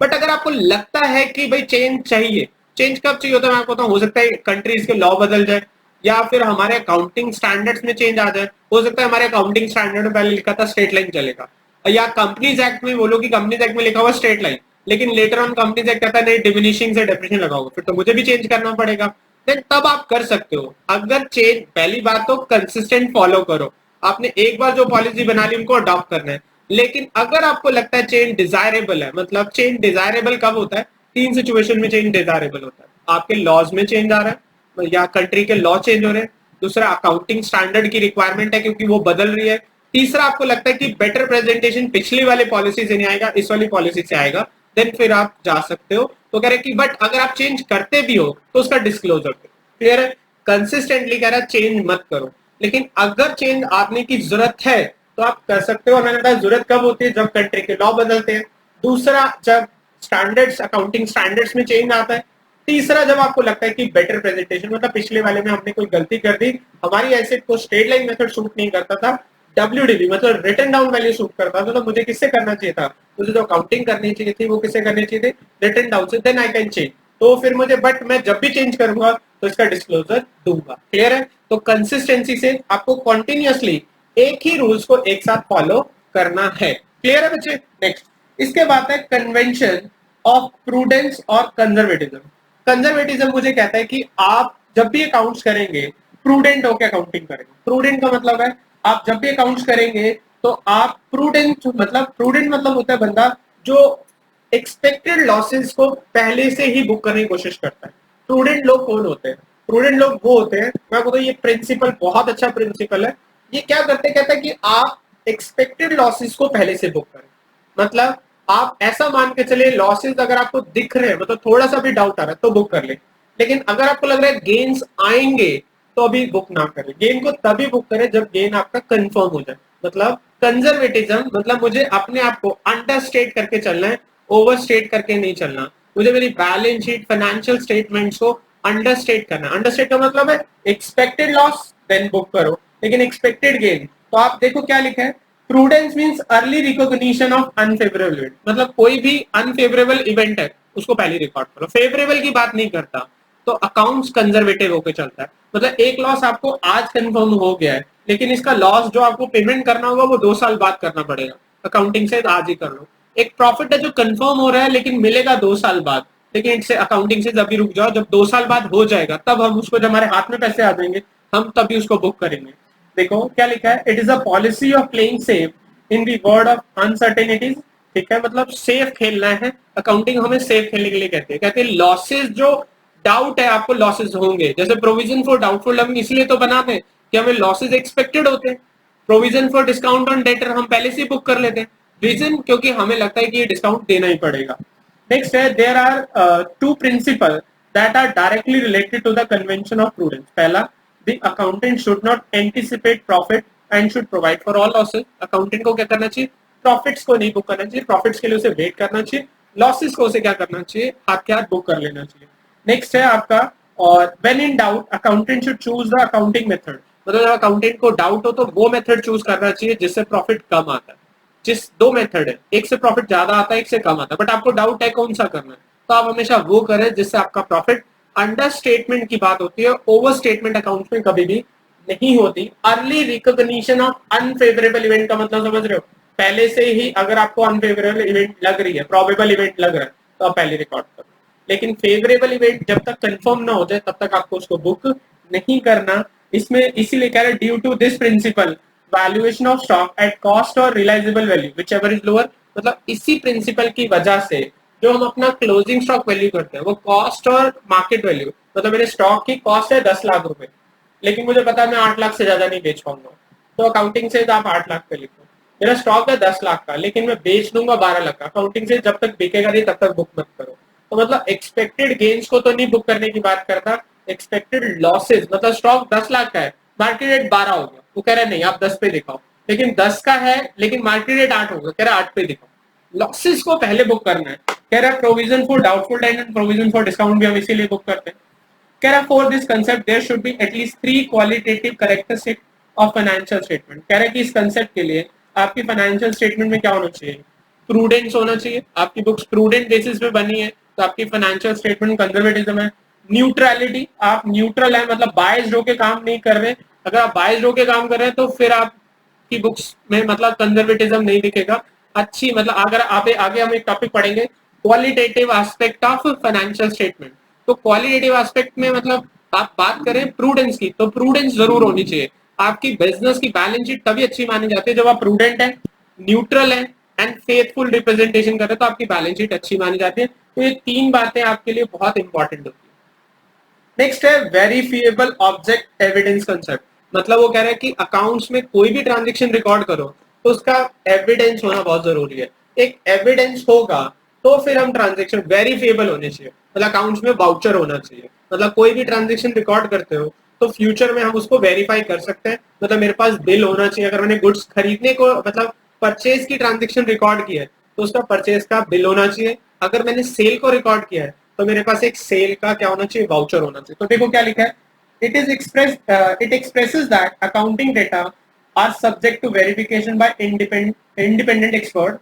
बट अगर आपको लगता है कि भाई चेंज चाहिए, चेंज कब चाहिए होता है मैं आपको बताऊं, हो सकता है कंट्रीज के लॉ बदल जाए या फिर हमारे अकाउंटिंग स्टैंडर्ड्स में चेंज आ जाए। हो सकता है हमारे अकाउंटिंग स्टैंडर्ड में पहले लिखा था स्ट्रेट लाइन चलेगा, या कंपनीज एक्ट में बोलो कि कंपनीज एक्ट में लिखा हुआ स्ट्रेट लाइन, लेकिन लेटर ऑन कंपनीज एक्ट कहता है नहीं डिमिनिशिंग से डेफिनेशन लगाओगे, फिर तो मुझे भी चेंज करना पड़ेगा। देन तब आप कर सकते हो। अगर चेंज, पहली बात तो कंसिस्टेंट फॉलो करो, आपने एक बार जो पॉलिसी बना ली उनको अडॉप्ट करना है। लेकिन अगर आपको लगता है चेंज डिजायरेबल है, मतलब चेंज डिजायरेबल कब होता है, तीन सिचुएशन में चेंज डिजायरेबल होता है। आपके लॉज में चेंज आ रहा है या कंट्री के लॉ चेंज हो रहे हैं, दूसरा अकाउंटिंग स्टैंडर्ड की रिक्वायरमेंट है क्योंकि वो बदल रही है, तीसरा आपको लगता है कि बेटर प्रेजेंटेशन पिछली वाले पॉलिसी से नहीं आएगा, इस वाली पॉलिसी से आएगा, देन फिर आप जा सकते हो। तो कह रहे कि बट अगर आप चेंज करते भी हो तो उसका डिस्क्लोजर करो। क्लियर है? कंसिस्टेंटली कह रहा है चेंज मत करो, लेकिन अगर चेंज आने की जरूरत है तो आप कर सकते हो। और मैंने कहा जरूरत कब होती है, जब कंट्री के लॉ बदलते हैं, दूसरा जब स्टैंडर्ड्स, अकाउंटिंग स्टैंडर्ड्स में चेंज आता है, तीसरा जब आपको लगता है कि बेटर प्रेजेंटेशन, मतलब पिछले वाले में हमने कोई गलती कर दी, हमारी एसेट को स्ट्रेट लाइन मेथड सूट नहीं करता था, डब्ल्यूडीवी मतलब रिटन डाउन वैल्यू सूट करता था, तो मुझे किससे करना चाहिए था, मुझे जो अकाउंटिंग करनी चाहिए थी वो किससे करनी चाहिए थी, रिटन डाउन से, देन आई कैन चेंज। तो फिर मुझे, बट मैं जब भी चेंज करूंगा तो इसका डिस्क्लोजर दूंगा। क्लियर है? तो कंसिस्टेंसी से आपको कंटिन्यूअसली एक ही रूल्स को एक साथ फॉलो करना है। क्लियर है बच्चे? नेक्स्ट, इसके बाद है कन्वेंशन ऑफ प्रूडेंस और कंजर्वेटिज्म। कंजर्वेटिज्म मुझे कहता है कि आप जब भी अकाउंट्स करेंगे प्रूडेंट होकर अकाउंटिंग करेंगे। प्रूडेंट का मतलब है आप जब भी अकाउंट्स करेंगे तो आप प्रूडेंट मतलब होता है बंदा जो एक्सपेक्टेड लॉसेस को पहले से ही बुक करने की कोशिश करता है। प्रूडेंट लोग कौन होते हैं? प्रूडेंट लोग वो होते हैं, मैं आपको ये प्रिंसिपल बहुत अच्छा प्रिंसिपल है। ये क्या करते हैं, कहता है कि आप एक्सपेक्टेड लॉसेस को पहले से बुक करें। मतलब आप ऐसा मान के चले लॉसेस अगर आपको दिख रहे हैं, मतलब थोड़ा सा भी डाउट आ रहा है तो बुक कर ले, लेकिन अगर आपको लग रहा है गेन्स आएंगे तो अभी बुक ना करें। गेन को तभी बुक करें जब गेन आपका कंफर्म हो जाए। मतलब कंजर्वेटिज्म मतलब मुझे अपने आप को अंडरस्टेट करके चलना है, ओवरस्टेट करके नहीं चलना। मुझे मेरी बैलेंस शीट, फाइनेंशियल स्टेटमेंट्स को अंडरस्टेट करना। अंडरस्टेट का मतलब है एक्सपेक्टेड लॉस देन बुक करो, लेकिन एक्सपेक्टेड गेन तो आप देखो क्या लिखा है, prudence means early recognition of unfavourable event. मतलब कोई भी अनफेवरेबल इवेंट है उसको पहले रिकॉर्ड करो, फेवरेबल की बात नहीं करता। तो अकाउंट्स कंजर्वेटिव होकर चलता है। मतलब एक लॉस आपको आज कंफर्म हो गया है, लेकिन इसका लॉस जो आपको पेमेंट करना होगा वो 2 साल बाद करना पड़ेगा, अकाउंटिंग से आज ही कर लो। एक प्रॉफिट है जो कंफर्म हो रहा है लेकिन मिलेगा 2 साल बाद, लेकिन इससे अकाउंटिंग से अभी रुक जाओ, जब 2 साल बाद हो जाएगा तब हम उसको, जब हमारे हाथ में पैसे आ जाएंगे हम तभी उसको बुक करेंगे। देखो क्या लिखा है, it is a policy of playing safe in the word of uncertainties. ठीक है, मतलब सेफ खेलना है, अकाउंटिंग हमें सेफ खेलने के लिए कहते हैं लॉसेस जो डाउट है आपको लॉसेस होंगे, जैसे प्रोविजन फॉर डाउटफुल हम इसलिए तो बनाते हैं कि हमें लॉसेस एक्सपेक्टेड होते हैं। Provision for discount on debtor हम पहले से बुक कर लेते हैं, रीजन क्योंकि हमें लगता है कि ये डिस्काउंट देना ही पड़ेगा। नेक्स्ट है, there are two principle that are directly related to the convention of prudence. पहला, the accountant should not anticipate profit and should provide for all losses. Accountant को क्या करना चाहिए, प्रॉफिट्स को नहीं बुक करना चाहिए, प्रॉफिट्स के लिए उसे वेट करना चाहिए, लॉसेस को उसे क्या करना चाहिए, हाथ के हाथ बुक कर लेना चाहिए। नेक्स्ट है आपका, और when in doubt accountant should choose the accounting method. मतलब अकाउंटेंट को डाउट हो तो वो मेथड चूज करना चाहिए जिससे प्रॉफिट कम आता है। जिस दो मेथड है, एक से प्रॉफिट ज्यादा आता है, एक से कम आता है, बट आपको डाउट है कौन सा करना है, तो आप हमेशा वो करें जिससे आपका प्रॉफिट, अंडर स्टेटमेंट की बात होती है, ओवर स्टेटमेंट अकाउंट में कभी भी नहीं होती। Early recognition of unfavourable event का मतलब समझ रहे हो, पहले से ही अगर आपको अनफेवरेबल इवेंट लग रही है, प्रोबेबल इवेंट लग रहा है, तो आप पहले रिकॉर्ड करो। लेकिन फेवरेबल इवेंट जब तक कंफर्म ना हो जाए तब तक आपको उसको बुक नहीं करना। इसमें इसीलिए कह रहे due to this principle valuation of stock at cost और realisable value whichever is lower. मतलब इसी प्रिंसिपल की वजह से जो हम अपना क्लोजिंग स्टॉक वैल्यू करते हैं वो कॉस्ट और मार्केट वैल्यू, मतलब मेरे स्टॉक की कॉस्ट है 10 लाख रुपए, लेकिन मुझे पता है मैं 8 लाख से ज्यादा नहीं बेच पाऊंगा, तो अकाउंटिंग से आप 8 लाख पे लिखो। मेरा स्टॉक है 10 लाख का लेकिन मैं बेच दूंगा 12 लाख का, अकाउंटिंग से जब तक बिकेगा नहीं तब तक बुक मत करो। तो मतलब एक्सपेक्टेड गेन्स को तो नहीं बुक करने की बात करता, एक्सपेक्टेड लॉसेस, मतलब स्टॉक 10 लाख का है, मार्केट रेट 12 हो गया, वो कह रहा है नहीं आप 10 पे दिखाओ, लेकिन 10 का है लेकिन मार्केट रेट 8 होगा, कह रहा है 8 पे दिखाओ। लॉसेस को पहले बुक करना है। कह रहा है provision for doubtful debt and provision for discount भी हम इसीलिए बुक करते हैं। कह रहा for this concept there should be at least 3 qualitative characteristic of financial statement. कह रहा है कि इस कंसेप्ट के लिए आपकी फाइनेंशियल स्टेटमेंट में क्या होना चाहिए, प्रूडेंस होना चाहिए, आपकी बुक्स प्रूडेंट बेसिस पे बनी है तो आपकी फाइनेंशियल स्टेटमेंट कंजर्वेटिज्म है। न्यूट्रलिटी, आप न्यूट्रल है मतलब बायस्ड होके काम नहीं कर रहे, अगर आप बायस्ड होके काम कर रहे हैं तो फिर आपकी बुक्स में मतलब कंजर्वेटिज्म नहीं दिखेगा। अच्छी, मतलब अगर आप आगे हम एक टॉपिक पढ़ेंगे qualitative aspect of financial statement. तो क्वालिटेटिव एस्पेक्ट में मतलब आप बात करें प्रूडेंस की, तो प्रूडेंस जरूर होनी चाहिए। आपकी बिजनेस की बैलेंस शीट तभी अच्छी मानी जाती है जब आप प्रूडेंट है, न्यूट्रल है एंड फेथफुल रिप्रेजेंटेशन करें, तो आपकी बैलेंस शीट अच्छी मानी जाती है। तो ये तीन बातें आपके लिए बहुत इंपॉर्टेंट होती है। नेक्स्ट है वेरीफिएबल ऑब्जेक्ट एविडेंस कंसेप्ट। मतलब वो कह रहा है कि अकाउंट्स में कोई भी ट्रांजेक्शन रिकॉर्ड करो तो उसका एविडेंस होना बहुत जरूरी है। एक एविडेंस होगा तो फिर हम ट्रांजेक्शन वेरीफिएबल होने चाहिए, मतलब अकाउंट्स में वाउचर होना चाहिए। मतलब कोई भी ट्रांजेक्शन रिकॉर्ड करते हो तो फ्यूचर में हम उसको वेरीफाई कर सकते हैं। मतलब मेरे पास बिल होना चाहिए, अगर मैंने गुड्स खरीदने को मतलब परचेज की ट्रांजेक्शन रिकॉर्ड की है तो उसका परचेज का बिल होना चाहिए। अगर मैंने सेल को रिकॉर्ड किया है तो मेरे पास एक सेल का क्या होना चाहिए, वाउचर होना चाहिए। तो देखो क्या लिखा है, it expresses that accounting data are subject to verification by independent expert.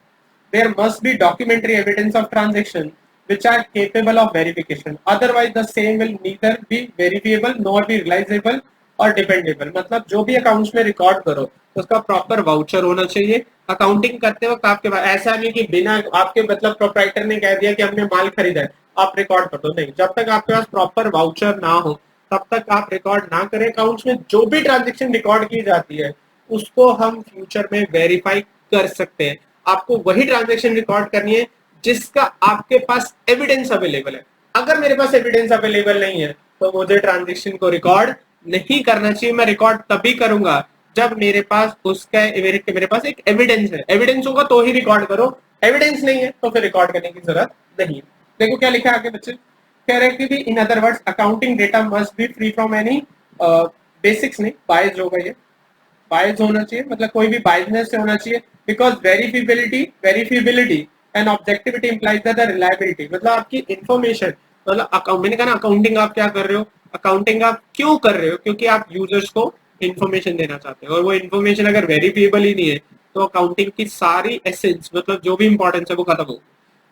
There must be documentary evidence of transaction which are capable of verification. Otherwise, the same will neither be verifiable nor be realizable और dependable. मतलब जो भी accounts में record करो तो उसका proper voucher होना चाहिए। अकाउंटिंग करते वक्त आपके पास ऐसा नहीं कि बिना आपके मतलब प्रोप्राइटर ने कह दिया कि हमने माल खरीदा है आप रिकॉर्ड कर दो, नहीं। जब तक आपके पास प्रॉपर वाउचर ना हो तब तक आप रिकॉर्ड ना करें। अकाउंट्स में जो भी ट्रांजेक्शन रिकॉर्ड की जाती है उसको हम फ्यूचर में वेरीफाई कर सकते हैं। आपको वही ट्रांजेक्शन रिकॉर्ड करनी है जिसका आपके पास एविडेंस अवेलेबल है। अगर मेरे पास एविडेंस अवेलेबल नहीं है तो मुझे ट्रांजेक्शन को रिकॉर्ड नहीं करना चाहिए। मैं रिकॉर्ड तभी करूंगा जब मेरे पास उसका मेरे पास एक एविडेंस है। एविडेंस होगा तो ही रिकॉर्ड करो, एविडेंस नहीं है तो फिर रिकॉर्ड करने की जरूरत नहीं। देखो क्या लिखा है आगे बच्चे, कह रहे हैं कि in other words accounting data must be free from any basics नहीं बायस होगा, ये बायस होना चाहिए, मतलब कोई भी बायसनेस से होना चाहिए। Because verifiability and objectivity implies the reliability. मतलब आपकी इंफॉर्मेशन, मतलब मैंने कहा ना अकाउंटिंग आप क्या कर रहे हो, अकाउंटिंग आप क्यों कर रहे हो, क्योंकि आप यूजर्स को इन्फॉर्मेशन देना चाहते हैं। और वो इन्फॉर्मेशन अगर वेरीफिएबल ही नहीं है तो अकाउंटिंग की सारी एसेंस, मतलब जो भी इंपॉर्टेंस है वो खत्म हो।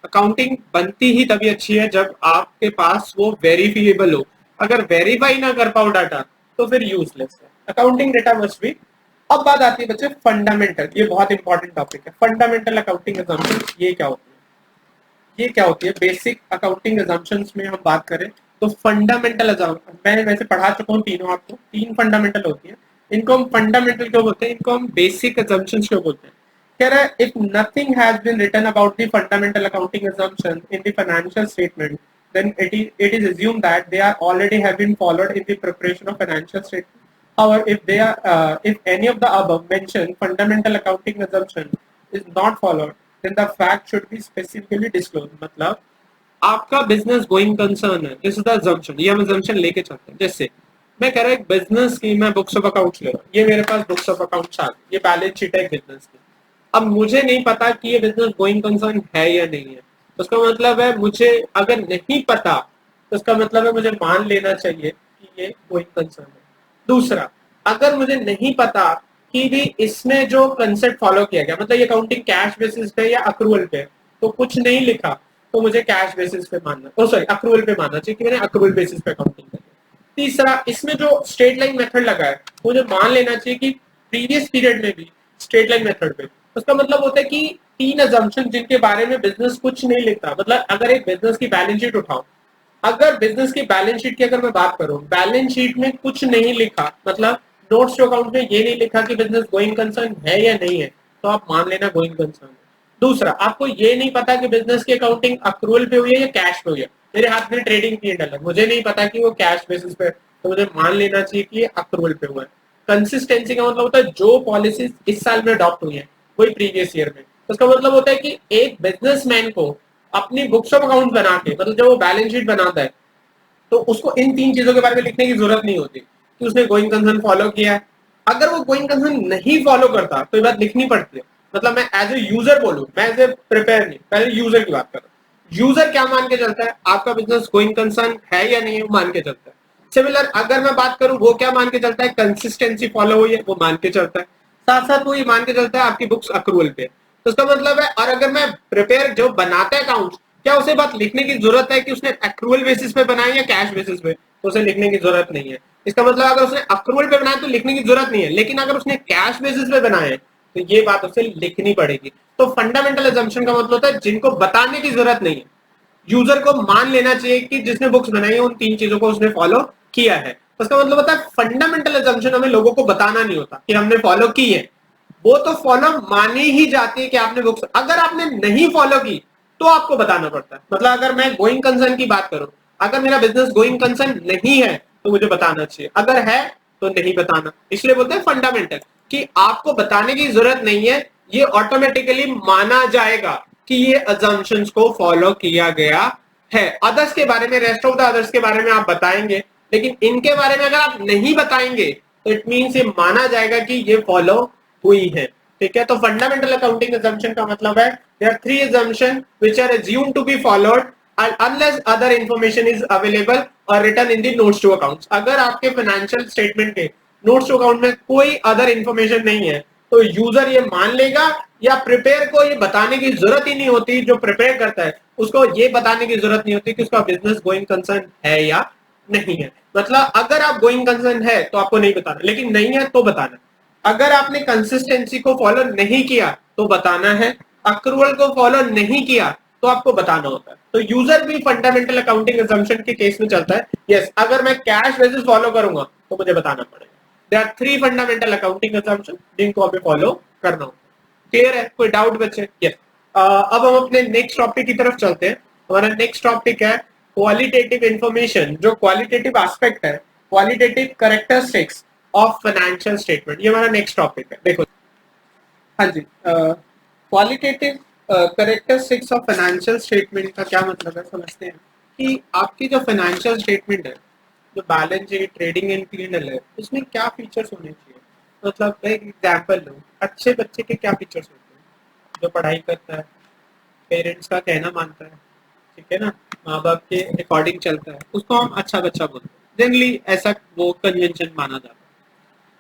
अकाउंटिंग बनती ही तभी अच्छी है जब आपके पास वो वेरीफिएबल हो। अगर वेरीफाई ना कर पाओ डाटा तो फिर यूजलेस है। Accounting data must be. अब बात आती है बच्चे फंडामेंटल, ये बहुत इंपॉर्टेंट टॉपिक है। फंडामेंटल अकाउंटिंग असम्पशन ये क्या होती है, ये क्या होती है। बेसिक अकाउंटिंग असम्पशंस में हम बात करें तो फंडामेंटल मैं वैसे पढ़ा चुका हूँ तीनों, आपको तीन फंडामेंटल होती है। इनको हम फंडामेंटल क्यों बोलते हैं, इनको हम बेसिक असम्पशंस क्यों बोलते हैं। कह रहा है if nothing has been written about the fundamental accounting assumption in the financial statement then it is assumed that they are already have been followed in the preparation of financial statement. However, if any of the above mentioned fundamental accounting assumption is not followed, then the fact should be specifically disclosed. मतलब आपका business going concern है, this is the assumption, ये हम assumption लेके चलते हैं। जैसे मैं कह रहा हूँ बिजनेस की मैं बुक्स ऑफ अकाउंट्स ले रहा हूँ, ये मेरे पास बुक्स ऑफ अकाउंट्स आ गई, ये बैलेंस शीट है बिजनेस की। अब मुझे नहीं पता कि ये बिजनेस गोइंग कंसर्न है या नहीं है। उसका मतलब है मुझे अगर नहीं पता तो उसका मतलब है मुझे मान लेना चाहिए कि ये गोइंग कंसर्न है। दूसरा, अगर मुझे नहीं पता कि भी इसमें जो कंसेप्ट फॉलो किया गया, मतलब ये अकाउंटिंग कैश बेसिस पे या अक्रूवल पे, तो कुछ नहीं लिखा तो मुझे कैश बेसिस पे मानना, ओ सॉरी अक्रूवल पे मानना चाहिए कि मैंने अक्रूवल बेसिस पे अकाउंटिंग करी। तीसरा, इसमें जो स्ट्रेट लाइन मेथड लगा है मुझे मान लेना चाहिए कि प्रीवियस पीरियड में भी स्ट्रेट लाइन मेथड पे। उसका मतलब होता है कि तीन अजम्पशन जिनके बारे में बिजनेस कुछ नहीं लिखता। मतलब अगर एक बिजनेस की बैलेंस शीट उठाओ, अगर बिजनेस की बैलेंस शीट की अगर मैं बात करूं, बैलेंस शीट में कुछ नहीं लिखा, मतलब नोट्स टू अकाउंट में ये नहीं लिखा कि बिजनेस गोइंग कंसर्न है या नहीं है, तो आप मान लेना गोइंग कंसर्न है। दूसरा, आपको ये नहीं पता कि बिजनेस की अकाउंटिंग अक्रूवल पे हुई है या कैश पे हुई है। मेरे हाथ में ट्रेडिंग पीएनएल है, मुझे नहीं पता कि वो कैश बेसिस पे, तो मुझे मान लेना चाहिए कि ये अक्रूवल पे हुआ है। कंसिस्टेंसी का मतलब होता है जो पॉलिसीज इस साल में अडॉप्ट हुई है वही प्रीवियस ईयर में। उसका मतलब होता है कि एक बिजनेसमैन को अपनी बुक्स ऑफ अकाउंट बना के, मतलब जब वो बैलेंस शीट बनाता है तो उसको इन तीन चीजों के बारे में लिखने की जरूरत नहीं होती कि उसने गोइंग कंसर्न फॉलो किया है। अगर वो गोइंग कंसर्न नहीं फॉलो करता तो ये बात लिखनी पड़ती है। मतलब मैं एज ए यूजर बोलूं, मैं एज ए प्रिपेयर नहीं, पहले यूजर की बात करूं। यूजर क्या मान के चलता है, आपका बिजनेस गोइंग कंसर्न है या नहीं है, वो मान के चलता है। सिमिलर अगर मैं बात करूं, वो क्या मान के चलता है, कंसिस्टेंसी फॉलो हुई है वो मान के चलता है। साथ साथ वो ये मान के चलता है आपकी बुक्स अक्रूवल पे। तो इसका मतलब है, और अगर मैं प्रिपेयर जो बनाता है अकाउंट्स, क्या उसे बात लिखने की जरूरत है कि उसने अक्रूवल बेसिस पे बनाया या कैश बेसिस पे, तो उसे लिखने की जरूरत नहीं है। इसका मतलब अगर उसने अक्रूवल पे बनाया तो लिखने की जरूरत नहीं है, लेकिन अगर उसने कैश बेसिस पे बनाया है तो ये बात उसे लिखनी पड़ेगी। तो फंडामेंटल अजम्पशन का मतलब होता है जिनको बताने की जरूरत नहीं है, यूजर को मान लेना चाहिए कि जिसने बुक्स बनाई है उन 3 चीजों को उसने फॉलो किया है। तो उसका मतलब होता है फंडामेंटल अजम्पशन हमें लोगों को बताना नहीं होता कि हमने फॉलो की है, वो तो फॉलो मानी ही जाती है कि आपने बुक्स, अगर आपने नहीं फॉलो की तो आपको बताना पड़ता है। मतलब अगर मैं गोइंग कंसर्न की बात करूं, अगर मेरा बिजनेस गोइंग कंसर्न नहीं है तो मुझे बताना चाहिए, अगर है तो नहीं बताना। इसलिए बोलते हैं फंडामेंटल, कि आपको बताने की जरूरत नहीं है, ये ऑटोमेटिकली माना जाएगा कि ये अजम्पशंस को फॉलो किया गया है। अदर्स के बारे में, रेस्ट ऑफ द अदर्स के बारे में आप बताएंगे, लेकिन इनके बारे में अगर आप नहीं बताएंगे तो इट मीन्स ये माना जाएगा कि ये फॉलो हुई है। ठीक है, तो फंडामेंटल अकाउंटिंग assumption का मतलब है there are 3 assumptions which are assumed to be followed unless other information is available or written in the notes to accounts। अगर आपके फाइनेंशियल स्टेटमेंट के नोट्स टू अकाउंट में कोई अदर इंफॉर्मेशन नहीं है तो यूजर ये मान लेगा, या प्रिपेयर को ये बताने की जरूरत ही नहीं होती, जो प्रिपेयर करता है उसको ये बताने की जरूरत नहीं होती कि उसका बिजनेस गोइंग कंसर्न है या नहीं है। मतलब अगर आप गोइंग कंसर्न है तो आपको नहीं बताना, लेकिन नहीं है तो बताना। अगर आपने कंसिस्टेंसी को फॉलो नहीं किया तो बताना है, अक्रूवल को फॉलो नहीं किया तो आपको बताना होता है। तो यूजर भी फंडामेंटल अकाउंटिंग assumption के केस में चलता है, यस अगर मैं कैश बेसिस फॉलो करूंगा तो मुझे बताना पड़ेगा। There are 3 fundamental accounting assumption जिनको हमें फॉलो करना होता है। क्लियर है? कोई डाउट बच्चे? यस। अब हम अपने नेक्स्ट टॉपिक की तरफ चलते हैं। हमारा नेक्स्ट टॉपिक है क्वालिटेटिव इंफॉर्मेशन, जो क्वालिटेटिव एस्पेक्ट है, qualitative characteristics of financial statement, ये हमारा नेक्स्ट टॉपिक है। देखो, हाँ जी, qualitative characteristics of financial statement का क्या मतलब है समझते हैं कि आपकी जो फाइनेंशियल स्टेटमेंट है, जो balance sheet, trading and P&L है, उसमें क्या फीचर्स होने चाहिए। मतलब एक एग्जांपल लो, अच्छे बच्चे के क्या फीचर्स होते हैं, जो पढ़ाई करता है, पेरेंट्स का कहना मानता है, ठीक है ना, माँ बाप के अकॉर्डिंग चलता है, उसको हम अच्छा बच्चा बोलते हैं। जनरली ऐसा वो कन्वेंशन माना जाता है।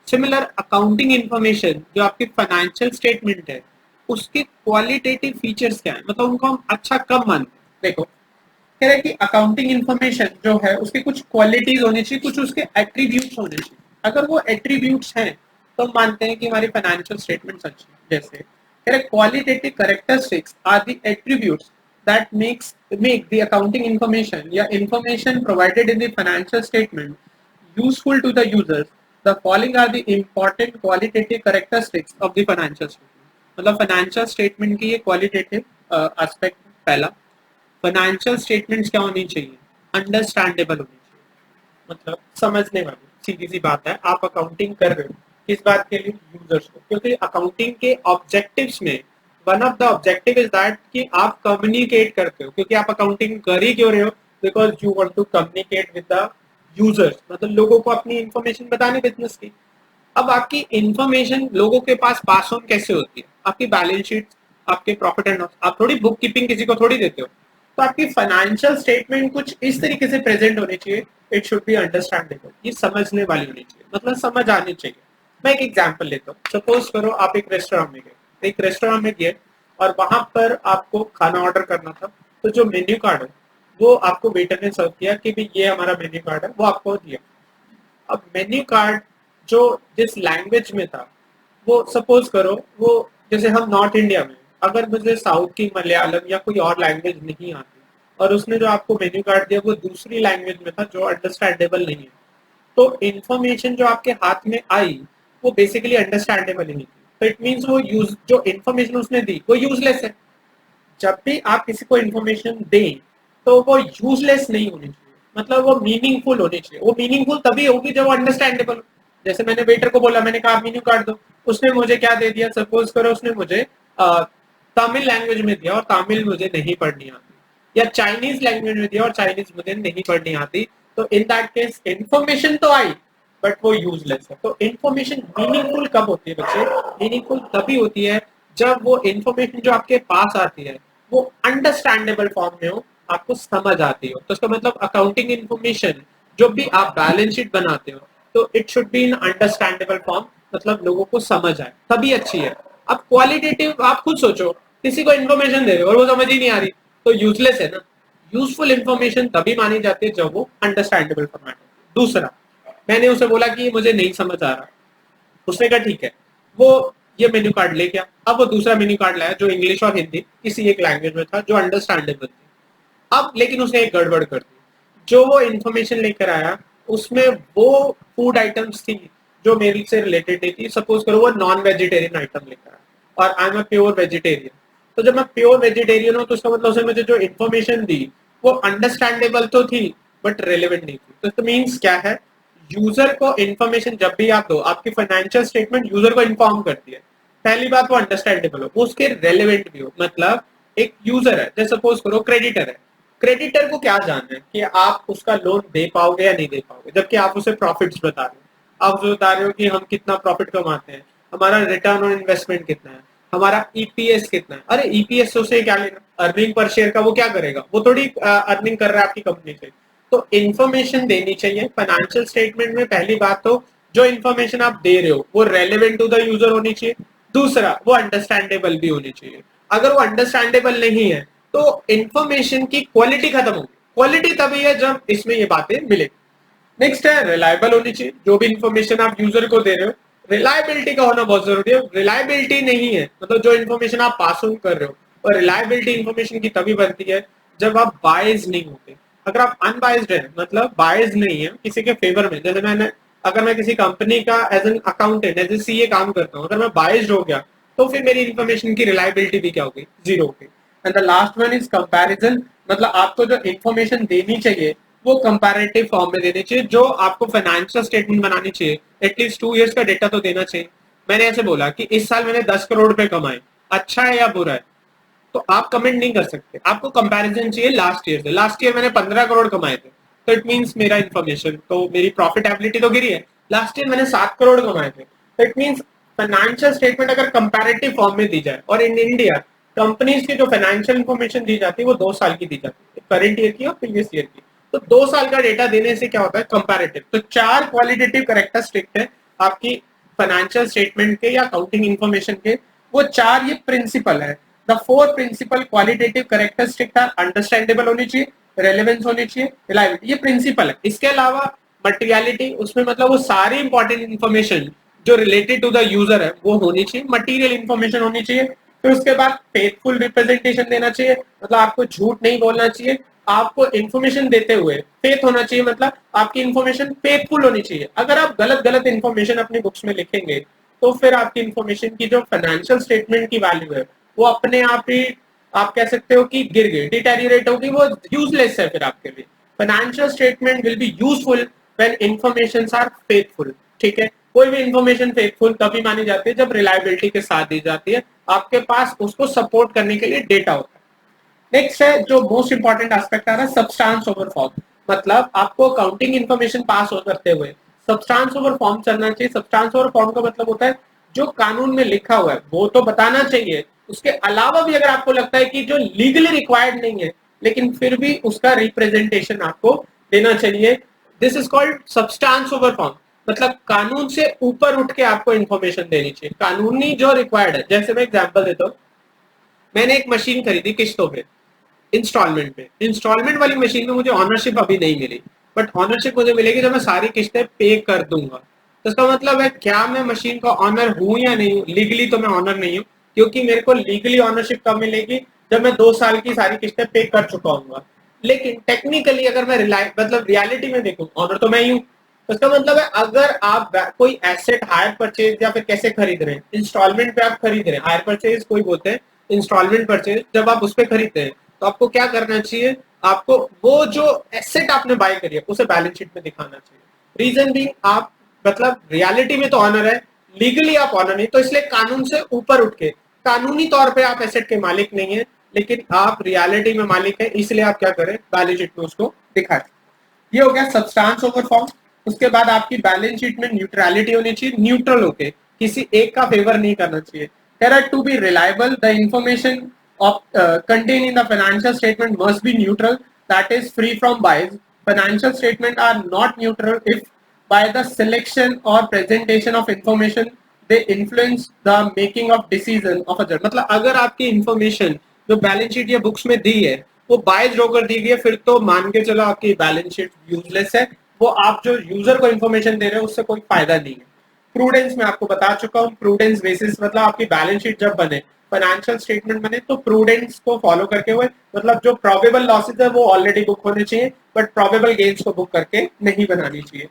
सिमिलर अकाउंटिंग इंफॉर्मेशन जो आपकी फाइनेंशियल स्टेटमेंट है, उसके क्वालिटेटिव फीचर्स क्या है, मतलब उनको हम अच्छा कब मानते हैं। देखो, कह रहे हैं कि अकाउंटिंग इंफॉर्मेशन जो है उसके कुछ क्वालिटीज होनी चाहिए, कुछ उसके एट्रीब्यूट्स होने चाहिए। अगर वो एट्रीब्यूट्स हैं तो हम मानते हैं कि हमारी फाइनेंशियल स्टेटमेंट अच्छी है। जैसे कह रहे qualitative characteristics are the attributes that make the accounting information या information provided in the financial statement useful to the users। The following are the important qualitative characteristics of the financial statement। मतलब financial statement की ये qualitative aspect. पहला, financial statements क्या होनी चाहिए, understandable होनी चाहिए, मतलब समझने वाली। सीधी सी बात है, आप अकाउंटिंग कर रहे हो किस बात के लिए, यूजर्स को, क्योंकि अकाउंटिंग के ऑब्जेक्टिव्स में one of the objective is that कि आप कम्युनिकेट करते हो, क्योंकि आप अकाउंटिंग कर ही क्यों रहे हो, because you want to communicate with the users, मतलब लोगों को अपनी इंफॉर्मेशन बतानी बिजनेस की। अब आपकी इंफॉर्मेशन लोगों के पास ऑन कैसे होती है, आपकी बैलेंस शीट, आपके प्रॉफिट एंड लॉस, आप थोड़ी बुक कीपिंग किसी को थोड़ी देते हो। तो आपकी फाइनेंशियल स्टेटमेंट कुछ इस तरीके से प्रेजेंट होनी चाहिए, इट शुड बी अंडरस्टैंडेबल, ये समझने वाली होनी चाहिए, मतलब समझ आनी चाहिए। मैं एक एग्जांपल लेता हूँ, सपोज करो आप एक रेस्टोरेंट में गए, और वहां पर आपको खाना ऑर्डर करना था, तो जो मेन्यू कार्ड है वो आपको वेटर ने सर्व किया कि भाई ये हमारा मेन्यू कार्ड है, वो आपको दिया। अब मेन्यू कार्ड जो जिस लैंग्वेज में था, वो सपोज करो, वो जैसे हम नॉर्थ इंडिया में, अगर मुझे साउथ की मलयालम या कोई और लैंग्वेज नहीं आती और उसने जो आपको मेन्यू कार्ड दिया वो दूसरी लैंग्वेज में था जो अंडरस्टैंडेबल नहीं है, तो इन्फॉर्मेशन जो आपके हाथ में आई वो बेसिकली अंडरस्टैंडेबल ही नहीं थी। तो इट मीन्स वो यूज जो इन्फॉर्मेशन उसने दी वो यूजलेस है। जब भी आप किसी को इन्फॉर्मेशन दें तो वो यूजलेस नहीं होनी चाहिए, मतलब वो मीनिंगफुल होनी चाहिए। वो मीनिंगफुल तभी होगी जब वो अंडरस्टैंडेबल हो। जैसे मैंने वेटर को बोला, मैंने कहा मेन्यू कार्ड दो, उसने मुझे क्या दे दिया, सपोज करो उसने मुझे तमिल लैंग्वेज में दिया और तमिल मुझे नहीं पढ़नी आती, या चाइनीज लैंग्वेज में दिया और चाइनीज मुझे नहीं पढ़नी आती, तो इन दैट केस इन्फॉर्मेशन तो आई बट वो यूजलेस है। तो इन्फॉर्मेशन मीनिंगफुल कब होती है बच्चे, मीनिंगफुल तभी होती है जब वो इन्फॉर्मेशन जो आपके पास आती है वो अंडरस्टैंडेबल फॉर्म में हो, आपको समझ आती हो। तो इसका मतलब अकाउंटिंग इन्फॉर्मेशन जो भी आप बैलेंस शीट बनाते हो तो it should be in understandable form, मतलब लोगों को समझ आए तभी अच्छी है। अब क्वालिटेटिव आप खुद सोचो, किसी को इन्फॉर्मेशन दे रहे हो और वो समझ ही नहीं आ रही तो यूजलेस है ना। यूजफुल इन्फॉर्मेशन तभी मानी जाती है जब वो अंडरस्टैंडेबल फॉर्मेट हो। दूसरा, मैंने उसे बोला कि मुझे नहीं समझ आ रहा, उसने कहा ठीक है, वो ये मेन्यू कार्ड लेके आ। अब वो दूसरा मेन्यू कार्ड लाया जो इंग्लिश और हिंदी किसी एक लैंग्वेज में था, जो अंडरस्टैंडेबल थी। अब लेकिन उसने एक गड़बड़ कर दी। जो वो इन्फॉर्मेशन लेकर आया उसमें वो फूड आइटम्स थी जो मेरे से रिलेटेड नहीं थी। सपोज करो वो नॉन वेजिटेरियन आइटम लेकर आया और I am a pure vegetarian. तो जब मैं प्योर वेजिटेरियन हूँ तो उसका मतलब उसने मुझे जो इन्फॉर्मेशन दी वो अंडरस्टैंडेबल तो थी बट रेलिवेंट नहीं थी। तो मीन्स क्या है, यूजर को इन्फॉर्मेशन जब भी आप दो, आपकी फाइनेंशियल स्टेटमेंट यूजर को इन्फॉर्म करती है। पहली बात वो अंडरस्टैंडेबल हो, वो उसके रेलिवेंट भी हो। मतलब एक यूजर है, जैसे सपोज करो क्रेडिटर है, क्रेडिटर को क्या जानना है कि आप उसका लोन दे पाओगे या नहीं दे पाओगे, जबकि आप उसे प्रॉफिट्स बता रहे हो। आप उसे बता रहे हो कि हम कितना प्रॉफिट कमाते हैं, हमारा रिटर्न ऑन इन्वेस्टमेंट कितना है, हमारा ईपीएस कितना है। अरे ईपीएस से क्या लेना, अर्निंग पर शेयर का वो क्या करेगा, वो थोड़ी अर्निंग कर रहा है आपकी कंपनी से। तो इन्फॉर्मेशन देनी चाहिए फाइनेंशियल स्टेटमेंट में। पहली बात तो जो इन्फॉर्मेशन आप दे रहे हो वो रेलेवेंट टू द यूजर होनी चाहिए। दूसरा वो अंडरस्टैंडेबल भी होनी चाहिए। अगर वो अंडरस्टैंडेबल नहीं है तो इन्फॉर्मेशन की क्वालिटी खत्म होगी। क्वालिटी तभी है जब इसमें ये बातें मिले। नेक्स्ट है रिलायबल होनी चाहिए। जो भी इन्फॉर्मेशन आप यूजर को दे रहे हो, रिलायबिलिटी का होना बहुत जरूरी है। रिलायबिलिटी नहीं है मतलब जो इन्फॉर्मेशन आप पास ऑन कर रहे हो, और रिलायबिलिटी इन्फॉर्मेशन की तभी बनती है जब आप बायस नहीं होते। अगर आप अनबायस्ड है, मतलब बायस नहीं है किसी के फेवर में, जैसे मैंने अगर मैं किसी कंपनी का as an accountant as a CA काम करता हूँ, अगर मैं बायस्ड हो गया तो फिर मेरी इन्फॉर्मेशन की रिलायबिलिटी भी क्या हो गई, जीरो हो गई। And the last one is comparison. मतलब आपको जो इन्फॉर्मेशन देनी चाहिए वो कंपैरेटिव फॉर्म में देनी चाहिए। जो आपको फाइनेंशियल स्टेटमेंट बनानी चाहिए एटलीस्ट 2 इयर्स का डेटा तो देना चाहिए। मैंने ऐसे बोला कि इस साल मैंने 10 करोड़ रुपए कमाए, अच्छा है या बुरा है, तो आप कमेंट नहीं कर सकते। आपको कंपैरिजन चाहिए लास्ट ईयर से। लास्ट ईयर मैंने 15 करोड़ कमाए थे, तो इट मींस मेरा इन्फॉर्मेशन तो मेरी प्रॉफिटेबिलिटी तो गिरी है। लास्ट ईयर मैंने 7 करोड़ कमाए थे, तो इट मींस फाइनेंशियल स्टेटमेंट अगर कंपैरेटिव फॉर्म में दी जाए, और इन इंडिया कंपनीज की जो फाइनेंशियल इन्फॉर्मेशन दी जाती है वो 2 साल की दी जाती है, करंट ईयर की और प्रीवियस ईयर की। तो 2 साल का डेटा देने से क्या होता है, कंपैरेटिव। तो 4 क्वालिटेटिव कैरेक्टरिस्टिक है आपकी फाइनेंशियल स्टेटमेंट के या अकाउंटिंग इन्फॉर्मेशन के। वो 4 ये प्रिंसिपल है। The 4 principle qualitative characteristic are understandable होनी चाहिए, रेलेवेंस होनी चाहिए, रिलायबिलिटी, ये प्रिंसिपल है। इसके अलावा मटेरियलिटी, उसमें मतलब वो सारी इंपॉर्टेंट इन्फॉर्मेशन जो रिलेटेड टू द यूजर है वो होनी चाहिए, मटेरियल इन्फॉर्मेशन होनी चाहिए। फिर उसके बाद फेथफुल रिप्रेजेंटेशन देना चाहिए, मतलब आपको झूठ नहीं बोलना चाहिए। आपको इन्फॉर्मेशन देते हुए फेथ होना चाहिए, मतलब आपकी इन्फॉर्मेशन फेथफुल होनी चाहिए। अगर आप गलत गलत इन्फॉर्मेशन अपनी बुक्स में लिखेंगे तो फिर आपकी इन्फॉर्मेशन की जो फाइनेंशियल स्टेटमेंट की वैल्यू है वो अपने आप ही, आप कह सकते हो कि गिर गई, डिटेरियोरेट होगी, वो यूजलेस है फिर आपके लिए। Financial statement will be useful when information are faithful. ठीक है, कोई भी इन्फॉर्मेशन फेथफुल तभी मानी जाती है जब रिलायबिलिटी के साथ दी जाती है, आपके पास उसको सपोर्ट करने के लिए डेटा होता है। नेक्स्ट है जो मोस्ट इंपॉर्टेंट एस्पेक्ट आ रहा है, सब्सटेंस ओवर फॉर्म। मतलब आपको अकाउंटिंग इन्फॉर्मेशन पास हो करते हुए सब्सटेंस ओवर फॉर्म चलना चाहिए। सब्सटेंस ओवर फॉर्म का मतलब होता है जो कानून में लिखा हुआ है वो तो बताना चाहिए, उसके अलावा भी अगर आपको लगता है कि जो लीगली रिक्वायर्ड नहीं है लेकिन फिर भी उसका रिप्रेजेंटेशन आपको देना चाहिए। This is called substance over form. मतलब कानून से ऊपर उठ के आपको इन्फॉर्मेशन देनी चाहिए, कानूनी जो रिक्वायर्ड है। जैसे मैं एग्जांपल देता हूँ, मैंने एक मशीन खरीदी किस्तों पे, इंस्टॉलमेंट पे। इंस्टॉलमेंट वाली मशीन में मुझे ऑनरशिप अभी नहीं मिली, बट ऑनरशिप मुझे मिलेगी जब मैं सारी किस्तें पे कर दूंगा। तो इसका मतलब है क्या मैं मशीन का ऑनर हूं या नहीं हूं। लीगली तो मैं ऑनर नहीं हूं, क्योंकि मेरे को लीगली ऑनरशिप कब मिलेगी, जब मैं 2 साल की सारी किस्तें पे कर चुका हूँ। लेकिन टेक्निकली अगर मैं मतलब रियलिटी में देखूं, ऑनर तो मैं ही हूँ। तो इसका मतलब है अगर आप कोई एसेट हायर परचेज या फिर कैसे खरीद रहे हैं, इंस्टॉलमेंट पे आप खरीद रहे हैं, हायर परचेज कोई बोलते हैं, इंस्टॉलमेंट परचेज जब आप उस पर खरीदते हैं तो आपको क्या करना चाहिए, आपको वो जो एसेट आपने बाय करी है उसे बैलेंस शीट में दिखाना चाहिए। रीजन भी आप मतलब रियलिटी में तो ऑनर है, लीगली आप ऑनर नहीं, तो इसलिए कानून से ऊपर उठ के कानूनी तौर पे आप एसेट के मालिक नहीं है लेकिन आप रियलिटी में मालिक है, इसलिए आप क्या करें, बैलेंस शीट में उसको दिखाएं। ये हो गया सब्सटेंस ओवर फॉर्म। उसके बाद आपकी बैलेंस शीट में न्यूट्रलिटी होनी चाहिए, न्यूट्रल होके किसी एक का फेवर नहीं करना चाहिए। To be reliable the information of contained in the financial statement must be neutral, that is free from bias. Financial statement are not neutral if by the selection or presentation of information they influence the making of decision of a judge। मतलब अगर आपकी information जो balance sheet या books में दी है वो biased होकर दी गई है, फिर तो मान के चलो आपकी बैलेंस शीट यूजलेस है। वो आप जो यूजर को इंफॉर्मेशन दे रहे हो उससे कोई फायदा नहीं है। प्रूडेंस मैं आपको बता चुका हूँ। प्रूडेंस बेसिस मतलब आपकी बैलेंस शीट जब बने, फाइनेंशियल स्टेटमेंट बने, तो प्रूडेंस को फॉलो करके हुए, मतलब जो प्रोबेबल लॉसेज है वो ऑलरेडी बुक होने चाहिए, बट प्रोबेबल गेन्स को बुक करके नहीं बनानी चाहिए।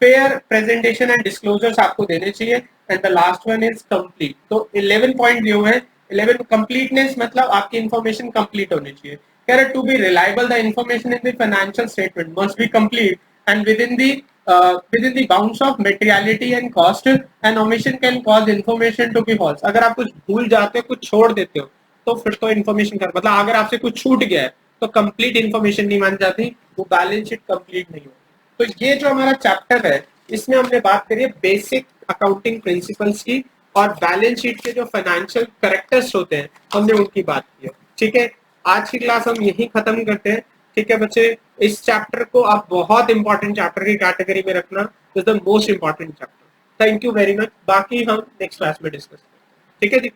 फेयर प्रेजेंटेशन एंड डिस्क्लोजर्स आपको देने चाहिए। And the last one is complete. तो 11 पॉइंट दिए हुए हैं। 11 कंप्लीटनेस मतलब आपकी इन्फॉर्मेशन कंप्लीट होनी चाहिए। कह रहे to be reliable the information in the financial statement must be complete and within the bounds of materiality and cost, an omission can cause information to be false। अगर आप कुछ भूल जाते हो, कुछ छोड़ देते हो, तो फिर तो इन्फॉर्मेशन कर, मतलब अगर आपसे कुछ छूट गया है तो कंप्लीट इन्फॉर्मेशन नहीं मान जाती, वो बैलेंस शीट कंप्लीट नहीं होती। तो ये जो हमारा चैप्टर है, इसमें हमने बात करी है बेसिक अकाउंटिंग प्रिंसिपल्स की, और बैलेंस शीट के जो फाइनेंशियल करेक्टर्स होते हैं हमने उनकी बात की है। ठीक है, आज की क्लास हम यही खत्म करते हैं। ठीक है बच्चे, इस चैप्टर को आप बहुत इंपॉर्टेंट चैप्टर की कैटेगरी में रखना, is the most important chapter. Thank you very much. बाकी हम नेक्स्ट क्लास में डिस्कस करेंगे। ठीक है जी।